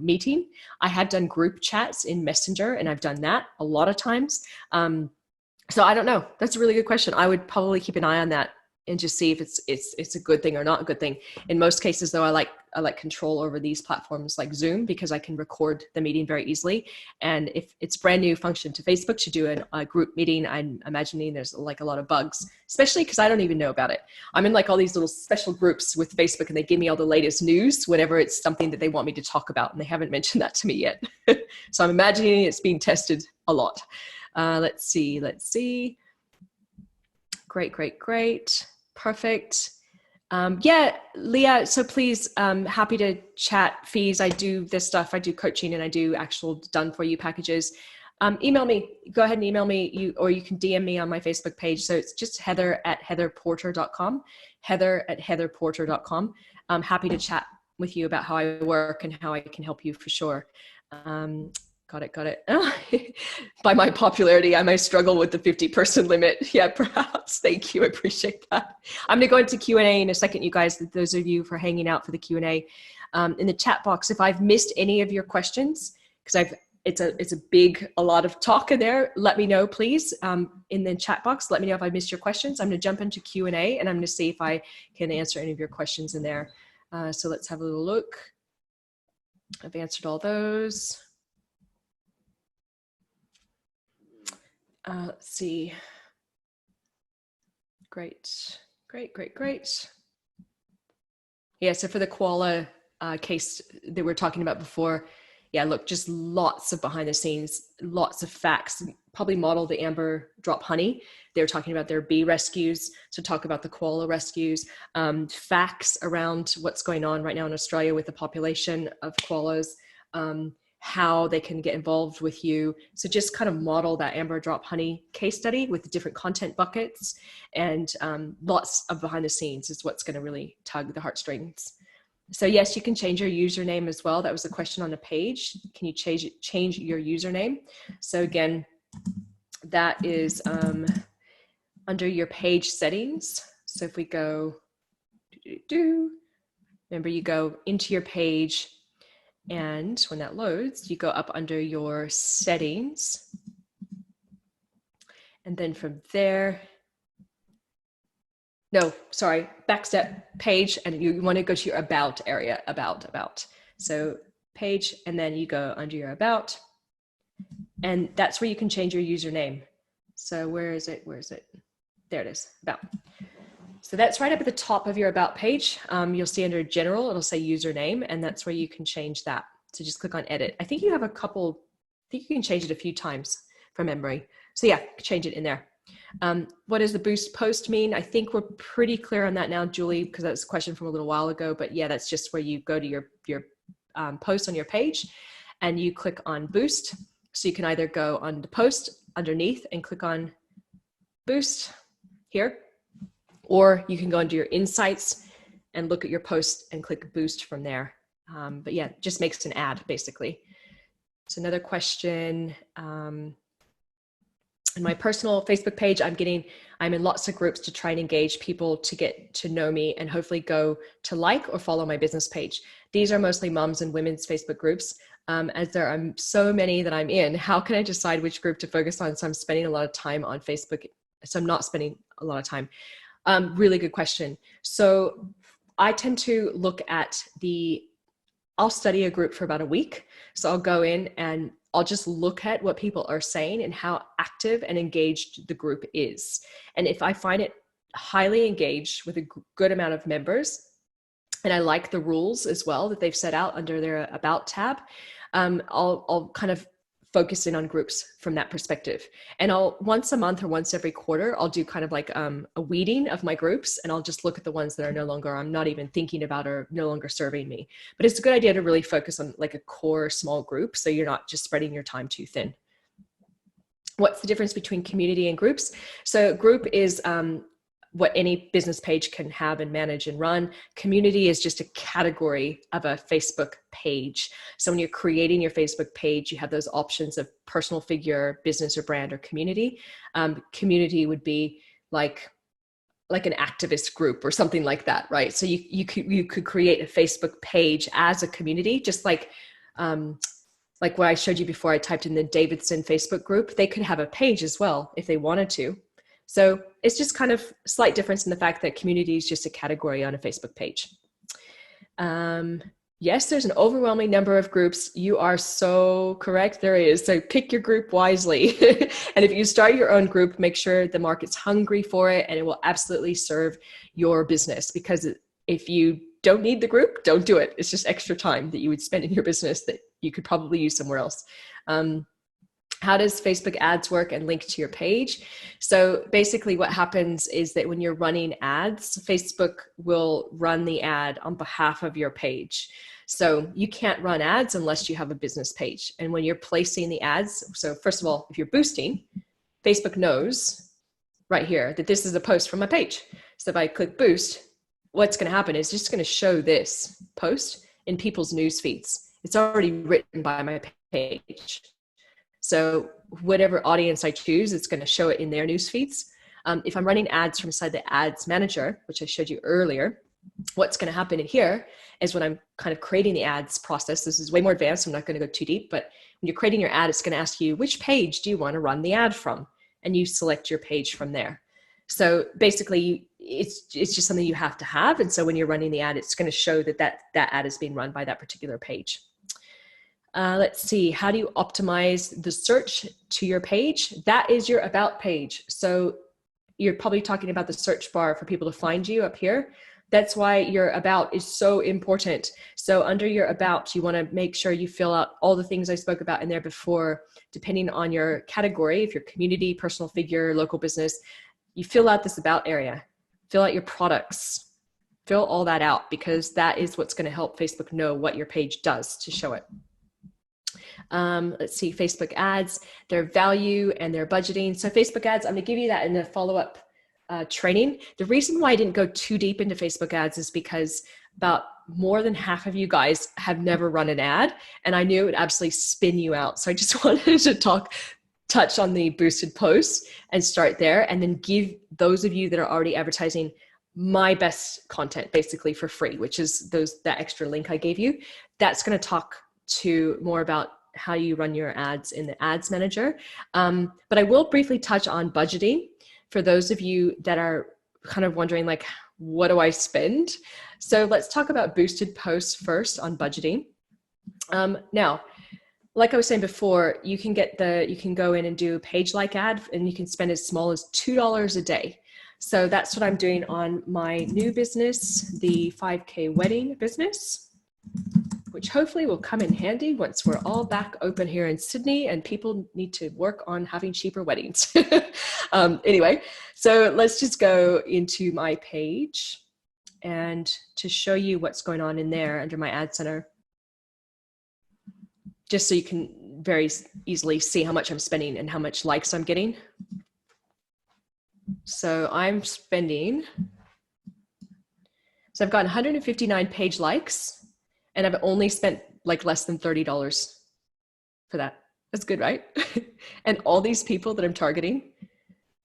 meeting. I have done group chats in Messenger, and I've done that a lot of times. So I don't know. That's a really good question. I would probably keep an eye on that and just see if it's a good thing or not a good thing. In most cases, though, I like control over these platforms like Zoom, because I can record the meeting very easily. And if it's a brand new function to Facebook to do a group meeting, I'm imagining there's like a lot of bugs, especially because I don't even know about it. I'm in like all these little special groups with Facebook, and they give me all the latest news whenever it's something that they want me to talk about, and they haven't mentioned that to me yet. So I'm imagining it's being tested a lot. Let's see. Great. Perfect. Yeah, Leah, so please, happy to chat fees. I do this stuff. I do coaching, and I do actual done for you packages. Email me. Go ahead and email me, or you can DM me on my Facebook page. So it's just heather@heatherporter.com, heather@heatherporter.com. I'm happy to chat with you about how I work and how I can help you for sure. Got it. By my popularity, I might struggle with the 50-person limit. Yeah, perhaps. Thank you. I appreciate that. I'm going to go into Q&A in a second, you guys, those of you for hanging out for the Q&A. In the chat box, if I've missed any of your questions, because it's a lot of talk in there, let me know, please. In the chat box, let me know if I missed your questions. I'm going to jump into Q&A, and I'm going to see if I can answer any of your questions in there. So let's have a little look. I've answered all those. Let's see. Great. Yeah, so for the koala case that we were talking about before, yeah, look, just lots of behind the scenes, lots of facts, probably model the amber drop honey. They were talking about their bee rescues, so talk about the koala rescues, facts around what's going on right now in Australia with the population of koalas, how they can get involved with you. So just kind of model that amber drop honey case study with the different content buckets, and lots of behind the scenes is what's going to really tug the heartstrings. So yes, you can change your username as well. That was a question on the page. Can you change your username? So again, that is under your page settings. So if we go, remember, you go into your page, and when that loads, you go up under your settings. And then from there, no, sorry, backstep page, and you want to go to your about area, about. So page, and then you go under your about, and that's where you can change your username. So where is it? There it is, about. So that's right up at the top of your about page. You'll see under general, it'll say username, and that's where you can change that. So just click on edit. I think you have a couple, I think you can change it a few times from memory. So yeah, change it in there. What does the boost post mean? I think we're pretty clear on that now, Julie, because that was a question from a little while ago. But yeah, that's just where you go to your post on your page and you click on boost. So you can either go on the post underneath and click on boost here, or you can go into your insights and look at your post and click boost from there. But yeah, just makes an ad basically. So another question, in my personal Facebook page, I'm in lots of groups to try and engage people to get to know me and hopefully go to like or follow my business page. These are mostly moms and women's Facebook groups. As there are so many that I'm in, how can I decide which group to focus on? So I'm spending a lot of time on Facebook. So I'm not spending a lot of time. Really good question. So I tend to look at I'll study a group for about a week. So I'll go in and I'll just look at what people are saying and how active and engaged the group is. And if I find it highly engaged with a good amount of members, and I like the rules as well that they've set out under their About tab, I'll kind of focus in on groups from that perspective. And I'll once a month or once every quarter, I'll do kind of like a weeding of my groups, and I'll just look at the ones that are no longer, I'm not even thinking about or no longer serving me. But it's a good idea to really focus on like a core small group so you're not just spreading your time too thin. What's the difference between community and groups? So group is what any business page can have and manage and run. Community is just a category of a Facebook page. So when you're creating your Facebook page, you have those options of personal figure, business or brand, or community. Community would be like an activist group or something like that, right? So you could create a Facebook page as a community, just like what I showed you before. I typed in the Davidson Facebook group. They could have a page as well if they wanted to. So it's just kind of slight difference in the fact that community is just a category on a Facebook page. Yes, there's an overwhelming number of groups. You are so correct. There is. So pick your group wisely. And if you start your own group, make sure the market's hungry for it and it will absolutely serve your business. Because if you don't need the group, don't do it. It's just extra time that you would spend in your business that you could probably use somewhere else. How does Facebook ads work and link to your page? So basically what happens is that when you're running ads, Facebook will run the ad on behalf of your page. So you can't run ads unless you have a business page. And when you're placing the ads, so first of all, if you're boosting, Facebook knows right here that this is a post from my page. So if I click boost, what's going to happen is just going to show this post in people's news feeds. It's already written by my page. So whatever audience I choose, it's going to show it in their news feeds. If I'm running ads from inside the ads manager, which I showed you earlier, what's going to happen in here is when I'm kind of creating the ads process, this is way more advanced, I'm not going to go too deep, but when you're creating your ad, it's going to ask you, which page do you want to run the ad from? And you select your page from there. So basically, it's just something you have to have. And so when you're running the ad, it's going to show that ad is being run by that particular page. Let's see, how do you optimize the search to your page? That is your About page. So you're probably talking about the search bar for people to find you up here. That's why your About is so important. So under your About, you want to make sure you fill out all the things I spoke about in there before, depending on your category. If you're community, personal figure, local business, you fill out this About area, fill out your products, fill all that out, because that is what's going to help Facebook know what your page does to show it. Let's see, Facebook ads, their value and their budgeting. So Facebook ads, I'm going to give you that in the follow-up training. The reason why I didn't go too deep into Facebook ads is because about more than half of you guys have never run an ad, and I knew it would absolutely spin you out. So I just wanted to touch on the boosted posts and start there, and then give those of you that are already advertising my best content basically for free, which is that extra link I gave you. That's going to talk to more about how you run your ads in the ads manager. But I will briefly touch on budgeting for those of you that are kind of wondering, like, what do I spend? So let's talk about boosted posts first on budgeting. Now, like I was saying before, you can go in and do a page like ad, and you can spend as small as $2 a day. So that's what I'm doing on my new business, the 5K wedding business. which hopefully will come in handy once we're all back open here in Sydney and people need to work on having cheaper weddings. Anyway, so let's just go into my page and to show you what's going on in there under my ad center, just so you can very easily see how much I'm spending and how much likes I'm getting. So I'm spending, so I've got 159 page likes and I've only spent like less than $30 for that. That's good, right? And all these people that I'm targeting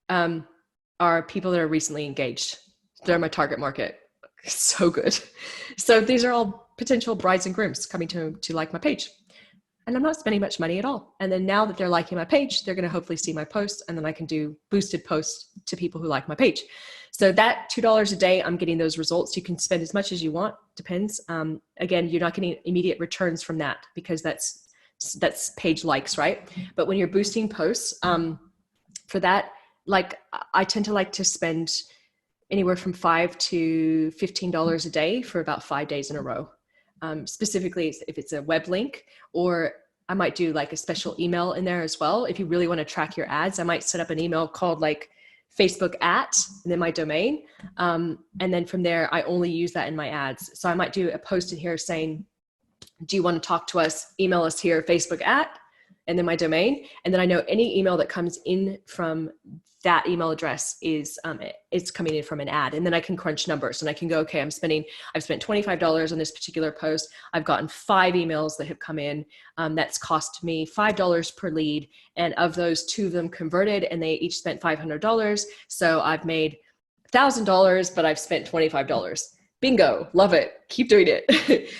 are people that are recently engaged. They're my target market. So good. So these are all potential brides and grooms coming to like my page. And I'm not spending much money at all. And then now that they're liking my page, they're going to hopefully see my posts, and then I can do boosted posts to people who like my page. So that $2 a day, I'm getting those results. You can spend as much as you want, depends. Again, you're not getting immediate returns from that because that's page likes, right? But when you're boosting posts, for that, like I tend to like to spend anywhere from $5 to $15 a day for about 5 days in a row. Specifically if it's a web link, or I might do like a special email in there as well. If you really want to track your ads, I might set up an email called like Facebook at, and then my domain. And then from there, I only use that in my ads. So I might do a post in here saying, do you want to talk to us? Email us here, Facebook at, and then my domain. And then I know any email that comes in from that email address is it's coming in from an ad, and then I can crunch numbers and I can go, okay, I've spent $25 on this particular post. I've gotten 5 emails that have come in. That's cost me $5 per lead. And of those, 2 of them converted and they each spent $500. So I've made $1,000, but I've spent $25. Bingo, love it. Keep doing it.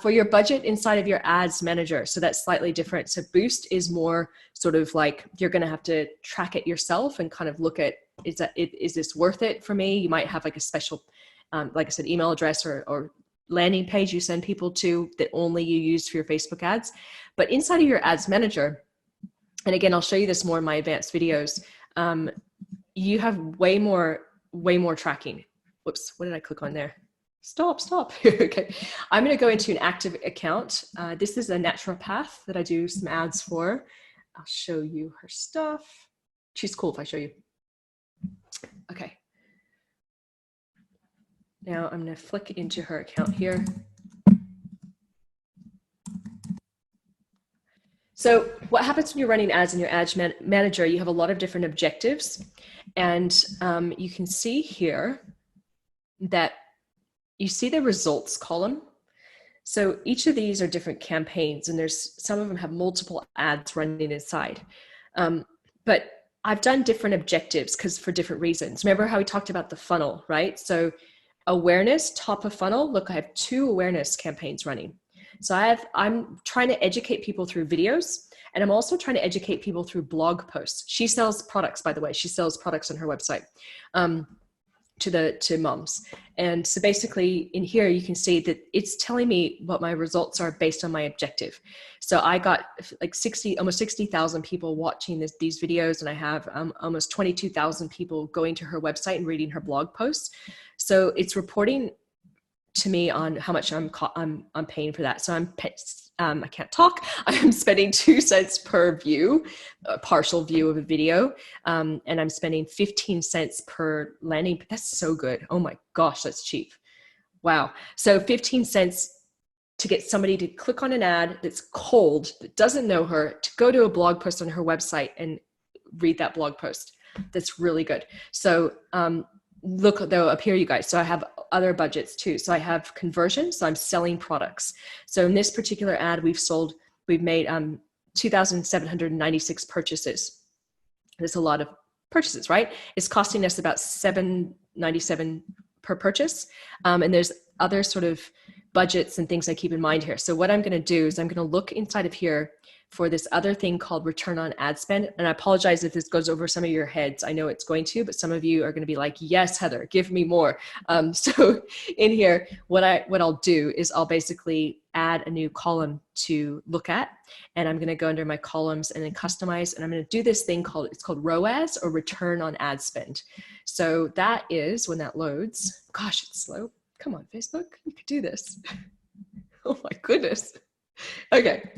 For your budget inside of your ads manager. So that's slightly different. So Boost is more sort of like, you're going to have to track it yourself and kind of look at, is this worth it for me? You might have like a special, like I said, email address or landing page you send people to that only you use for your Facebook ads. But inside of your ads manager, and again, I'll show you this more in my advanced videos, you have way more tracking. Whoops, what did I click on there? Stop. Okay. I'm going to go into an active account. This is a naturopath that I do some ads for. I'll show you her stuff. She's cool if I show you. Okay. Now I'm going to flick into her account here. So what happens when you're running ads in your ads manager, you have a lot of different objectives. And you can see here that you see the results column. So each of these are different campaigns, and some of them have multiple ads running inside. But I've done different objectives for different reasons. Remember how we talked about the funnel, right? So awareness, top of funnel, look, I have 2 awareness campaigns running. So I'm trying to educate people through videos, and I'm also trying to educate people through blog posts. She sells products, by the way. She sells products on her website. To moms. And so basically in here, you can see that it's telling me what my results are based on my objective. So I got like almost 60,000 people watching these videos, and I have almost 22,000 people going to her website and reading her blog posts. So it's reporting to me on how much I'm paying for that. So I can't talk. I'm spending 2 cents per view, a partial view of a video. And I'm spending 15 cents per landing. But that's so good. Oh my gosh, that's cheap. Wow. So 15 cents to get somebody to click on an ad that's cold, that doesn't know her, to go to a blog post on her website and read that blog post. That's really good. So, look though up here, you guys. So I have other budgets too. So I have conversion. So I'm selling products. So in this particular ad, we've made 2,796 purchases. That's a lot of purchases, right? It's costing us about $7.97 per purchase. And there's other sort of budgets and things I keep in mind here. So what I'm going to do is I'm going to look inside of here for this other thing called return on ad spend. And I apologize if this goes over some of your heads. I know it's going to, but some of you are going to be like, yes, Heather, give me more. So in here, what I'll do is I'll basically add a new column to look at, and I'm going to go under my columns and then customize. And I'm going to do this thing it's called ROAS, or return on ad spend. So that is when that loads. Gosh, it's slow. Come on, Facebook, you could do this. Oh my goodness. Okay.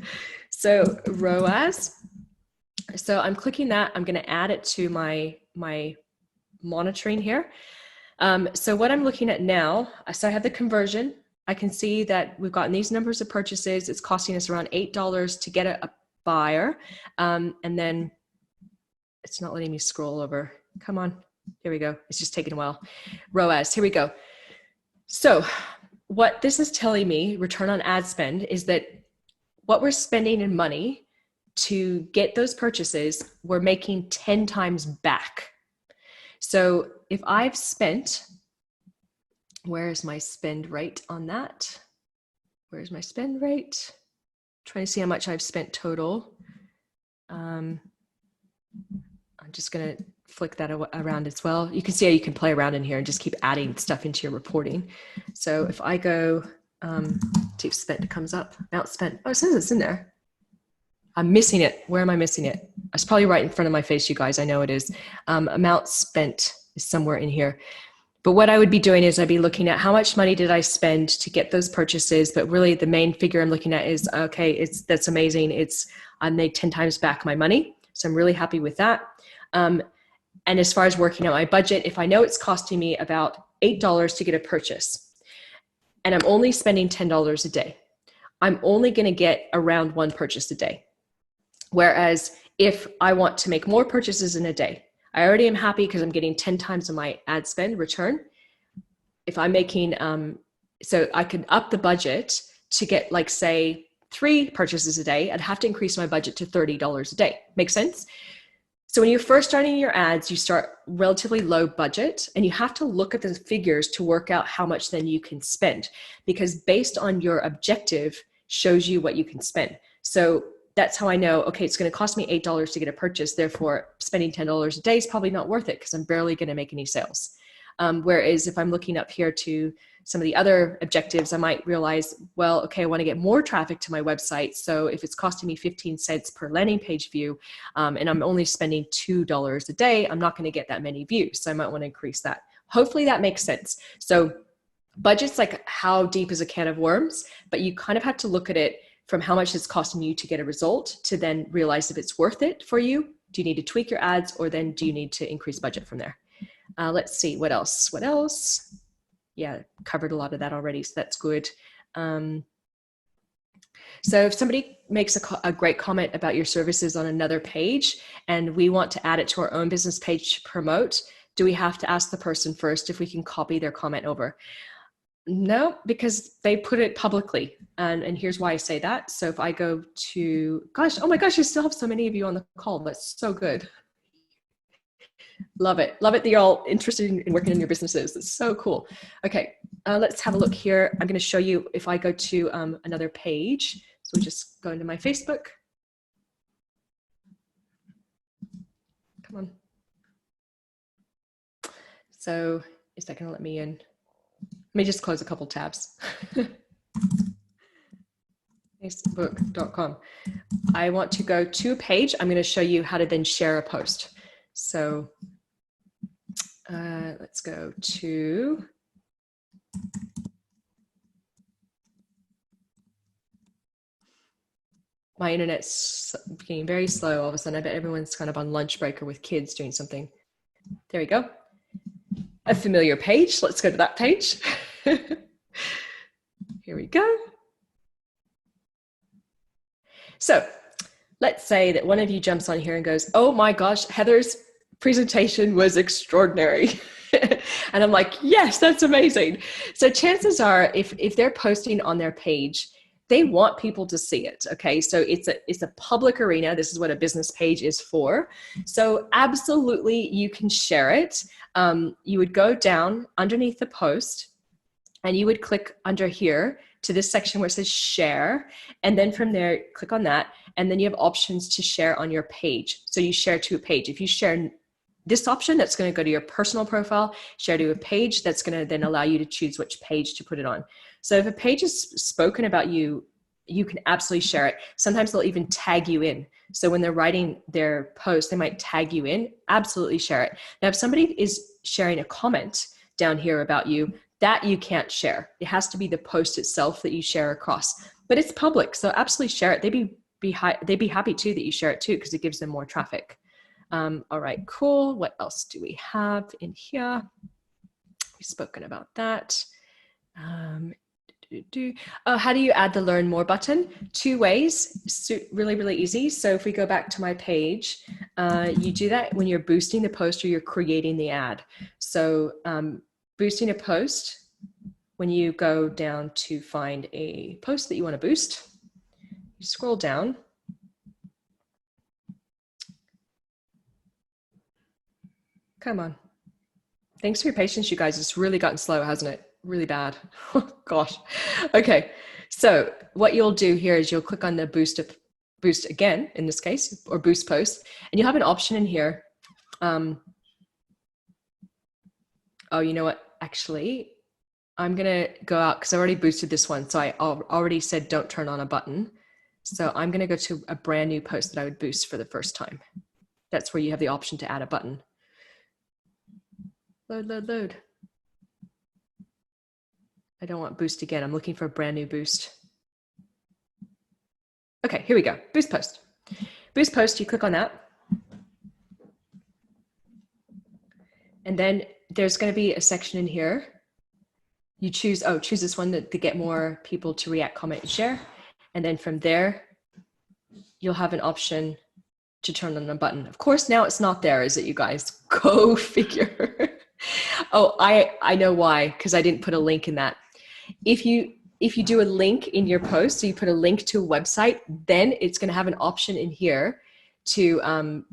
So ROAS. So I'm clicking that. I'm going to add it to my monitoring here. So what I'm looking at now, so I have the conversion. I can see that we've gotten these numbers of purchases. It's costing us around $8 to get a buyer. And then it's not letting me scroll over. Come on. Here we go. It's just taking a while. ROAS. Here we go. So what this is telling me, return on ad spend, is that what we're spending in money to get those purchases, we're making 10 times back. So if I've spent, where is my spend rate on that? Where's my spend rate? Trying to see how much I've spent total. I'm just going to flick that around as well. You can see how you can play around in here and just keep adding stuff into your reporting. So if I go to spent, it comes up. Amount spent. Oh, it says it's in there. I'm missing it. Where am I missing it? It's probably right in front of my face, you guys. I know it is. Amount spent is somewhere in here. But what I would be doing is I'd be looking at how much money did I spend to get those purchases. But really the main figure I'm looking at is, okay, that's amazing. I made 10 times back my money. So I'm really happy with that. And as far as working out my budget, if I know it's costing me about $8 to get a purchase and I'm only spending $10 a day, I'm only going to get around one purchase a day. Whereas if I want to make more purchases in a day, I already am happy because I'm getting 10 times of my ad spend return. If I'm making, so I could up the budget to get, like, say 3 purchases a day, I'd have to increase my budget to $30 a day. Make sense? So when you're first starting your ads, you start relatively low budget and you have to look at the figures to work out how much then you can spend, because based on your objective shows you what you can spend. So that's how I know, okay, it's going to cost me $8 to get a purchase. Therefore, spending $10 a day is probably not worth it because I'm barely going to make any sales. Whereas if I'm looking up here to some of the other objectives, I might realize, well, okay, I want to get more traffic to my website. So if it's costing me 15 cents per landing page view, and I'm only spending $2 a day, I'm not going to get that many views. So I might want to increase that. Hopefully that makes sense. So budget's like how deep is a can of worms, but you kind of have to look at it from how much it's costing you to get a result to then realize if it's worth it for you. Do you need to tweak your ads, or then do you need to increase budget from there? Let's see, what else? What else? Yeah, covered a lot of that already, so that's good. So if somebody makes a great comment about your services on another page and we want to add it to our own business page to promote, do we have to ask the person first if we can copy their comment over? No, because they put it publicly. And here's why I say that. So if I go to, gosh, oh my gosh, you still have so many of you on the call. That's so good. Love it. Love it that you're all interested in working in your businesses. It's so cool. Okay, let's have a look here. I'm going to show you if I go to another page. So we just go into my Facebook. Come on. So is that going to let me in? Let me just close a couple tabs. Facebook.com. I want to go to a page. I'm going to show you how to then share a post. So let's go to my internet's getting very slow all of a sudden. I bet everyone's kind of on lunch break or with kids doing something. There we go. A familiar page. Let's go to that page. Here we go. So let's say that one of you jumps on here and goes, oh my gosh, Heather's presentation was extraordinary. And I'm like, yes, that's amazing. So chances are if they're posting on their page, they want people to see it. Okay. So it's a public arena. This is what a business page is for. So absolutely you can share it. You would go down underneath the post and you would click under here to this section where it says share. And then from there, click on that. And then you have options to share on your page. So you share to a page. If you share this option, that's going to go to your personal profile, share to a page, that's going to then allow you to choose which page to put it on. So if a page is spoken about you, you can absolutely share it. Sometimes they'll even tag you in. So when they're writing their post, they might tag you in. Absolutely share it. Now, if somebody is sharing a comment down here about you, that you can't share. It has to be the post itself that you share across, but it's public. So absolutely share it. They'd be happy too that you share it too, because it gives them more traffic. All right, cool. What else do we have in here? We've spoken about that. How do you add the learn more button? 2 ways, really, really easy. So if we go back to my page, you do that when you're boosting the post or you're creating the ad. So boosting a post, when you go down to find a post that you want to boost, you scroll down. Come on. Thanks for your patience, you guys. It's really gotten slow, hasn't it? Really bad. Oh, gosh. Okay. So what you'll do here is you'll click on the boost again, in this case, or boost post, and you'll have an option in here. Oh, you know what? Actually, I'm going to go out because I already boosted this one. So I already said don't turn on a button. So I'm going to go to a brand new post that I would boost for the first time. That's where you have the option to add a button. Load, load, load. I don't want boost again. I'm looking for a brand new boost. Okay, here we go. Boost post. Boost post, you click on that. And then there's going to be a section in here. You choose this one to get more people to react, comment, and share. And then from there, you'll have an option to turn on a button. Of course, now it's not there, is it, you guys? Go figure. Oh, I know why, because I didn't put a link in that. If you do a link in your post, so you put a link to a website, then it's going to have an option in here to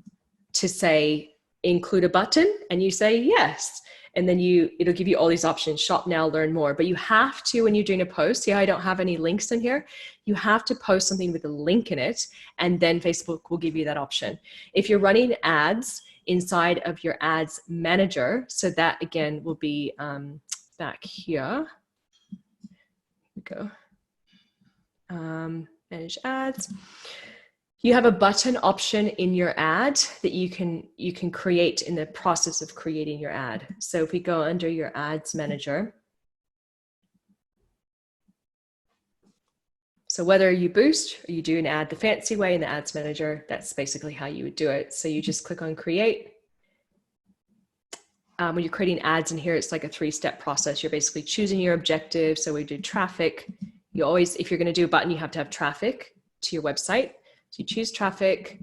say include a button, and you say yes, and then it'll give you all these options: shop now, learn more. But you have to, when you're doing a post, see how I don't have any links in here? You have to post something with a link in it, and then Facebook will give you that option. If you're running ads inside of your ads manager, so that again will be back here. Go manage ads. You have a button option in your ad that you can create in the process of creating your ad. So if we go under your ads manager, so whether you boost or you do an ad the fancy way in the ads manager, that's basically how you would do it. So you just click on create. When you're creating ads in here, it's like a 3-step process. You're basically choosing your objective. So we do traffic. You always, if you're going to do a button, you have to have traffic to your website. So you choose traffic.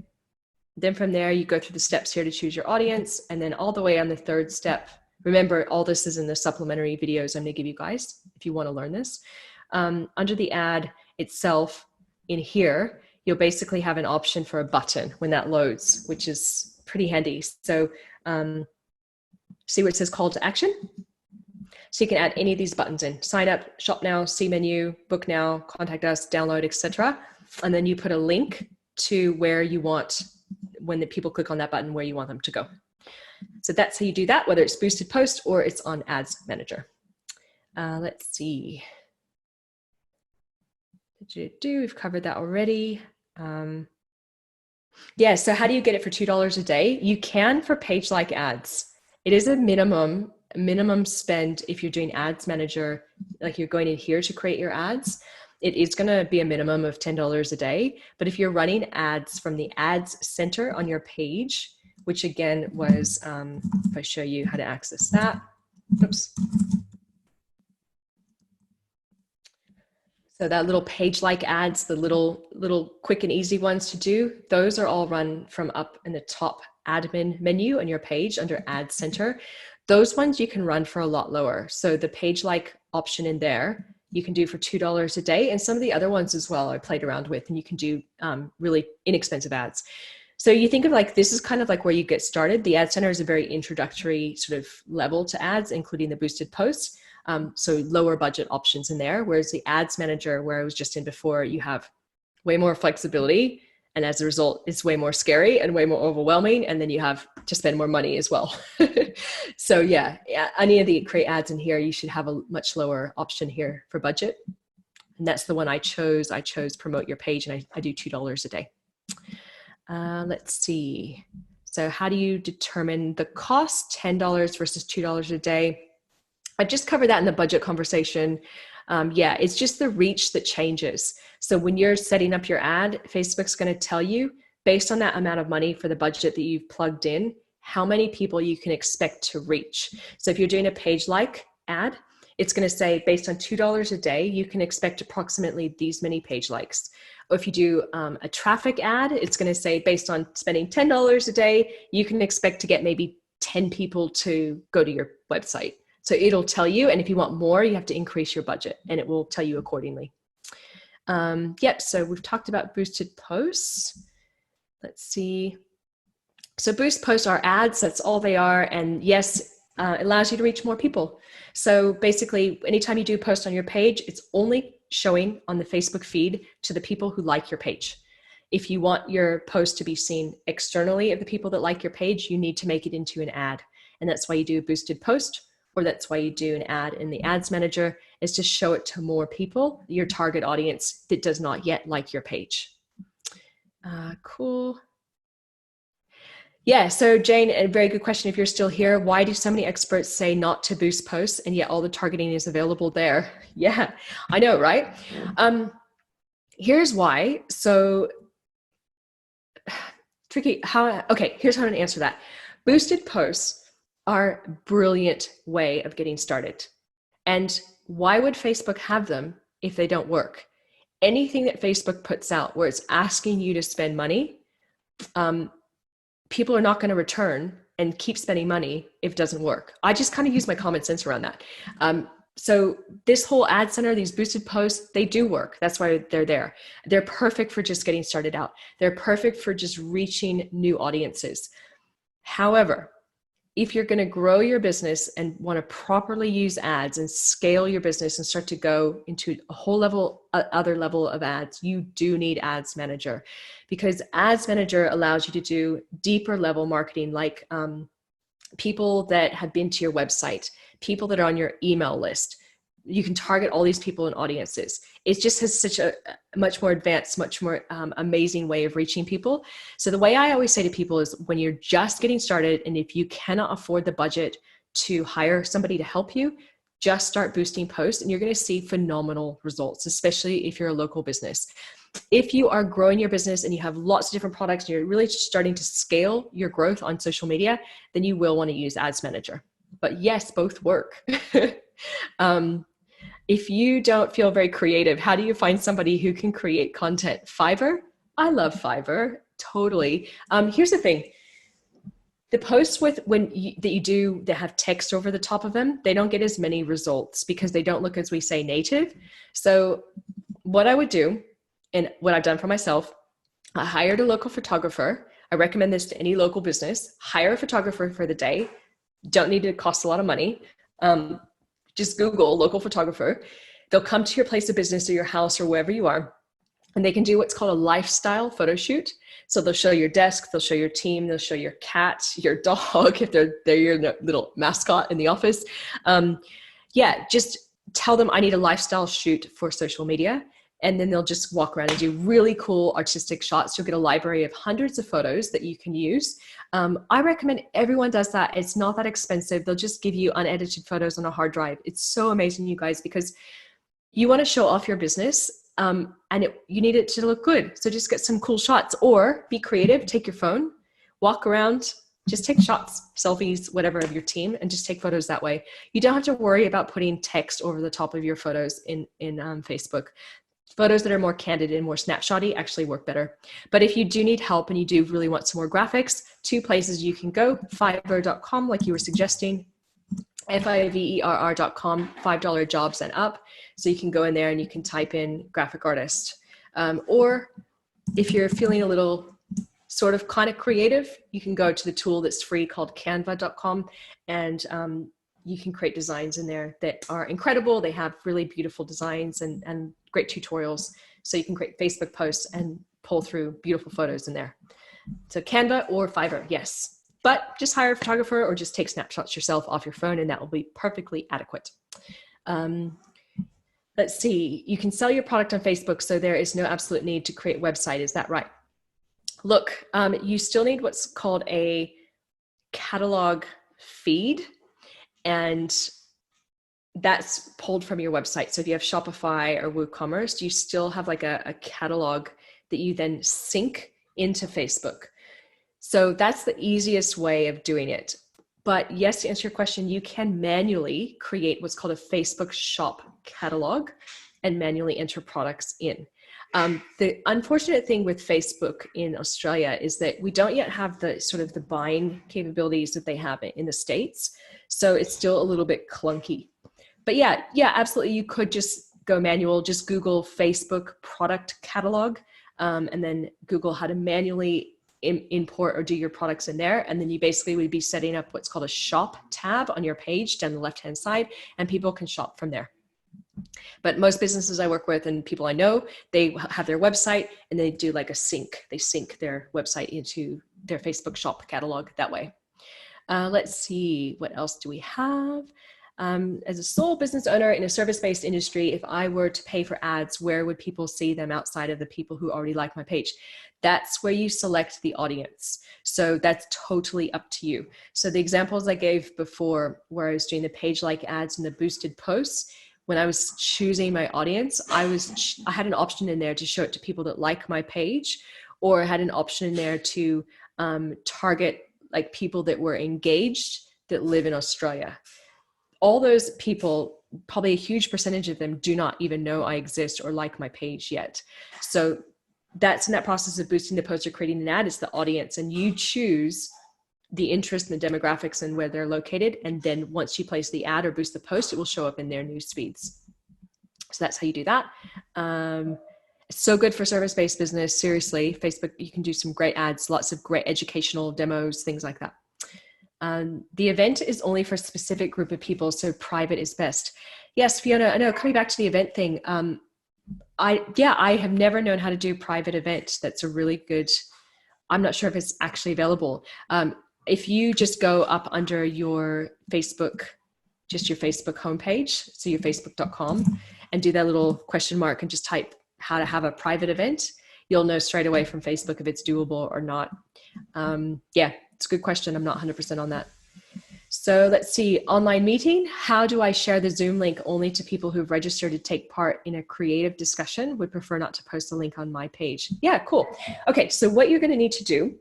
Then from there, you go through the steps here to choose your audience. And then all the way on the 3rd step, remember, all this is in the supplementary videos I'm going to give you guys if you want to learn this. Under the ad itself in here, you'll basically have an option for a button when that loads, which is pretty handy. So see where it says call to action? So you can add any of these buttons in: sign up, shop now, see menu, book now, contact us, download, etc. And then you put a link to where you want, when the people click on that button, where you want them to go. So that's how you do that, whether it's boosted post or it's on ads manager. Let's see. We've covered that already. Yeah, so how do you get it for $2 a day? You can for page like ads. It is a minimum spend if you're doing ads manager, like you're going in here to create your ads. It is going to be a minimum of $10 a day. But if you're running ads from the ads center on your page, which again was, if I show you how to access that, oops. So that little page like ads, the little quick and easy ones to do, those are all run from up in the top admin menu on your page under Ad Center. Those ones you can run for a lot lower. So the page like option in there, you can do for $2 a day, and some of the other ones as well I played around with, and you can do really inexpensive ads. So you think of like, this is kind of like where you get started. The Ad Center is a very introductory sort of level to ads, including the boosted posts. So lower budget options in there, whereas the Ads Manager, where I was just in before, you have way more flexibility. And as a result, it's way more scary and way more overwhelming. And then you have to spend more money as well. So yeah, any of the create ads in here, you should have a much lower option here for budget. And that's the one I chose. I chose promote your page, and I do $2 a day. Let's see. So how do you determine the cost? $10 versus $2 a day. I just covered that in the budget conversation. Yeah, it's just the reach that changes. So when you're setting up your ad, Facebook's going to tell you based on that amount of money for the budget that you've plugged in, how many people you can expect to reach. So if you're doing a page like ad, it's going to say based on $2 a day, you can expect approximately these many page likes. Or if you do a traffic ad, it's going to say based on spending $10 a day, you can expect to get maybe 10 people to go to your website. So it'll tell you, and if you want more, you have to increase your budget and it will tell you accordingly. Yep, so we've talked about boosted posts. Let's see. So boost posts are ads, that's all they are. And yes, it allows you to reach more people. So basically, anytime you do a post on your page, it's only showing on the Facebook feed to the people who like your page. If you want your post to be seen externally of the people that like your page, you need to make it into an ad. And that's why you do a boosted post, or that's why you do an ad in the ads manager, is to show it to more people, your target audience that does not yet like your page. Cool. Yeah, so Jane, a very good question if you're still here. Why do so many experts say not to boost posts and yet all the targeting is available there? Yeah, I know, right? Here's why. So tricky, here's how to answer that. Boosted posts are a brilliant way of getting started. And why would Facebook have them if they don't work? Anything that Facebook puts out where it's asking you to spend money, people are not going to return and keep spending money if it doesn't work. I just kind of use my common sense around that. So this whole ad center, these boosted posts, they do work. That's why they're there. They're perfect for just getting started out. They're perfect for just reaching new audiences. However, if you're going to grow your business and want to properly use ads and scale your business and start to go into a whole other level of ads, you do need Ads Manager, because Ads Manager allows you to do deeper level marketing, like people that have been to your website, people that are on your email list. You can target all these people and audiences. It just has such a much more advanced, much more amazing way of reaching people. So the way I always say to people is, when you're just getting started and if you cannot afford the budget to hire somebody to help you, just start boosting posts and you're going to see phenomenal results, especially if you're a local business. If you are growing your business and you have lots of different products and you're really starting to scale your growth on social media, then you will want to use Ads Manager. But yes, both work. If you don't feel very creative, how do you find somebody who can create content? Fiverr? I love Fiverr, totally. Here's the thing. The posts that you do that have text over the top of them, they don't get as many results because they don't look, as we say, native. So what I would do, and what I've done for myself, I hired a local photographer. I recommend this to any local business. Hire a photographer for the day. Don't need to cost a lot of money. Just Google local photographer. They'll come to your place of business or your house or wherever you are, and they can do what's called a lifestyle photo shoot. So they'll show your desk, they'll show your team, they'll show your cat, your dog, if they're your little mascot in the office. Just tell them I need a lifestyle shoot for social media. And then they'll just walk around and do really cool artistic shots. You'll get a library of hundreds of photos that you can use. I recommend everyone does that. It's not that expensive. They'll just give you unedited photos on a hard drive. It's so amazing, you guys, because you want to show off your business and you need it to look good. So just get some cool shots, or be creative. Take your phone, walk around, just take shots, selfies, whatever, of your team, and just take photos that way. You don't have to worry about putting text over the top of your photos in Facebook. Photos that are more candid and more snapshotty actually work better. But if you do need help and you do really want some more graphics, 2 places you can go: Fiverr.com, like you were suggesting, Fiverr.com, $5 jobs and up. So you can go in there and you can type in graphic artist. Or if you're feeling a little sort of kind of creative, you can go to the tool that's free called canva.com, and you can create designs in there that are incredible. They have really beautiful designs and great tutorials. So you can create Facebook posts and pull through beautiful photos in there. So Canva or Fiverr, yes. But just hire a photographer or just take snapshots yourself off your phone, and that will be perfectly adequate. Let's see. You can sell your product on Facebook, so there is no absolute need to create a website. Is that right? Look, you still need what's called a catalog feed. And that's pulled from your website. So if you have Shopify or WooCommerce, you still have like a catalog that you then sync into Facebook. So that's the easiest way of doing it. But yes, to answer your question, you can manually create what's called a Facebook shop catalog and manually enter products in. The unfortunate thing with Facebook in Australia is that we don't yet have the sort of the buying capabilities that they have in the States. So it's still a little bit clunky. But yeah, absolutely. You could just go manual, just Google Facebook product catalog, and then Google how to manually import or do your products in there. And then you basically would be setting up what's called a shop tab on your page down the left-hand side, and people can shop from there. But most businesses I work with and people I know, they have their website and they do like a sync. They sync their website into their Facebook shop catalog that way. Let's see, what else do we have? As a sole business owner in a service-based industry, if I were to pay for ads, where would people see them outside of the people who already like my page? That's where you select the audience. So that's totally up to you. So the examples I gave before, where I was doing the page like ads and the boosted posts, when I was choosing my audience, I had an option in there to show it to people that like my page, or I had an option in there to target like people that were engaged that live in Australia. All those people, probably a huge percentage of them, do not even know I exist or like my page yet. So that's in that process of boosting the post or creating an ad. It's the audience, and you choose the interest and the demographics and where they're located. And then once you place the ad or boost the post, it will show up in their news feeds. So that's how you do that. It's so good for service-based business. Seriously, Facebook, you can do some great ads, lots of great educational demos, things like that. The event is only for a specific group of people, so private is best. Yes, Fiona, I know, coming back to the event thing, I have never known how to do private event. That's a really good, I'm not sure if it's actually available. If you just go up under your Facebook, just your Facebook homepage, so your facebook.com, and do that little question mark and just type how to have a private event, you'll know straight away from Facebook if it's doable or not. Yeah, it's a good question. I'm not 100% on that. So let's see, online meeting. How do I share the Zoom link only to people who've registered to take part in a creative discussion? Would prefer not to post the link on my page. Yeah, cool. Okay, so what you're going to need to do,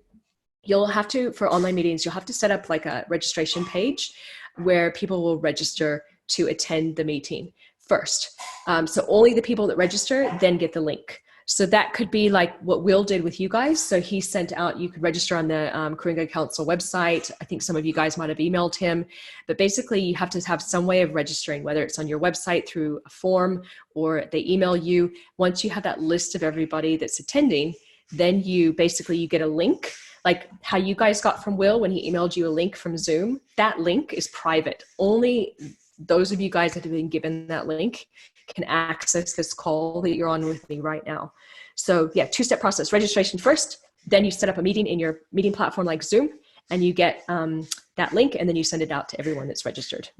you'll have to, for online meetings, you'll have to set up like a registration page where people will register to attend the meeting first. So only the people that register then get the link. So that could be like what Will did with you guys. So he sent out, you could register on the Ku-ring-gai Council website. I think some of you guys might have emailed him, but basically you have to have some way of registering, whether it's on your website through a form or they email you. Once you have that list of everybody that's attending, then you get a link, like how you guys got from Will when he emailed you a link from Zoom. That link is private. Only those of you guys that have been given that link can access this call that you're on with me right now. So yeah, two-step process. Registration first, then you set up a meeting in your meeting platform like Zoom, and you get that link, and then you send it out to everyone that's registered.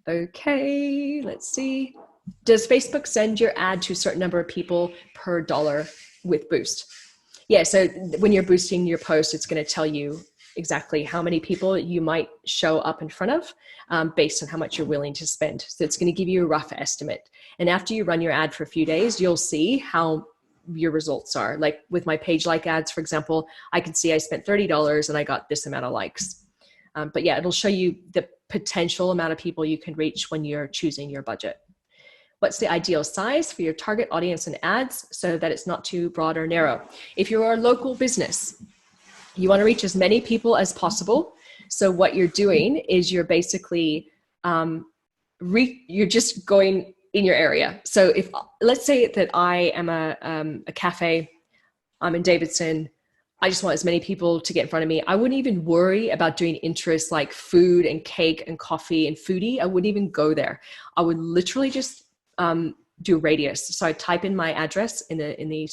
Okay, let's see. Does Facebook send your ad to a certain number of people per dollar with boost? Yeah, so when you're boosting your post, it's going to tell you exactly how many people you might show up in front of based on how much you're willing to spend. So it's going to give you a rough estimate. And after you run your ad for a few days, you'll see how your results are. Like with my page like ads, for example, I can see I spent $30 and I got this amount of likes. But yeah, it'll show you the potential amount of people you can reach when you're choosing your budget. What's the ideal size for your target audience and ads so that it's not too broad or narrow? If you're a local business, you want to reach as many people as possible. So what you're doing is you're basically, you're just going in your area. So if, let's say that I am a cafe, I'm in Davidson, I just want as many people to get in front of me. I wouldn't even worry about doing interests like food and cake and coffee and foodie. I wouldn't even go there. I would literally just do radius. So I type in my address in the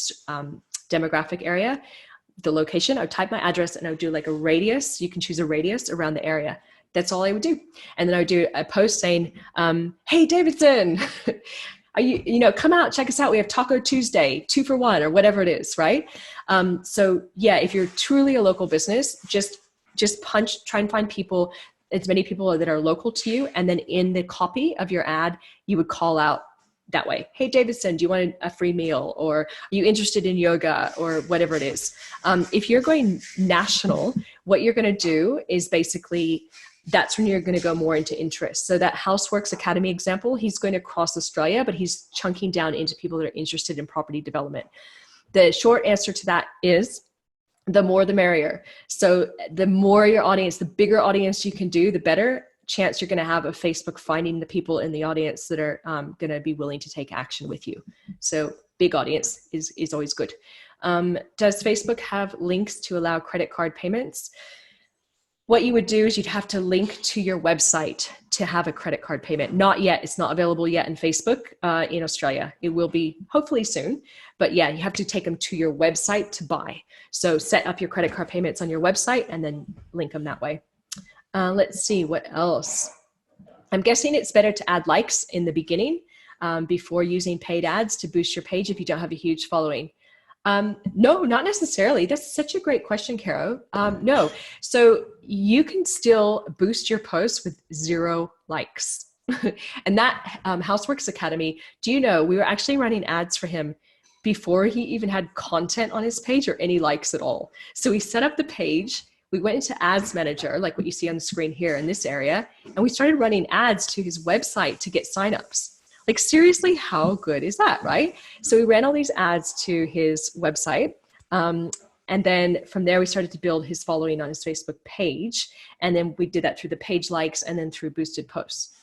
demographic area, the location. I would type my address and I would do like a radius. You can choose a radius around the area. That's all I would do. And then I would do a post saying, hey, Davidson, are you come out, check us out. We have Taco Tuesday, 2 for 1 or whatever it is, right? So yeah, if you're truly a local business, just try and find people as many people that are local to you. And then in the copy of your ad, you would call out that way. Hey, Davidson, do you want a free meal? Or are you interested in yoga or whatever it is? If you're going national, what you're going to do is basically, that's when you're going to go more into interest. So that Houseworks Academy example, he's going across Australia, but he's chunking down into people that are interested in property development. The short answer to that is the more the merrier. So the more your audience, the bigger audience you can do, the better chance you're going to have of Facebook finding the people in the audience that are going to be willing to take action with you. So big audience is always good. Does Facebook have links to allow credit card payments? What you would do is you'd have to link to your website to have a credit card payment. Not yet. It's not available yet in Facebook in Australia. It will be hopefully soon. But yeah, you have to take them to your website to buy. So set up your credit card payments on your website and then link them that way. Let's see what else. I'm guessing it's better to add likes in the beginning before using paid ads to boost your page if you don't have a huge following. No, not necessarily. That's such a great question, Caro. No, so you can still boost your posts with 0 likes. And that Houseworks Academy, do you know, we were actually running ads for him before he even had content on his page or any likes at all. So we set up the page. We went into Ads Manager, like what you see on the screen here in this area, and we started running ads to his website to get signups. Like seriously, how good is that, right? So we ran all these ads to his website. And then from there, we started to build his following on his Facebook page. And then we did that through the page likes and then through boosted posts.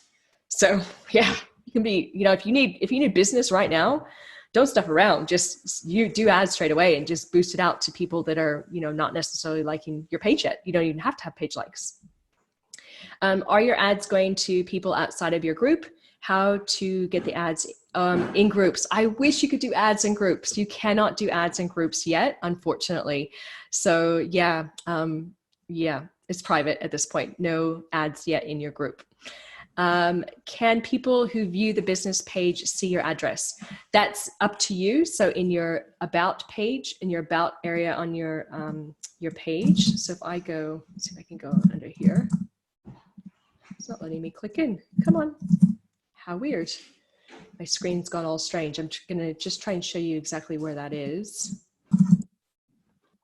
So yeah, you can be, you know, if you need business right now, don't stuff around. Just you do ads straight away and just boost it out to people that are, you know, not necessarily liking your page yet. You don't even have to have page likes. Are your ads going to people outside of your group? How to get the ads in groups. I wish you could do ads in groups. You cannot do ads in groups yet, unfortunately. So yeah, it's private at this point. No ads yet in your group. Can people who view the business page see your address? That's up to you. So in your about page, in your about area on your page. So if I go, let's see if I can go under here. It's not letting me click in. Come on. How weird. My screen's gone all strange. I'm gonna just try and show you exactly where that is.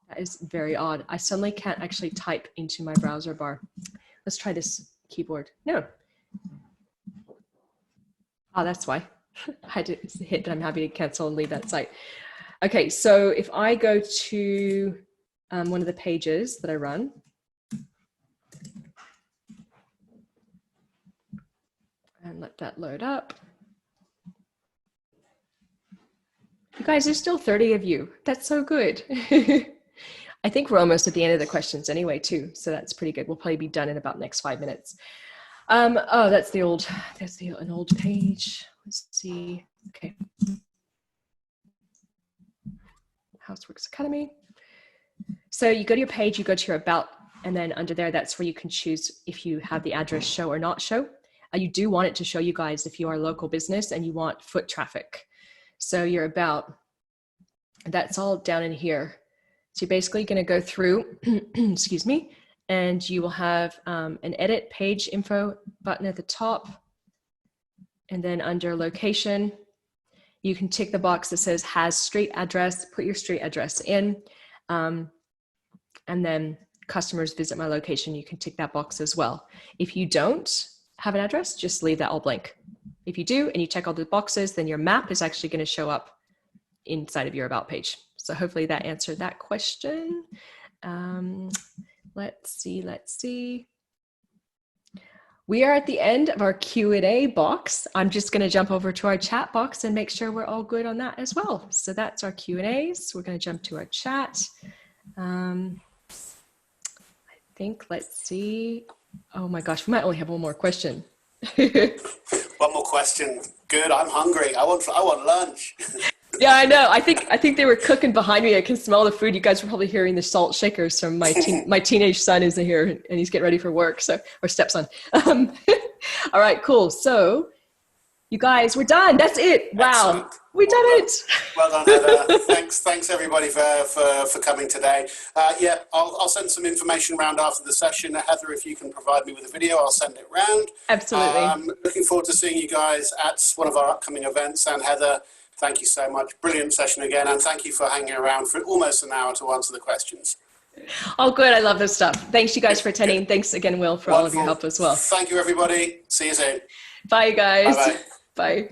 That is very odd. I suddenly can't actually type into my browser bar. Let's try this keyboard. No. Oh, that's why. I had to hit that I'm happy to cancel and leave that site. Okay, so if I go to one of the pages that I run, and let that load up. You guys, there's still 30 of you. That's so good. I think we're almost at the end of the questions anyway, too. So that's pretty good. We'll probably be done in about the next 5 minutes. Oh, that's an old page. Let's see. Okay. Houseworks Academy. So you go to your page, you go to your about, and then under there, that's where you can choose if you have the address show or not show. You do want it to show you guys if you are a local business and you want foot traffic. So you're about, that's all down in here. So you're basically going to go through, excuse me, and you will have an edit page info button at the top. And then under location, you can tick the box that says has street address, put your street address in. And then customers visit my location, you can tick that box as well. If you don't have an address, just leave that all blank. If you do, and you check all the boxes, then your map is actually going to show up inside of your about page. So hopefully that answered that question. Let's see. We are at the end of our Q&A box. I'm just going to jump over to our chat box and make sure we're all good on that as well. So that's our Q&As. We're going to jump to our chat. I think, let's see. Oh my gosh, we might only have one more question. One more question. Good. I'm hungry. I want lunch. Yeah, I know. I think they were cooking behind me. I can smell the food. You guys were probably hearing the salt shakers from my teenage son is here and he's getting ready for work. So, or stepson. All right, cool. So you guys, we're done. That's it. Wow. Excellent. We did it. Well done, Heather. Thanks everybody for coming today. Yeah, I'll send some information around after the session. Heather, if you can provide me with a video, I'll send it round. Absolutely. Looking forward to seeing you guys at one of our upcoming events. And Heather, thank you so much. Brilliant session again. And thank you for hanging around for almost an hour to answer the questions. Oh, good. I love this stuff. Thanks you guys for attending. Thanks again, Will, for all of your help as well. Thank you, everybody. See you soon. Bye, guys. Bye-bye. Bye.